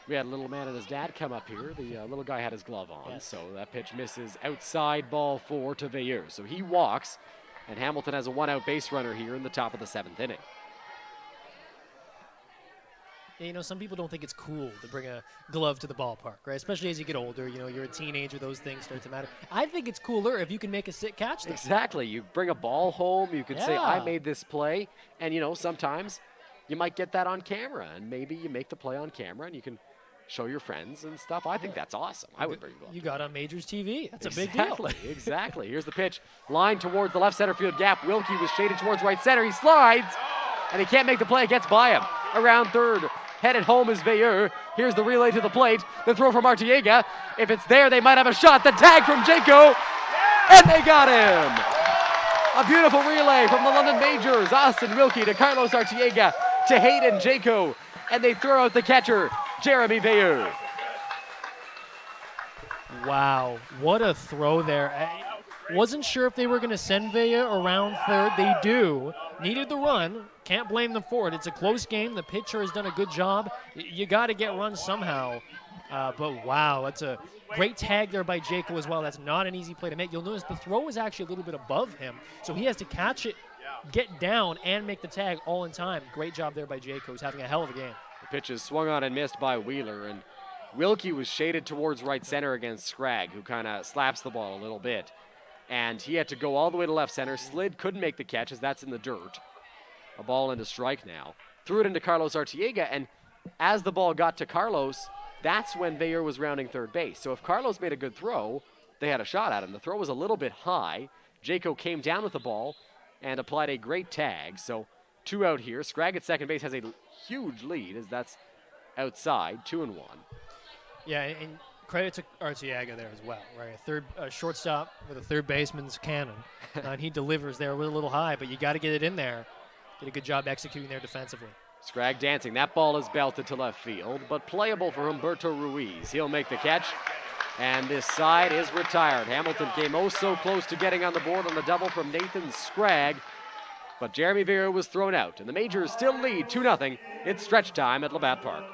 We had a little man and his dad come up here. The little guy had his glove on, Yes. so that pitch misses outside, ball 4 to Veilleux. So he walks, and Hamilton has a 1-out base runner here in the top of the 7th inning. Yeah, you know, some people don't think it's cool to bring a glove to the ballpark, right? Especially as you get older, you know, you're a teenager, those things start to matter. I think it's cooler if you can make a sit catch them. Exactly. You bring a ball home, you can say, Yeah. I made this play, and, you know, sometimes you might get that on camera, and maybe you make the play on camera, and you can show your friends and stuff. I think that's awesome. I would bring a glove. You got on Majors TV. That's a big deal. Exactly, exactly. Here's the pitch. Line towards the left center field gap. Wilkie was shaded towards right center. He slides, and he can't make the play. It gets by him. Around third. Headed home is Veilleux. Here's the relay to the plate. The throw from Artiega. If it's there, they might have a shot. The tag from Jayco, and they got him. A beautiful relay from the London Majors. Austin Wilkie to Carlos Artiega to Hayden Jayco, and they throw out the catcher, Jeremy Veilleux. Wow, what a throw there. Wasn't sure if they were going to send Villa around third. They do. Needed the run. Can't blame them for it. It's a close game. The pitcher has done a good job. You got to get runs somehow. But wow, that's a great tag there by Jayco as well. That's not an easy play to make. You'll notice the throw is actually a little bit above him, so he has to catch it, get down, and make the tag all in time. Great job there by Jayco. He's having a hell of a game. The pitch is swung on and missed by Wheeler, and Wilkie was shaded towards right center against Scragg, who kind of slaps the ball a little bit. And he had to go all the way to left center. Slid, couldn't make the catch as that's in the dirt. A ball into strike now. Threw it into Carlos Artiega, and as the ball got to Carlos, that's when Veilleux was rounding third base. So if Carlos made a good throw, they had a shot at him. The throw was a little bit high. Jayco came down with the ball and applied a great tag. So 2 out here. Scragg at second base has a huge lead as that's outside, 2-1. Yeah, and credit to Artiega there as well, right? A shortstop with a third baseman's cannon, and he delivers there with a little high, but you got to get it in there. Did a good job executing there defensively. Scragg dancing. That ball is belted to left field, but playable for Humberto Ruiz. He'll make the catch, and this side is retired. Hamilton came oh so close to getting on the board on the double from Nathan Scragg, but Jeremy Veilleux was thrown out, and the Majors still lead 2-0. It's stretch time at Labatt Park.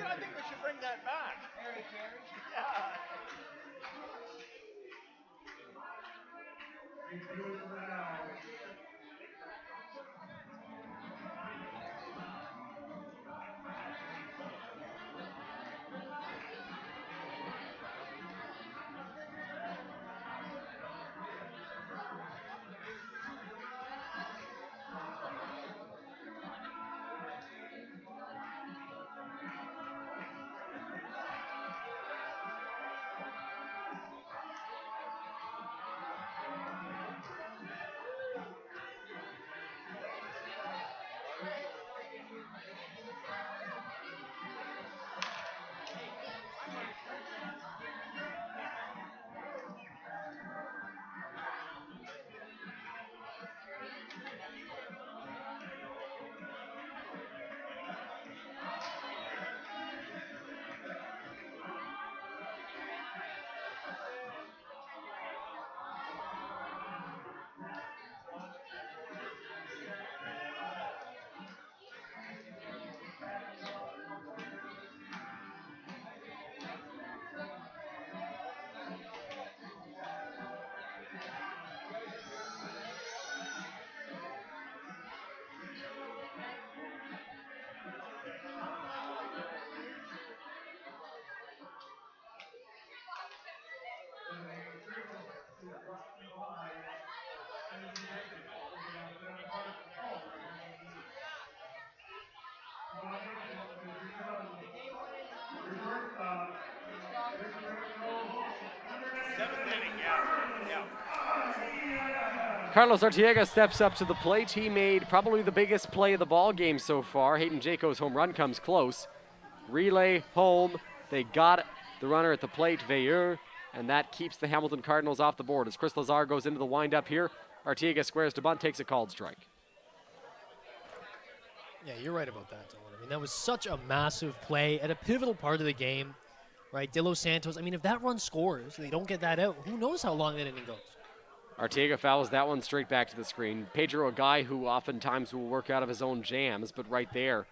I think we should bring that back. Carlos Artiega steps up to the plate. He made probably the biggest play of the ball game so far. Hayden Jayco's home run comes close. Relay home. They got the runner at the plate, Veilleux, and that keeps the Hamilton Cardinals off the board. As Chris Lazar goes into the windup here, Artiega squares to bunt, takes a called strike. Yeah, you're right about that, Dylan. I mean, that was such a massive play at a pivotal part of the game, right? De Los Santos, I mean, if that run scores, they don't get that out, who knows how long that inning goes. Artiega fouls that one straight back to the screen. Pedro, a guy who oftentimes will work out of his own jams, but right there,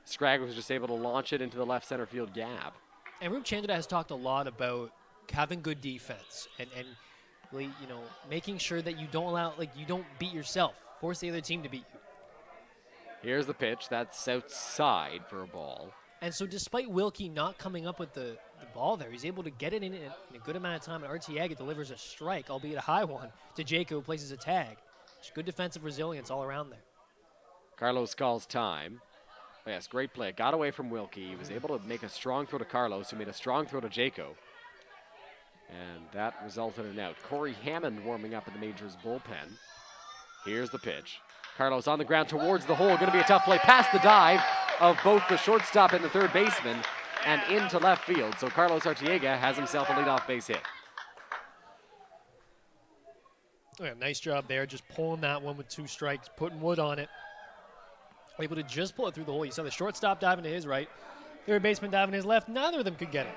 Scragg was just able to launch it into the left center field gap. And Rup Chandra has talked a lot about having good defense and really, you know, making sure that you don't allow, like, you don't beat yourself, force the other team to beat you. Here's the pitch. That's outside for a ball. And so despite Wilkie not coming up with the ball there, he's able to get it in a good amount of time, and Artiega delivers a strike, albeit a high one, to Jayco, who places a tag. Just good defensive resilience all around there. Carlos calls time. Oh, yes, great play. Got away from Wilkie. He was able to make a strong throw to Carlos, who made a strong throw to Jayco. And that resulted in an out. Corey Hammond warming up in the Majors bullpen. Here's the pitch. Carlos on the ground towards the hole. Going to be a tough play past the dive of both the shortstop and the third baseman and into left field. So Carlos Artiega has himself a leadoff base hit. Yeah, nice job there, just pulling that one with 2 strikes, putting wood on it. Able to just pull it through the hole. You saw the shortstop diving to his right, third baseman diving to his left. Neither of them could get it.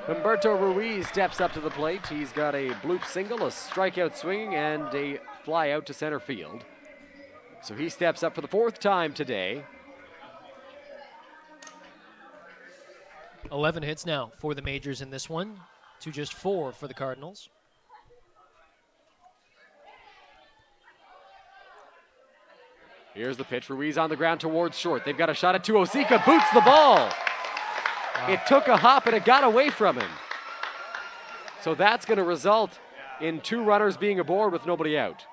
Humberto Ruiz steps up to the plate. He's got a bloop single, a strikeout swinging, and a fly out to center field. So he steps up for the 4th time today. 11 hits now for the Majors in this one, to just 4 for the Cardinals. Here's the pitch. Ruiz on the ground towards short. They've got a shot at 2. Osika boots the ball. Wow. It took a hop and it got away from him. So that's going to result in 2 runners being aboard with nobody out.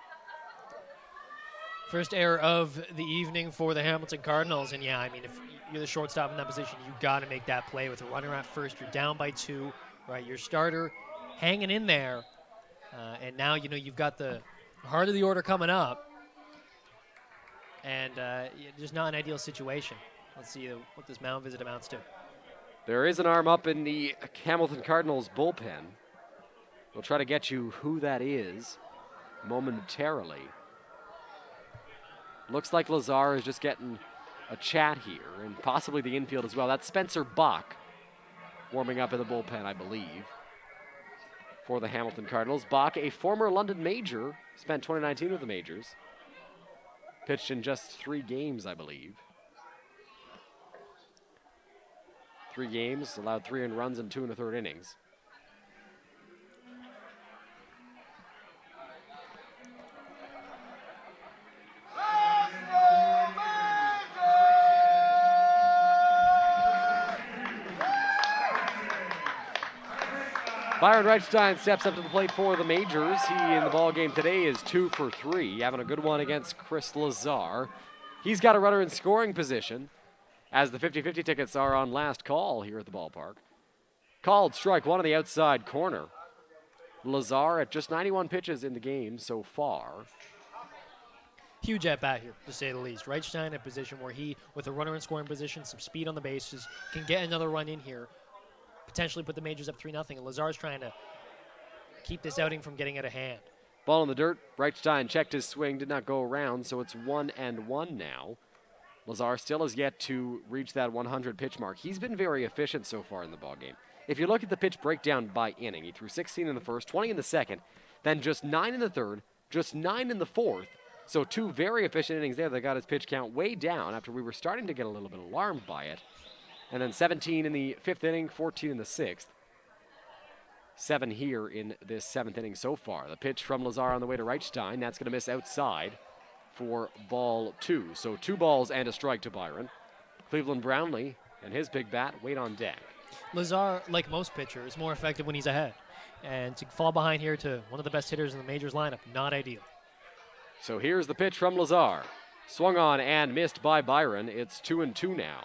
First error of the evening for the Hamilton Cardinals. And yeah, I mean, if you're the shortstop in that position, you got to make that play with a runner at first. You're down by 2, right? Your starter hanging in there. And now, you know, you've got the heart of the order coming up. And just not an ideal situation. Let's see what this mound visit amounts to. There is an arm up in the Hamilton Cardinals bullpen. We'll try to get you who that is momentarily. Looks like Lazar is just getting a chat here, and possibly the infield as well. That's Spencer Bach warming up in the bullpen, I believe, for the Hamilton Cardinals. Bach, a former London Major, spent 2019 with the Majors. Pitched in just 3 games, I believe. 3 games, allowed 3 earned runs and 2 1/3 innings. Byron Reichstein steps up to the plate for the Majors. He in the ball game today is 2 for 3, having a good one against Chris Lazar. He's got a runner in scoring position, as the 50-50 tickets are on last call here at the ballpark. Called strike 1 on the outside corner. Lazar at just 91 pitches in the game so far. Huge at bat here, to say the least. Reichstein in a position where he, with a runner in scoring position, some speed on the bases, can get another run in here. Potentially put the Majors up 3-0, and Lazar's trying to keep this outing from getting out of hand. Ball in the dirt. Reichstein checked his swing, did not go around, so it's 1-1 now. Lazar still has yet to reach that 100 pitch mark. He's been very efficient so far in the ballgame. If you look at the pitch breakdown by inning, he threw 16 in the first, 20 in the second, then just 9 in the third, just 9 in the fourth. So 2 very efficient innings there that got his pitch count way down after we were starting to get a little bit alarmed by it. And then 17 in the 5th inning, 14 in the 6th. 7 here in this 7th inning so far. The pitch from Lazar on the way to Reichstein. That's going to miss outside for ball 2. So 2 balls and a strike to Byron. Cleveland Brownlee and his big bat wait on deck. Lazar, like most pitchers, is more effective when he's ahead. And to fall behind here to one of the best hitters in the Majors lineup, not ideal. So here's the pitch from Lazar. Swung on and missed by Byron. It's 2-2 now.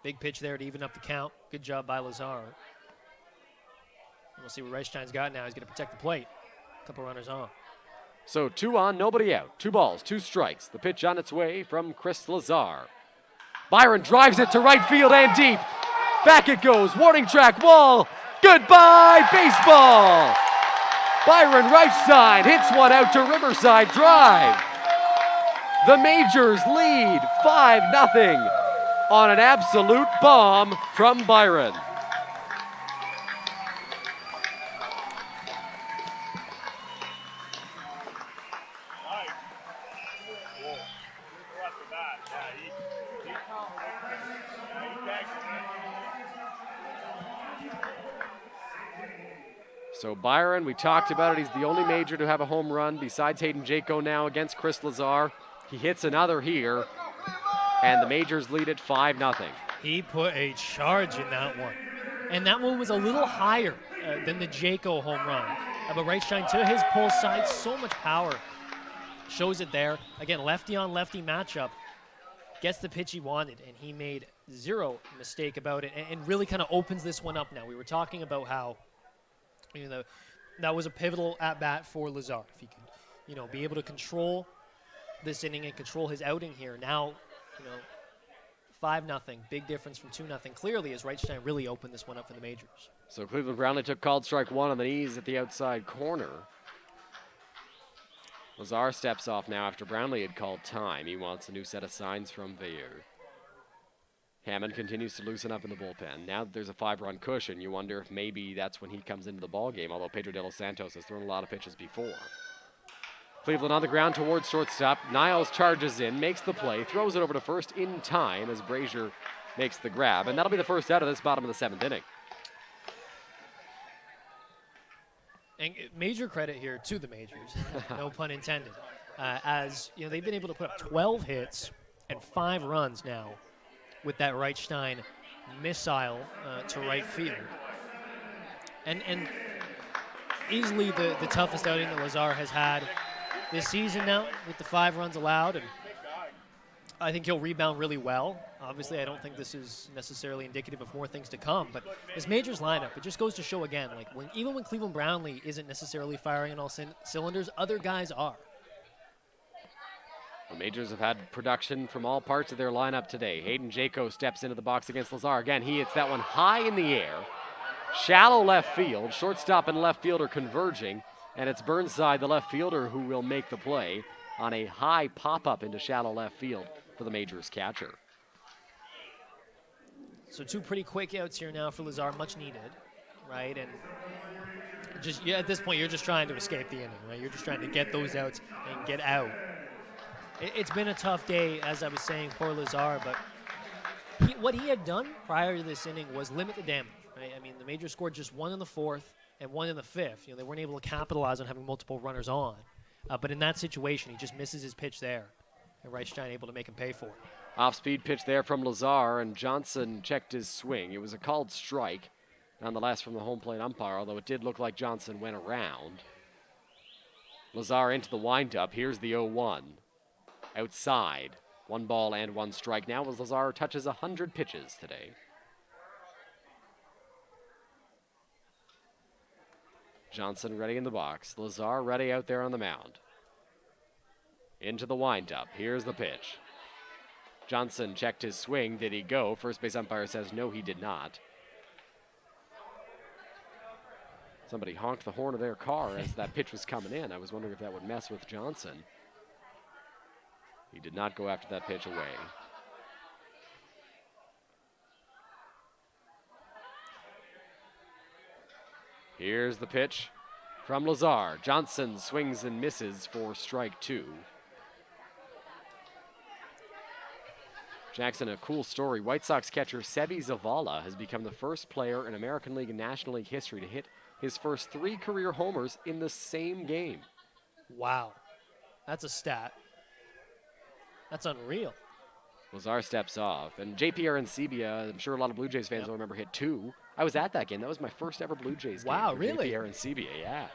Big pitch there to even up the count. Good job by Lazar. And we'll see what Reichstein's got now. He's going to protect the plate. A couple runners on. So 2 on, nobody out. 2 balls, 2 strikes. The pitch on its way from Chris Lazar. Byron drives it to right field and deep. Back it goes. Warning track wall. Goodbye, baseball. Byron Reichstein hits one out to Riverside Drive. The Majors lead 5-0 on an absolute bomb from Byron. So Byron, we talked about it, he's the only Major to have a home run besides Hayden Jayco now against Chris Lazar. He hits another here, and the Majors lead it 5-0. He put a charge in that one. And that one was a little higher than the Jayco home run. But Reichstein to his pull side, so much power. Shows it there. Again, lefty on lefty matchup. Gets the pitch he wanted, and he made zero mistake about it, and really kind of opens this one up now. We were talking about how that was a pivotal at-bat for Lazar. If he can, be able to control this inning and control his outing here. Now, 5-0. Big difference from 2-0. Clearly, as Reichstein really opened this one up for the Majors. So Cleveland Brownlee took called strike 1 on the knees at the outside corner. Lazar steps off now after Brownlee had called time. He wants a new set of signs from Veilleux. Hammond continues to loosen up in the bullpen. Now that there's a 5-run cushion, you wonder if maybe that's when he comes into the ballgame, although Pedro De Los Santos has thrown a lot of pitches before. Cleveland on the ground towards shortstop. Niles charges in, makes the play, throws it over to first in time as Brazier makes the grab, and that'll be the first out of this bottom of the 7th inning. And major credit here to the Majors, no pun intended, as you know they've been able to put up 12 hits and 5 runs now with that Reichstein missile to right field. And easily the toughest outing that Lazar has had this season now with the 5 runs allowed. And I think he'll rebound really well. Obviously, I don't think this is necessarily indicative of more things to come, but this Majors lineup, it just goes to show again, like even when Cleveland Brownlee isn't necessarily firing on all cylinders, other guys are. The Majors have had production from all parts of their lineup today. Hayden Jayco steps into the box against Lazar. Again, he hits that one high in the air. Shallow left field. Shortstop and left field are converging, and it's Burnside, the left fielder, who will make the play on a high pop-up into shallow left field for the Majors catcher. So 2 pretty quick outs here now for Lazar, much needed, right? And just at this point, you're just trying to escape the inning, right? You're just trying to get those outs and get out. It's been a tough day, as I was saying, for Lazar, but what he had done prior to this inning was limit the damage, right? I mean, the Majors scored just 1 in the 4th and 1 in the 5th. You know, they weren't able to capitalize on having multiple runners on. But in that situation, he just misses his pitch there, and Reichstein able to make him pay for it. Off-speed pitch there from Lazar, and Johnson checked his swing. It was a called strike, nonetheless, from the home plate umpire, although it did look like Johnson went around. Lazar into the windup. Here's the 0-1. Outside. 1 ball and 1 strike now as Lazar touches 100 pitches today. Johnson ready in the box. Lazar ready out there on the mound. Into the windup. Here's the pitch. Johnson checked his swing. Did he go? First base umpire says no, he did not. Somebody honked the horn of their car as that pitch was coming in. I was wondering if that would mess with Johnson. He did not go after that pitch away. Here's the pitch from Lazar. Johnson swings and misses for strike 2. Jackson, a cool story. White Sox catcher Seby Zavala has become the first player in American League and National League history to hit his first 3 career homers in the same game. Wow. That's a stat. That's unreal. Lazar steps off. And JP Arancibia, I'm sure a lot of Blue Jays fans will remember, hit 2. I was at that game. That was my first ever Blue Jays game. Wow, really? JP Arancibia, yeah.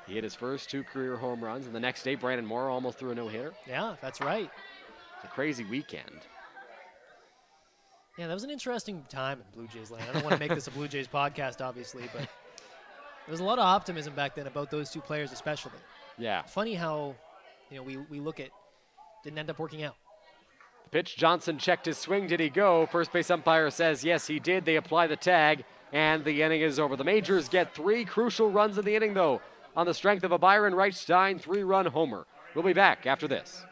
He hit his first 2 career home runs, and the next day, Brandon Moore almost threw a no-hitter. Yeah, that's right. It's a crazy weekend. Yeah, that was an interesting time in Blue Jays land. I don't want to make this a Blue Jays podcast, obviously, but there was a lot of optimism back then about those 2 players especially. Yeah. Funny how, you know, we look at, didn't end up working out. The pitch, Johnson checked his swing. Did he go? First base umpire says yes, he did. They apply the tag, and the inning is over. The Majors get 3 crucial runs in the inning, though, on the strength of a Byron Reichstein 3-run homer. We'll be back after this.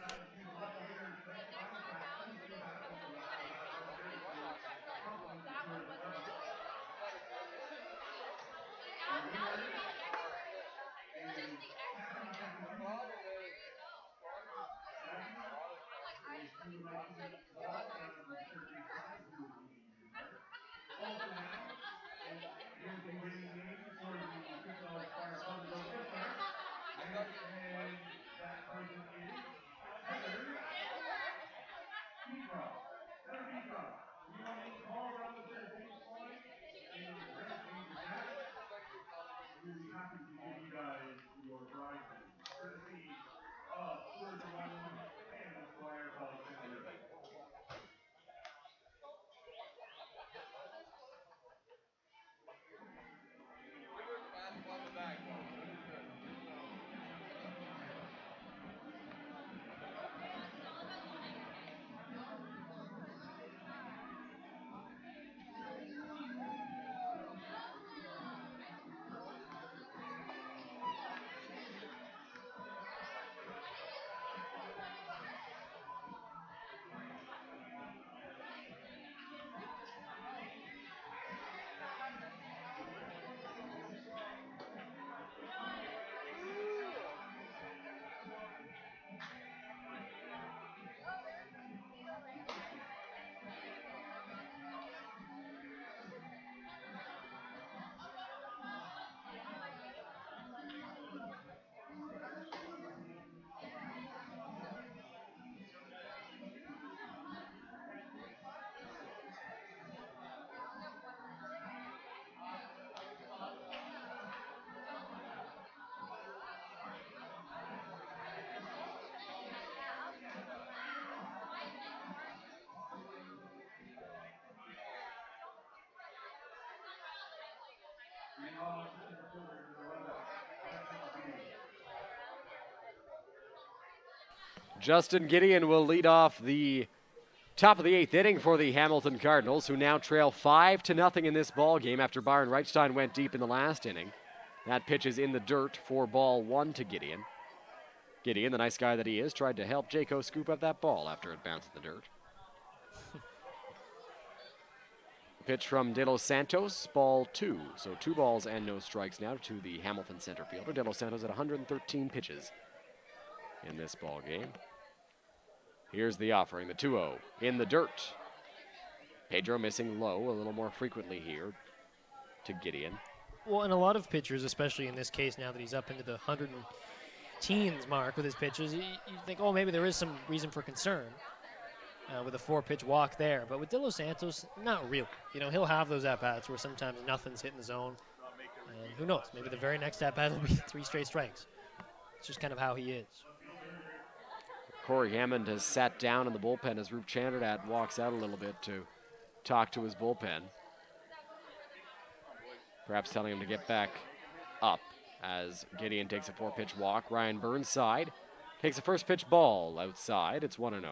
Justin Gideon will lead off the top of the 8th inning for the Hamilton Cardinals, who now trail 5-0 in this ball game after Byron Reichstein went deep in the last inning. That pitch is in the dirt for ball 1 to Gideon. Gideon, the nice guy that he is, tried to help Jayco scoop up that ball after it bounced in the dirt. Pitch from De Los Santos, ball 2. So 2 balls and no strikes now to the Hamilton center fielder. De Los Santos at 113 pitches in this ball game. Here's the offering, the 2-0 in the dirt. Pedro missing low a little more frequently here to Gideon. Well, and a lot of pitchers, especially in this case now that he's up into the 100-teens mark with his pitches, you think, oh, maybe there is some reason for concern with a 4-pitch walk there. But with De Los Santos, not really. You know, he'll have those at-bats where sometimes nothing's hitting the zone. And who knows, maybe the very next at-bat will be 3 straight strikes. It's just kind of how he is. Corey Hammond has sat down in the bullpen as Roop Chanderdat walks out a little bit to talk to his bullpen. Perhaps telling him to get back up as Gideon takes a 4-pitch walk. Ryan Burnside takes a first pitch ball outside. It's 1-0.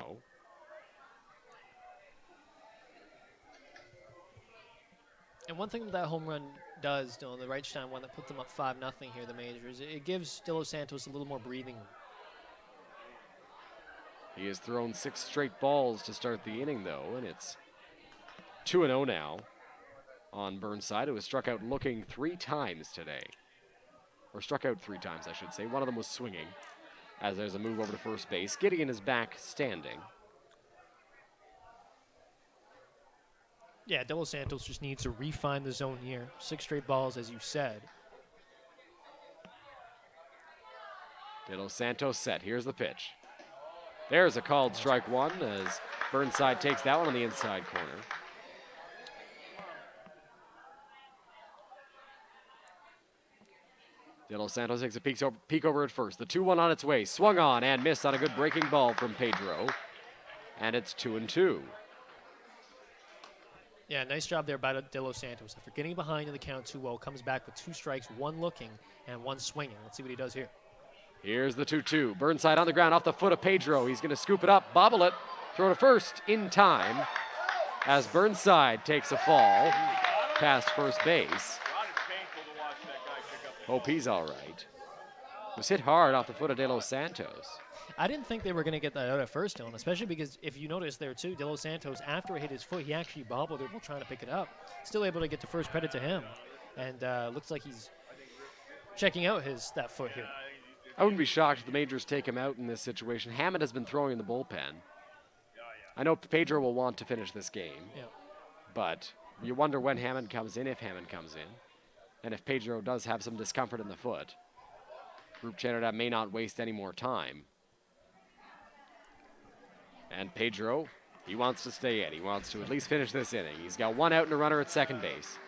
And one thing that home run does, the Reichstein one that put them up 5-0 here, the Majors, it gives De Los Santos a little more breathing room. He has thrown 6 straight balls to start the inning, though, and it's 2-0 now on Burnside, who was struck out looking 3 times today. Or struck out 3 times, I should say. One of them was swinging, as there's a move over to first base. Gideon is back standing. Yeah, De Los Santos just needs to refine the zone here. 6 straight balls, as you said. De Los Santos set. Here's the pitch. There's a called strike 1 as Burnside takes that one on the inside corner. De Los Santos takes a peek over at first. The 2-1 on its way. Swung on and missed on a good breaking ball from Pedro. And it's 2-2. Yeah, nice job there by De Los Santos. After getting behind in the count 2-0, comes back with 2 strikes, 1 looking and 1 swinging. Let's see what he does here. Here's the 2-2. Burnside on the ground off the foot of Pedro. He's going to scoop it up, bobble it, throw to first in time as Burnside takes a fall past first base. Hope he's all right. Was hit hard off the foot of De Los Santos. I didn't think they were going to get that out at first, Dylan, especially because if you notice there too, De Los Santos, after it hit his foot, he actually bobbled it while trying to pick it up. Still able to get the first credit to him. And looks like he's checking out that foot here. I wouldn't be shocked if the Majors take him out in this situation. Hammond has been throwing in the bullpen. I know Pedro will want to finish this game, but you wonder when Hammond comes in, if Hammond comes in, and if Pedro does have some discomfort in the foot. Roop Chanderdat may not waste any more time. And Pedro, he wants to stay in. He wants to at least finish this inning. He's got 1 out and a runner at second base.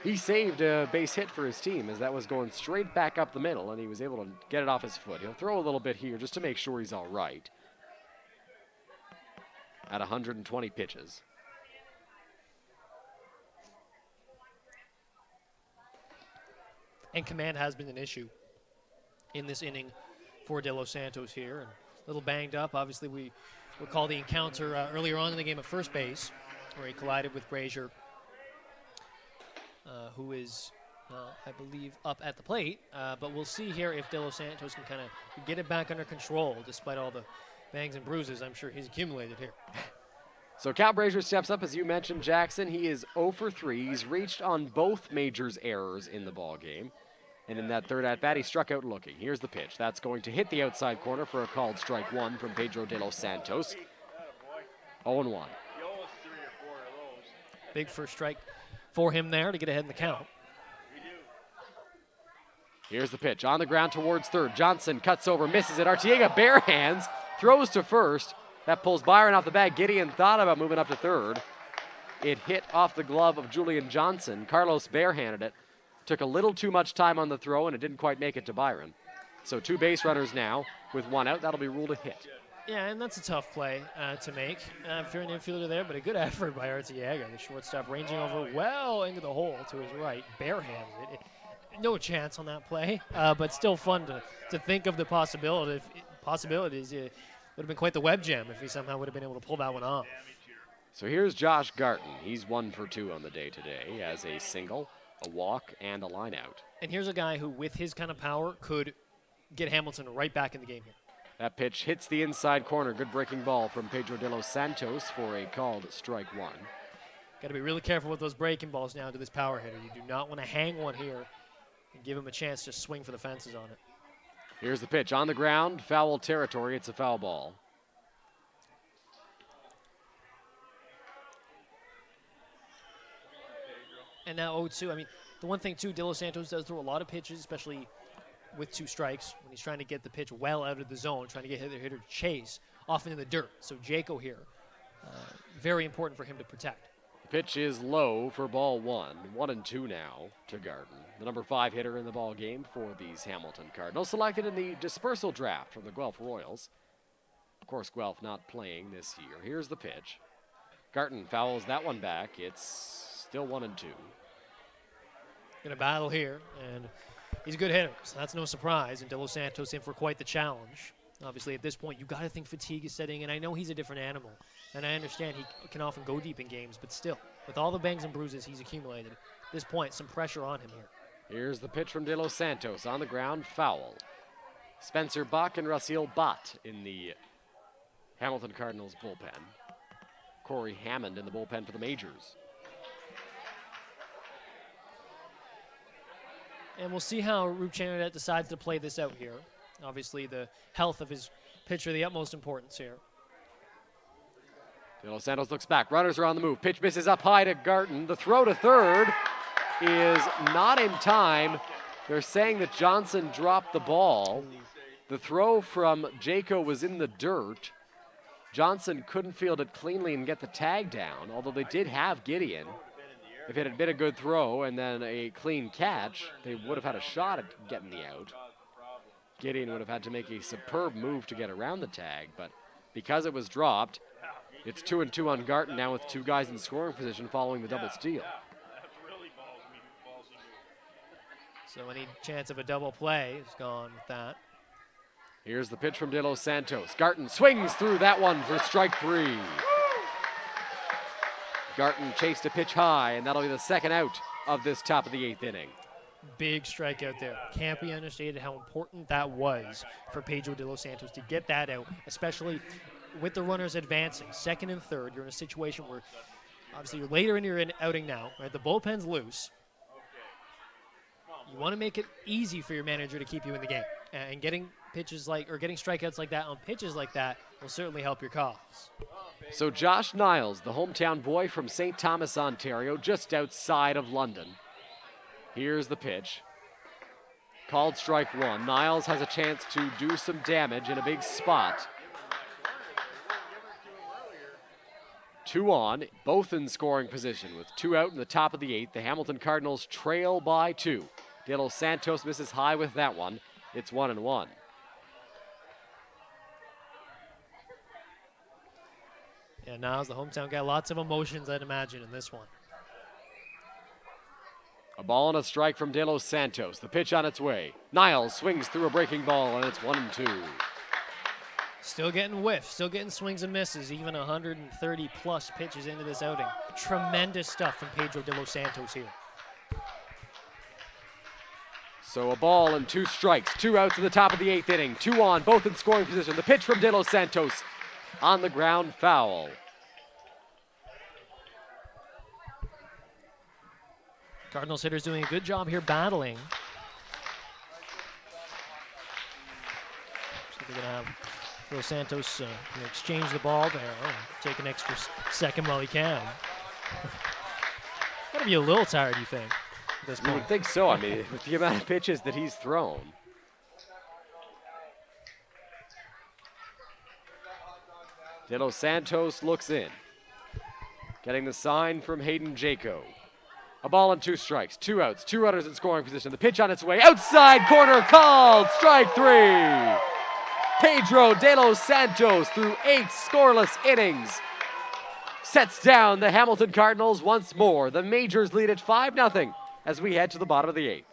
He saved a base hit for his team as that was going straight back up the middle, and he was able to get it off his foot. He'll throw a little bit here just to make sure he's all right at 120 pitches. And command has been an issue in this inning for De Los Santos here. And a little banged up. Obviously, we recall the encounter earlier on in the game at first base where he collided with Brazier, who is, I believe, up at the plate. But we'll see here if De Los Santos can kind of get it back under control despite all the bangs and bruises I'm sure he's accumulated here. So Cal Brazier steps up, as you mentioned, Jackson. He is 0 for 3. He's reached on both Majors' errors in the ball game. And in that third at-bat, he struck out looking. Here's the pitch. That's going to hit the outside corner for a called strike 1 from Pedro De Los Santos. 0-1. Big first strike for him there to get ahead in the count. Here's the pitch. On the ground towards third. Johnson cuts over, misses it. Artiega bare hands, throws to first. That pulls Byron off the bag. Gideon thought about moving up to third. It hit off the glove of Julian Johnson. Carlos barehanded it. Took a little too much time on the throw, and it didn't quite make it to Byron. So 2 base runners now with 1 out. That'll be ruled a hit. Yeah, and that's a tough play to make if you're an infielder there, but a good effort by Artiega, the shortstop, ranging over well into the hole to his right, barehanded it. No chance on that play, but still fun to think of the possibilities. It would have been quite the web jam if he somehow would have been able to pull that one off. So here's Josh Garton. He's 1 for 2 on the day today. He has a single, a walk, and a line out. And here's a guy who, with his kind of power, could get Hamilton right back in the game here. That pitch hits the inside corner. Good breaking ball from Pedro De Los Santos for a called strike 1. Got to be really careful with those breaking balls now to this power hitter. You do not want to hang one here and give him a chance to swing for the fences on it. Here's the pitch on the ground, foul territory. It's a foul ball. And now 0-2. I mean, the one thing, too, De Los Santos does throw a lot of pitches, especially with 2 strikes, when he's trying to get the pitch well out of the zone, trying to get the hitter to chase, often in the dirt. So Jayco here, very important for him to protect. The pitch is low for ball 1. 1-2 now to Garton, the number 5 hitter in the ball game for these Hamilton Cardinals, selected in the dispersal draft from the Guelph Royals. Of course, Guelph not playing this year. Here's the pitch. Garton fouls that one back. It's still 1-2. Gonna battle here, and he's a good hitter, so that's no surprise. And De Los Santos in for quite the challenge. Obviously, at this point, you got to think fatigue is setting in. I know he's a different animal, and I understand he can often go deep in games, but still, with all the bangs and bruises he's accumulated, at this point, some pressure on him here. Here's the pitch from De Los Santos on the ground, foul. Spencer Buck and Rasil Bott in the Hamilton Cardinals bullpen. Corey Hammond in the bullpen for the Majors. And we'll see how Ruchanadette decides to play this out here. Obviously, the health of his pitcher, the utmost importance here. De Los Santos looks back. Runners are on the move. Pitch misses up high to Garton. The throw to third is not in time. They're saying that Johnson dropped the ball. The throw from Jayco was in the dirt. Johnson couldn't field it cleanly and get the tag down, although they did have Gideon. If it had been a good throw and then a clean catch, they would have had a shot at getting the out. Gideon would have had to make a superb move to get around the tag, but because it was dropped, it's 2-2 on Garton now with 2 guys in scoring position following the double steal. So any chance of a double play is gone with that. Here's the pitch from De Los Santos. Garton swings through that one for strike 3. Garton chased a pitch high, and that'll be the second out of this top of the 8th inning. Big strikeout there. Can't be understated how important that was for Pedro De Los Santos to get that out, especially with the runners advancing. 2nd and 3rd, you're in a situation where obviously you're later in your outing now, right? The bullpen's loose. You want to make it easy for your manager to keep you in the game, and getting pitches like, or getting strikeouts like that on pitches like that will certainly help your cause. So Josh Niles, the hometown boy from St. Thomas, Ontario, just outside of London. Here's the pitch. Called strike 1. Niles has a chance to do some damage in a big spot. 2 on, both in scoring position with 2 out in the top of the 8th. The Hamilton Cardinals trail by 2. De Los Santos misses high with that one. It's 1-1. Yeah, Niles, the hometown guy, lots of emotions, I'd imagine, in this one. A ball and a strike from De Los Santos. The pitch on its way. Niles swings through a breaking ball, and it's 1-2. Still getting whiffs, still getting swings and misses, even 130-plus pitches into this outing. Tremendous stuff from Pedro De Los Santos here. So a ball and 2 strikes. 2 outs in the top of the 8th inning. 2 on, both in scoring position. The pitch from De Los Santos. On the ground, foul. Cardinals hitters doing a good job here battling. So they're going to have De Los Santos exchange the ball there. Take an extra second while he can. Got to be a little tired, you think, at this point? You would think so. I mean, with the amount of pitches that he's thrown. De Los Santos looks in. Getting the sign from Hayden Jayco. A ball and 2 strikes, 2 outs, 2 runners in scoring position. The pitch on its way, outside corner called, strike 3. Pedro De Los Santos, through 8 scoreless innings, sets down the Hamilton Cardinals once more. The Majors lead at 5-0 as we head to the bottom of the 8th.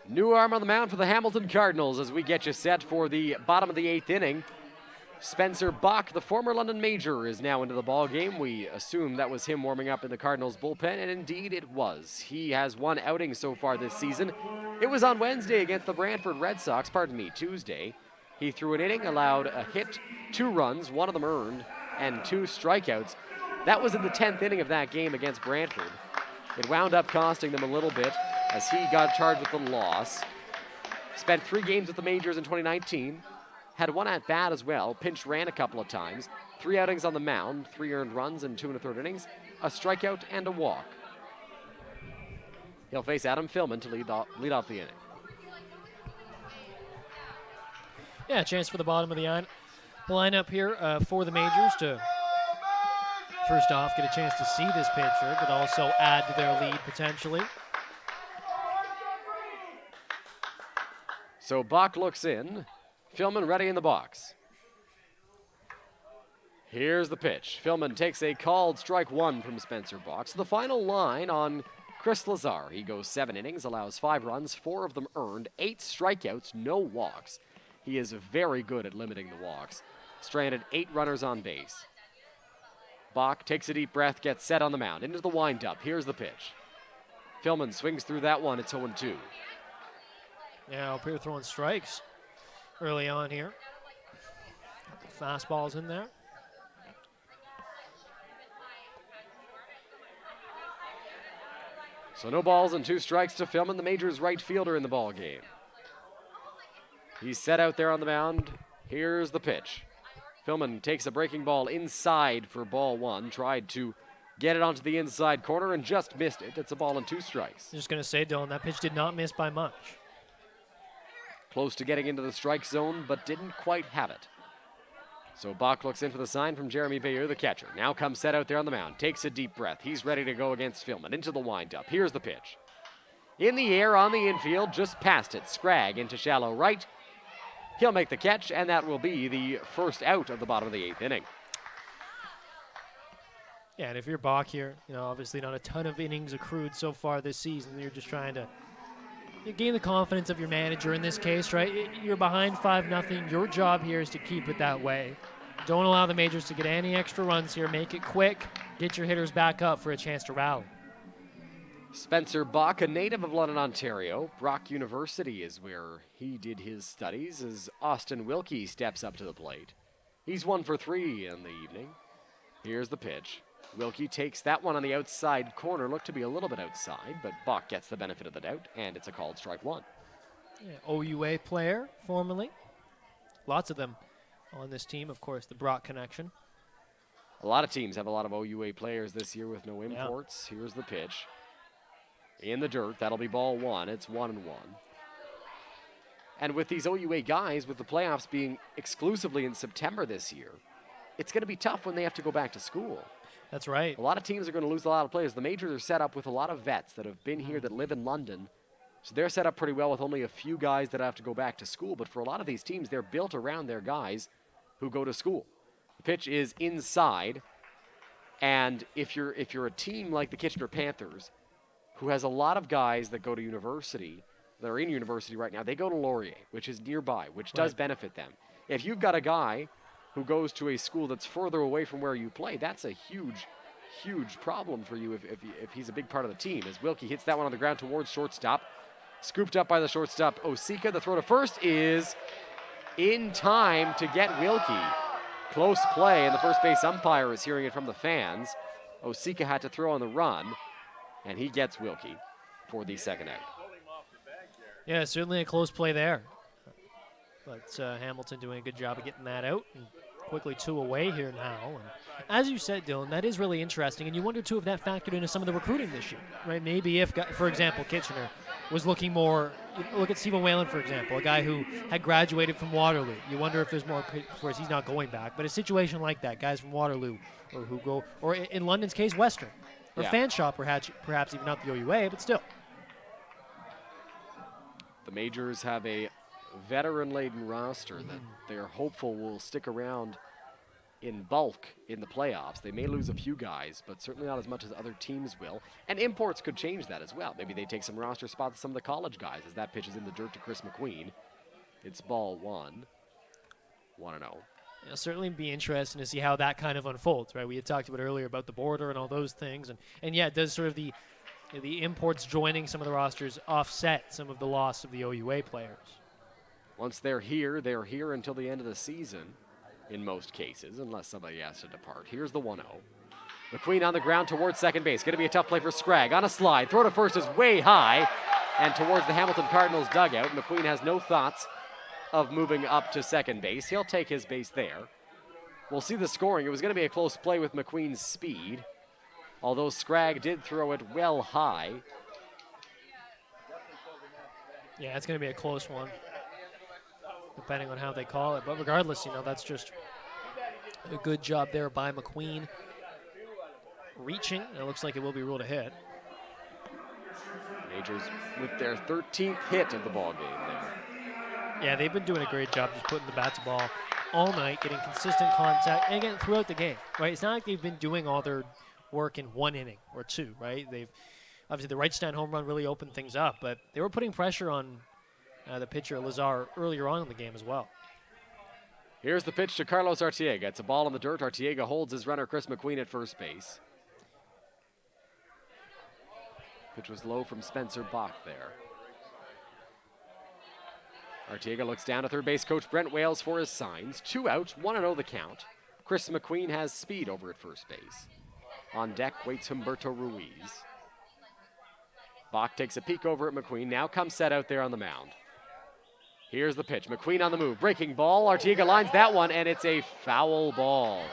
New arm on the mound for the Hamilton Cardinals as we get you set for the bottom of the 8th inning. Spencer Bach, the former London Major, is now into the ball game. We assume that was him warming up in the Cardinals bullpen, and indeed it was. He has 1 outing so far this season. It was on Wednesday against the Brantford Red Sox, Tuesday. He threw an inning, allowed a hit, 2 runs, 1 of them earned, and 2 strikeouts. That was in the 10th inning of that game against Brantford. It wound up costing them a little bit as he got charged with the loss. Spent 3 games with the Majors in 2019. Had 1 at-bat as well, pinch ran a couple of times. 3 outings on the mound, 3 earned runs in 2 1/3 innings, a strikeout and a walk. He'll face Adam Philman to lead off the inning. Yeah, a chance for the bottom of the lineup here for the Majors to, first off, get a chance to see this pitcher, but also add to their lead potentially. So Bach looks in. Philman ready in the box. Here's the pitch. Philman takes a called strike 1 from Spencer Bach. So the final line on Chris Lazar. He goes 7 innings, allows 5 runs, 4 of them earned, 8 strikeouts, no walks. He is very good at limiting the walks. Stranded 8 runners on base. Bach takes a deep breath, gets set on the mound. Into the windup. Here's the pitch. Philman swings through that one. It's 0-2. Yeah, up here throwing strikes early on here. Fastballs in there. So no balls and 2 strikes to Philman, the Majors' right fielder in the ball game. He's set out there on the mound. Here's the pitch. Philman takes a breaking ball inside for ball 1. Tried to get it onto the inside corner and just missed it. It's a ball and 2 strikes. Just going to say, Dylan, that pitch did not miss by much. Close to getting into the strike zone, but didn't quite have it. So Bach looks in for the sign from Jeremy Bayer, the catcher. Now comes set out there on the mound. Takes a deep breath. He's ready to go against Philman. Into the windup. Here's the pitch. In the air on the infield, just past it. Scragg into shallow right. He'll make the catch, and that will be the first out of the bottom of the 8th inning. Yeah, and if you're Bach here, obviously not a ton of innings accrued so far this season. You're just trying to gain the confidence of your manager in this case, right? You're behind 5-0. Your job here is to keep it that way. Don't allow the Majors to get any extra runs here. Make it quick. Get your hitters back up for a chance to rally. Spencer Bach, a native of London, Ontario. Brock University is where he did his studies as Austin Wilkie steps up to the plate. He's 1 for 3 in the evening. Here's the pitch. Wilkie takes that one on the outside corner. Looked to be a little bit outside, but Buck gets the benefit of the doubt, and it's a called strike one. Yeah, OUA player, formerly. Lots of them on this team, of course, the Brock connection. A lot of teams have a lot of OUA players this year with no imports. Yeah. Here's the pitch. In the dirt, that'll be ball one. It's 1-1. And with these OUA guys, with the playoffs being exclusively in September this year, it's going to be tough when they have to go back to school. That's right. A lot of teams are going to lose a lot of players. The majors are set up with a lot of vets that have been here that live in London. So they're set up pretty well with only a few guys that have to go back to school. But for a lot of these teams, they're built around their guys who go to school. The pitch is inside. And if you're a team like the Kitchener Panthers, who has a lot of guys that go to university, that are in university right now, they go to Laurier, which is nearby, which does benefit them. If you've got a guy who goes to a school that's further away from where you play, that's a huge, huge problem for you if he's a big part of the team. As Wilkie hits that one on the ground towards shortstop. Scooped up by the shortstop, Osika. The throw to first is in time to get Wilkie. Close play, and the first base umpire is hearing it from the fans. Osika had to throw on the run, and he gets Wilkie for the second out. Yeah, certainly a close play there. But Hamilton doing a good job of getting that out. And quickly 2 away here now. And as you said, Dylan, that is really interesting. And you wonder, too, if that factored into some of the recruiting this year. Right? Maybe if, for example, Kitchener was looking more, look at Stephen Whalen, for example, a guy who had graduated from Waterloo. You wonder if there's more, of course, he's not going back. But a situation like that, guys from Waterloo, or who go, or in London's case, Western. Or Fanshawe, perhaps even not the OUA, but still. The Majors have a veteran-laden roster that they're hopeful will stick around in bulk in the playoffs. They may lose a few guys, but certainly not as much as other teams will. And imports could change that as well. Maybe they take some roster spots with some of the college guys as that pitch is in the dirt to Chris McQueen. It's ball one. 1-0. It'll certainly be interesting to see how that kind of unfolds, right? We had talked about earlier about the border and all those things. And yeah, it does sort of the imports joining some of the rosters offset some of the loss of the OUA players. Once they're here until the end of the season in most cases, unless somebody has to depart. Here's the 1-0. McQueen on the ground towards second base. Going to be a tough play for Scragg. On a slide. Throw to first is way high and towards the Hamilton Cardinals dugout. McQueen has no thoughts of moving up to second base. He'll take his base there. We'll see the scoring. It was going to be a close play with McQueen's speed, although Scragg did throw it well high. Yeah, it's going to be a close one, depending on how they call it. But regardless, that's just a good job there by McQueen. Reaching, and it looks like it will be ruled a hit. Majors with their 13th hit of the ball game there. Yeah, they've been doing a great job just putting the bat to ball all night, getting consistent contact, and again, throughout the game, right? It's not like they've been doing all their work in 1 inning or 2, right? They've obviously the Reichstein home run really opened things up, but they were putting pressure on the pitcher Lazar earlier on in the game as well. Here's the pitch to Carlos Artiega. It's a ball in the dirt. Artiega holds his runner Chris McQueen at first base. Pitch was low from Spencer Bach there. Artiega looks down to third base coach Brent Wales for his signs. 2 outs, 1-0 the count. Chris McQueen has speed over at first base. On deck waits Humberto Ruiz. Bach takes a peek over at McQueen. Now comes set out there on the mound. Here's the pitch. McQueen on the move. Breaking ball. Artiega lines that one, and it's a foul ball.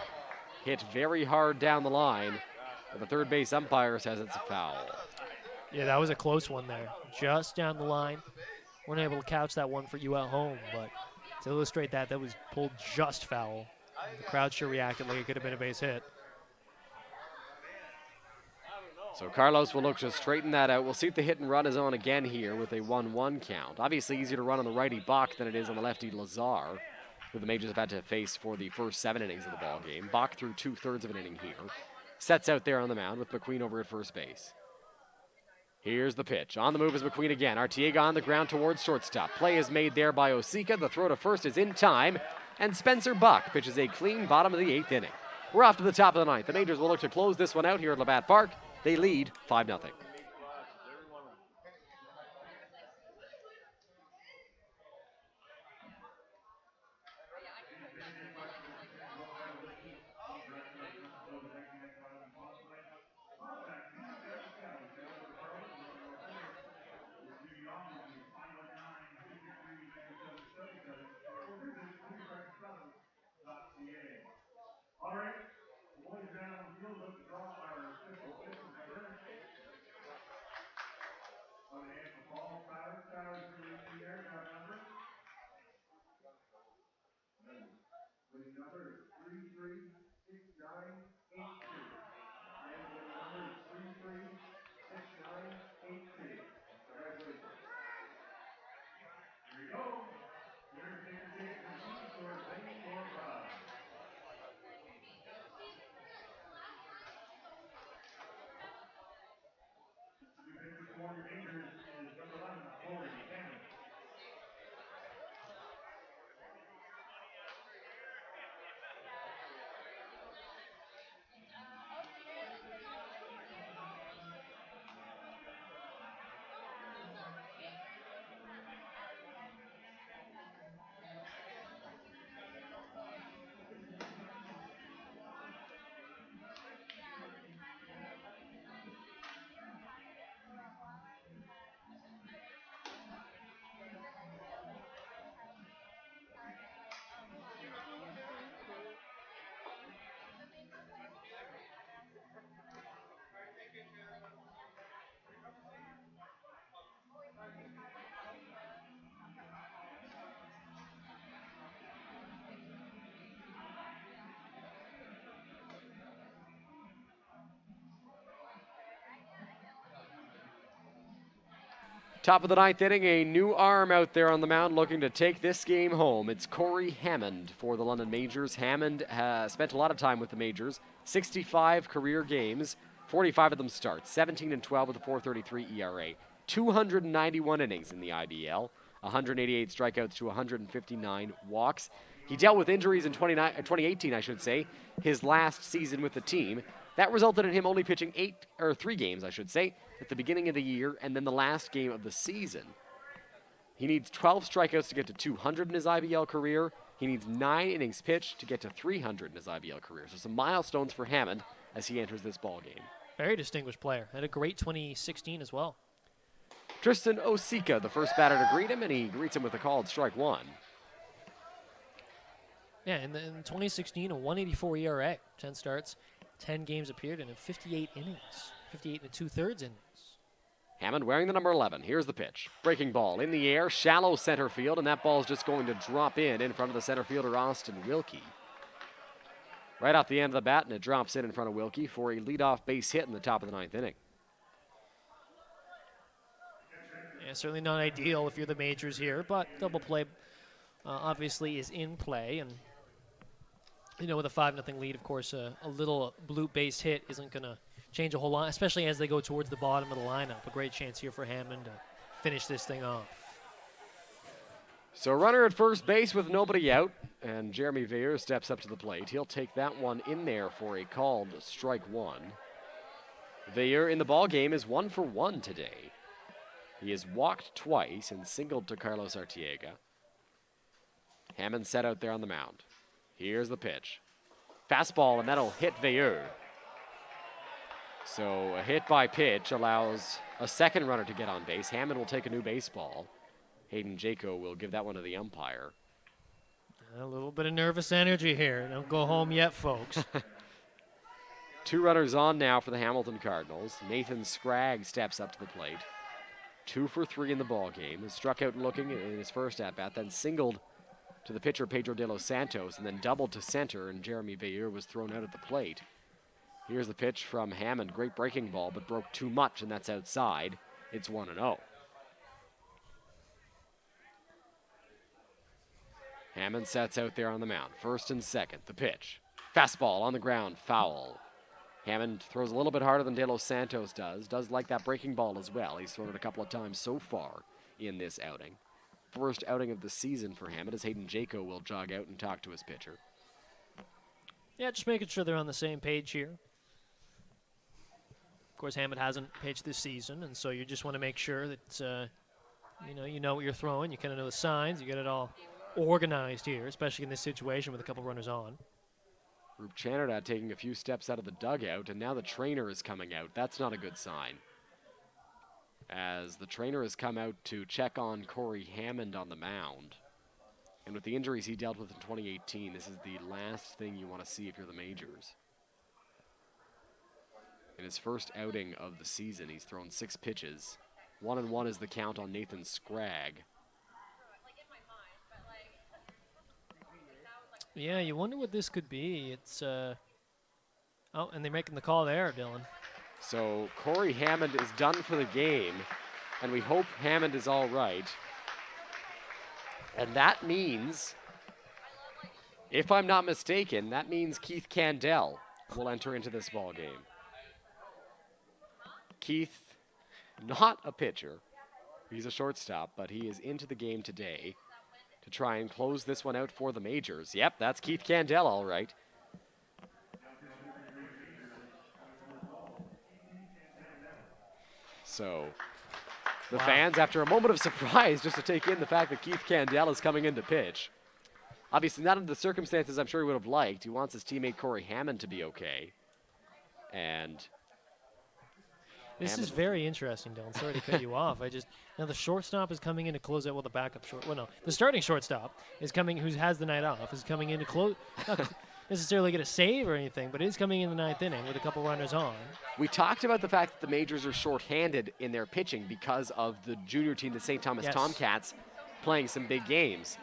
Hit very hard down the line. But the third base umpire says it's a foul. Yeah, that was a close one there. Just down the line. Weren't able to couch that one for you at home, but to illustrate that was pulled just foul. The crowd sure reacted like it could have been a base hit. So Carlos will look to straighten that out. We'll see if the hit and run is on again here with a 1-1 count. Obviously easier to run on the righty Bach than it is on the lefty Lazar, who the Majors have had to face for the first 7 innings of the ball game. Bach threw 2/3 of an inning here. Sets out there on the mound with McQueen over at first base. Here's the pitch. On the move is McQueen again. Artiega on the ground towards shortstop. Play is made there by Osika. The throw to first is in time. And Spencer Bach pitches a clean bottom of the 8th inning. We're off to the top of the 9th. The Majors will look to close this one out here at Labatt Park. They lead 5-0. Translating number 336982. Translating number 336982. Congratulations. Here we go. Here's Baker Jackson Farough for Lane or Run. New pitcher for your Rangers is number 11, Corey Hammond. Top of the ninth inning, a new arm out there on the mound looking to take this game home. It's Corey Hammond for the London Majors. Hammond has spent a lot of time with the Majors, 65 career games, 45 of them starts, 17-12 with a 4.33 ERA, 291 innings in the IBL, 188 strikeouts to 159 walks. He dealt with injuries in 2018, I should say, his last season with the team. That resulted in him only pitching 3 games, I should say, at the beginning of the year and then the last game of the season. He needs 12 strikeouts to get to 200 in his IBL career. He needs 9 innings pitched to get to 300 in his IBL career. So some milestones for Hammond as he enters this ball game. Very distinguished player. Had a great 2016 as well. Tristan Osika, the first batter to greet him, and he greets him with a called strike one. Yeah, in 2016, a 184 ERA, 10 starts, 10 games appeared in 58 innings, 58 and 2/3 innings. Hammond wearing the number 11. Here's the pitch. Breaking ball in the air, shallow center field, and that ball's just going to drop in front of the center fielder, Austin Wilkie. Right off the end of the bat, and it drops in front of Wilkie for a leadoff base hit in the top of the ninth inning. Yeah, certainly not ideal if you're the Majors here, but double play obviously is in play, and you know, with a 5-0 lead, of course, a little blue base hit isn't going to change a whole lot, especially as they go towards the bottom of the lineup. A great chance here for Hammond to finish this thing off. So runner at first base with nobody out, and Jeremy Veer steps up to the plate. He'll take that one in there for a called strike one. Veer in the ball game is 1 for 1 today. He has walked twice and singled to Carlos Artiega. Hammond set out there on the mound. Here's the pitch. Fastball, and that'll hit Veer. So a hit by pitch allows a second runner to get on base. Hammond will take a new baseball. Hayden Jayco will give that one to the umpire. A little bit of nervous energy here. Don't go home yet, folks. 2 runners on now for the Hamilton Cardinals. Nathan Scragg steps up to the plate. 2 for 3 in the ball game. He struck out looking in his first at-bat, then singled to the pitcher Pedro De Los Santos, and then doubled to center, and Jeremy Veer was thrown out at the plate. Here's the pitch from Hammond. Great breaking ball, but broke too much, and that's outside. It's 1-0. Hammond sets out there on the mound. First and second, the pitch. Fastball on the ground, foul. Hammond throws a little bit harder than De Los Santos does like that breaking ball as well. He's thrown it a couple of times so far in this outing. First outing of the season for Hammond as Hayden Jayco will jog out and talk to his pitcher. Yeah, just making sure they're on the same page here. Of course, Hammond hasn't pitched this season, and so you just want to make sure that you know what you're throwing. You kind of know the signs. You get it all organized here, especially in this situation with a couple runners on. Rup Chanardad taking a few steps out of the dugout, and now the trainer is coming out. That's not a good sign, as the trainer has come out to check on Corey Hammond on the mound. And with the injuries he dealt with in 2018, this is the last thing you want to see if you're the Majors. In his first outing of the season, he's thrown 6 pitches. 1-1 is the count on Nathan Scragg. Yeah, you wonder what this could be. It's oh, and they're making the call there, Dylan. So Corey Hammond is done for the game, and we hope Hammond is all right. And that means, if I'm not mistaken, that means Keith Candell will enter into this ball game. Keith, not a pitcher. He's a shortstop, but he is into the game today to try and close this one out for the Majors. Yep, that's Keith Candell, all right. So the fans, after a moment of surprise, just to take in the fact that Keith Candell is coming in to pitch. Obviously not under the circumstances I'm sure he would have liked. He wants his teammate Corey Hammond to be okay. And this is very interesting, Dylan. Sorry to cut you off. Now the shortstop is coming in to close out. Well, the backup short. Well, no, the starting shortstop is coming. Who has the night off is coming in to close. Not necessarily get a save or anything, but is coming in the 9th inning with a couple runners on. We talked about the fact that the Majors are shorthanded in their pitching because of the junior team, the St. Thomas Tomcats, playing some big games.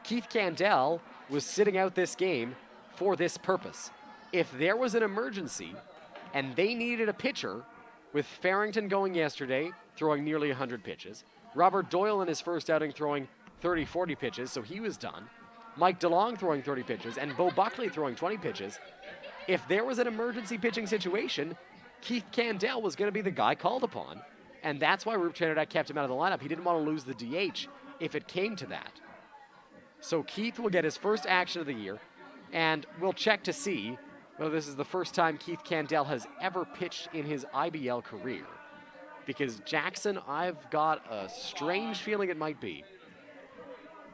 Keith Candell was sitting out this game for this purpose. If there was an emergency and they needed a pitcher, with Farrington going yesterday, throwing nearly 100 pitches, Robert Doyle in his first outing throwing 30, 40 pitches, so he was done. Mike DeLong throwing 30 pitches, and Bo Buckley throwing 20 pitches. If there was an emergency pitching situation, Keith Candell was going to be the guy called upon, and that's why Roop Chanardek kept him out of the lineup. He didn't want to lose the DH if it came to that. So Keith will get his first action of the year, and we'll check to see whether this is the first time Keith Candell has ever pitched in his IBL career. Because Jackson, I've got a strange feeling it might be.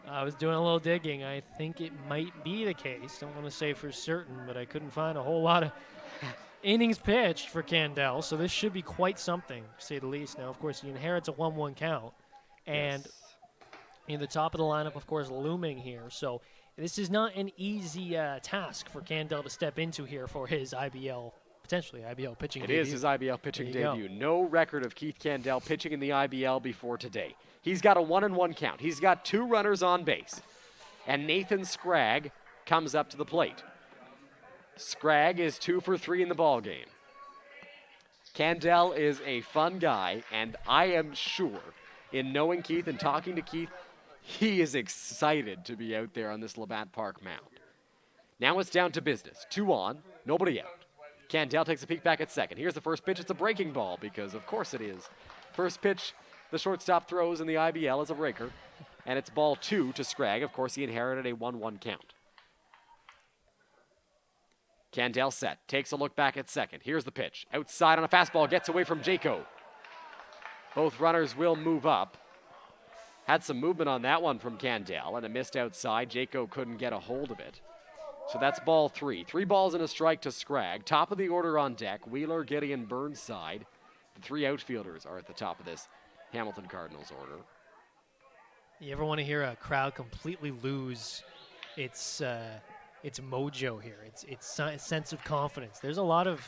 I was doing a little digging. I think it might be the case. Don't want to say for certain, but I couldn't find a whole lot of innings pitched for Candell, so this should be quite something, to say the least. Now, of course, he inherits a 1-1 count, and in the top of the lineup, of course, looming here. So this is not an easy task for Candell to step into here for his IBL, potentially IBL pitching debut. It is his IBL pitching debut. No record of Keith Candell pitching in the IBL before today. He's got a 1-1 count. He's got 2 runners on base. And Nathan Scragg comes up to the plate. Scragg is 2 for 3 in the ball game. Candell is a fun guy, and I am sure, in knowing Keith and talking to Keith, he is excited to be out there on this Labatt Park mound. Now it's down to business. 2 on, nobody out. Candell takes a peek back at second. Here's the first pitch. It's a breaking ball because, of course, it is. First pitch the shortstop throws in the IBL is a breaker, and it's ball 2 to Scragg. Of course, he inherited a 1-1 count. Candell set, takes a look back at second. Here's the pitch. Outside on a fastball, gets away from Jayco. Both runners will move up. Had some movement on that one from Candell, and it missed outside. Jayco couldn't get a hold of it. So that's ball 3. 3 balls and a strike to Scragg. Top of the order on deck, Wheeler, Gideon, Burnside. The 3 outfielders are at the top of this Hamilton Cardinals order. You ever want to hear a crowd completely lose its mojo here, its sense of confidence? There's a lot of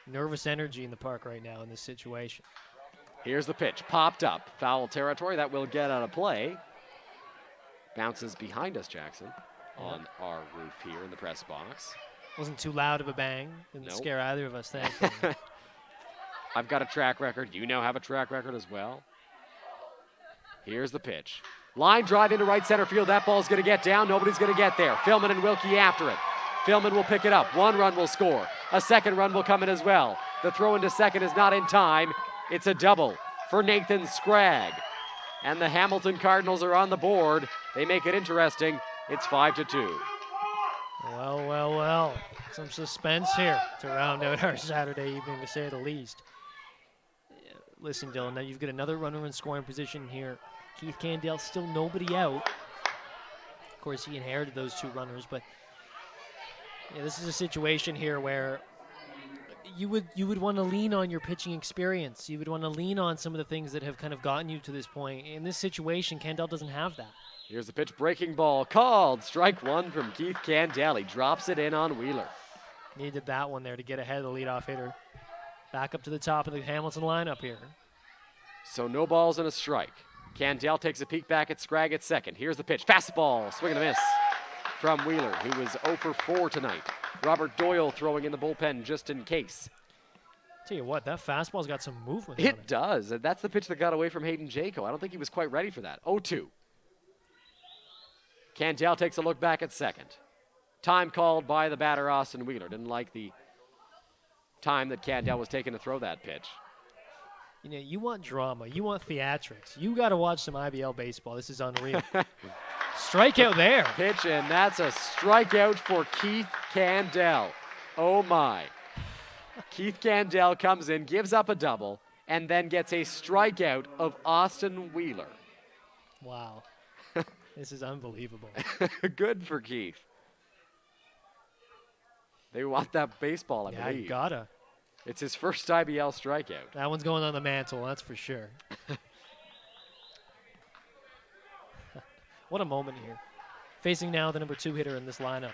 nervous energy in the park right now in this situation. Here's the pitch, popped up, foul territory, that will get out of play. Bounces behind us, Jackson, on our roof here in the press box. Wasn't too loud of a bang, didn't scare either of us, thankfully. I've got a track record, you now have a track record as well. Here's the pitch. Line drive into right center field, that ball's gonna get down, nobody's gonna get there. Philman and Wilkie after it. Philman will pick it up, 1 run will score. A 2nd run will come in as well. The throw into second is not in time. It's a double for Nathan Scragg. And the Hamilton Cardinals are on the board. They make it interesting. It's 5-2. Well, well, well. Some suspense here to round out our Saturday evening, to say the least. Listen, Dylan, now you've got another runner in scoring position here. Keith Candell, still nobody out. Of course, he inherited those 2 runners, but this is a situation here where you would want to lean on your pitching experience. You would want to lean on some of the things that have kind of gotten you to this point. In this situation, Candell doesn't have that. Here's the pitch, breaking ball called. Strike 1 from Keith Candell. He drops it in on Wheeler. Needed that one there to get ahead of the leadoff hitter. Back up to the top of the Hamilton lineup here. So no balls and a strike. Candell takes a peek back at Scragg at second. Here's the pitch, fastball, swing and a miss. from Wheeler, who was 0 for 4 tonight. Robert Doyle throwing in the bullpen just in case. Tell you what, that fastball's got some movement. It does. And that's the pitch that got away from Hayden Jayco. I don't think he was quite ready for that. 0-2. Cantel takes a look back at second. Time called by the batter, Austin Wheeler. Didn't like the time that Cantel was taking to throw that pitch. You know, you want drama, you want theatrics. You got to watch some IBL baseball. This is unreal. Strikeout there. Pitch, and that's a strikeout for Keith Candell. Oh my. Keith Candell comes in, gives up a double, and then gets a strikeout of Austin Wheeler. Wow. This is unbelievable. Good for Keith. They want that baseball, I Yeah, believe. you gotta. It's his first IBL strikeout. That one's going on the mantle, that's for sure. What a moment here. Facing now the number 2 hitter in this lineup.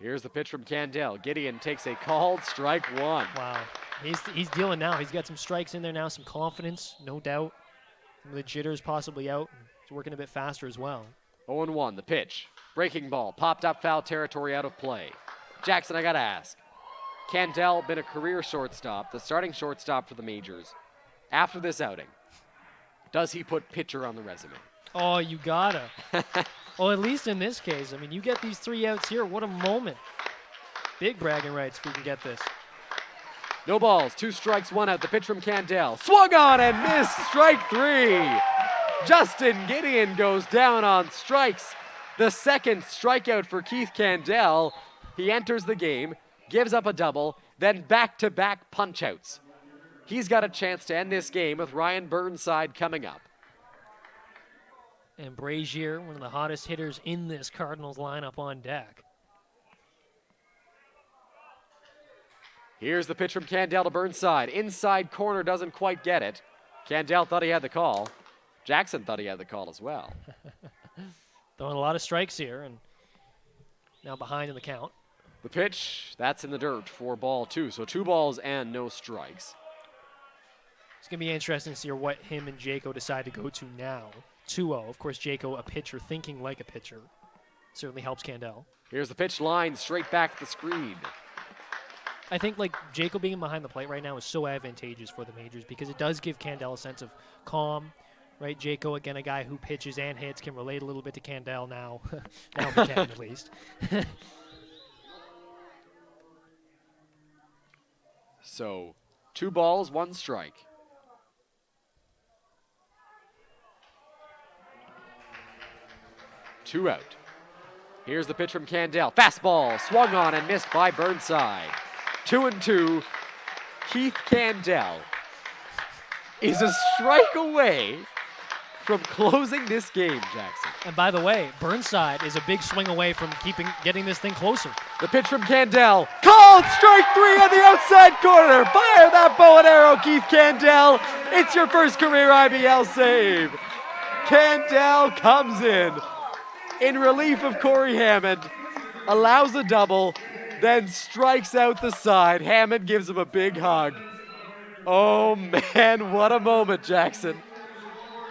Here's the pitch from Candell. Gideon takes a called strike 1. Wow. He's dealing now. He's got some strikes in there now, some confidence, no doubt. Some of the jitters possibly out. He's working a bit faster as well. 0-1, the pitch. Breaking ball, popped up foul territory, out of play. Jackson, I gotta ask. Candell been a career shortstop, the starting shortstop for the majors. After this outing, does he put pitcher on the resume? Oh, you gotta. Well, at least in this case. I mean, you get these 3 outs here. What a moment. Big bragging rights if we can get this. No balls, 2 strikes, 1 out. The pitch from Candell. Swung on and missed, strike 3. Justin Gideon goes down on strikes. The second strikeout for Keith Candell. He enters the game, gives up a double, then back-to-back punch-outs. He's got a chance to end this game with Ryan Burnside coming up. And Brazier, one of the hottest hitters in this Cardinals lineup, on deck. Here's the pitch from Candell to Burnside. Inside corner, doesn't quite get it. Candell thought he had the call. Jackson thought he had the call as well. Throwing a lot of strikes here, and now behind in the count. The pitch, that's in the dirt for ball 2. So 2 balls and no strikes. It's going to be interesting to see what him and Jayco decide to go to now. 2-0. Of course, Jayco, a pitcher, thinking like a pitcher. Certainly helps Candell. Here's the pitch line, straight back to the screen. I think like Jayco being behind the plate right now is so advantageous for the majors because it does give Candell a sense of calm, right? Jayco, again, a guy who pitches and hits, can relate a little bit to Candell now. Now he can at least. So 2 balls, 1 strike. Two out. Here's the pitch from Candell. Fastball, swung on and missed by Burnside. 2-2. Keith Candell is a strike away from closing this game, Jackson. And by the way, Burnside is a big swing away from getting this thing closer. The pitch from Candell. Called strike 3 on the outside corner. Fire that bow and arrow, Keith Candell. It's your first career IBL save. Candell comes in relief of Corey Hammond, allows a double, then strikes out the side. Hammond gives him a big hug. Oh man, what a moment, Jackson.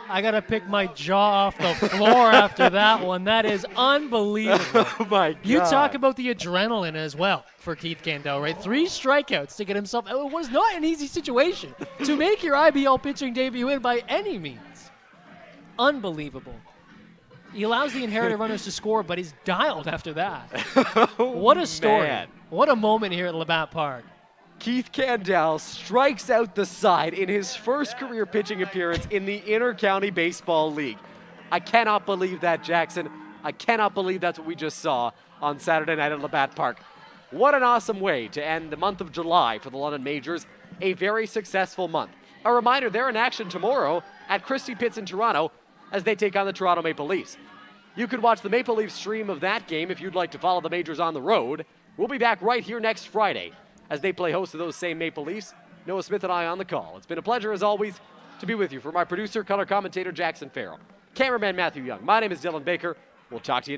I got to pick my jaw off the floor after that one. That is unbelievable. Oh my God. You talk about the adrenaline as well for Keith Candell, right? 3 strikeouts to get himself. It was not an easy situation to make your IBL pitching debut in by any means. Unbelievable. He allows the inherited runners to score, but he's dialed after that. What a story. Man. What a moment here at Labatt Park. Keith Candell strikes out the side in his first career pitching appearance in the Inter-County Baseball League. I cannot believe that, Jackson. I cannot believe that's what we just saw on Saturday night at Labatt Park. What an awesome way to end the month of July for the London Majors. A very successful month. A reminder, they're in action tomorrow at Christie Pitts in Toronto as they take on the Toronto Maple Leafs. You could watch the Maple Leafs stream of that game if you'd like to follow the Majors on the road. We'll be back right here next Friday as they play host to those same Maple Leafs. Noah Smith and I on the call. It's been a pleasure, as always, to be with you. For my producer, color commentator, Jackson Farough, cameraman, Matthew Young, my name is Dylan Baker. We'll talk to you next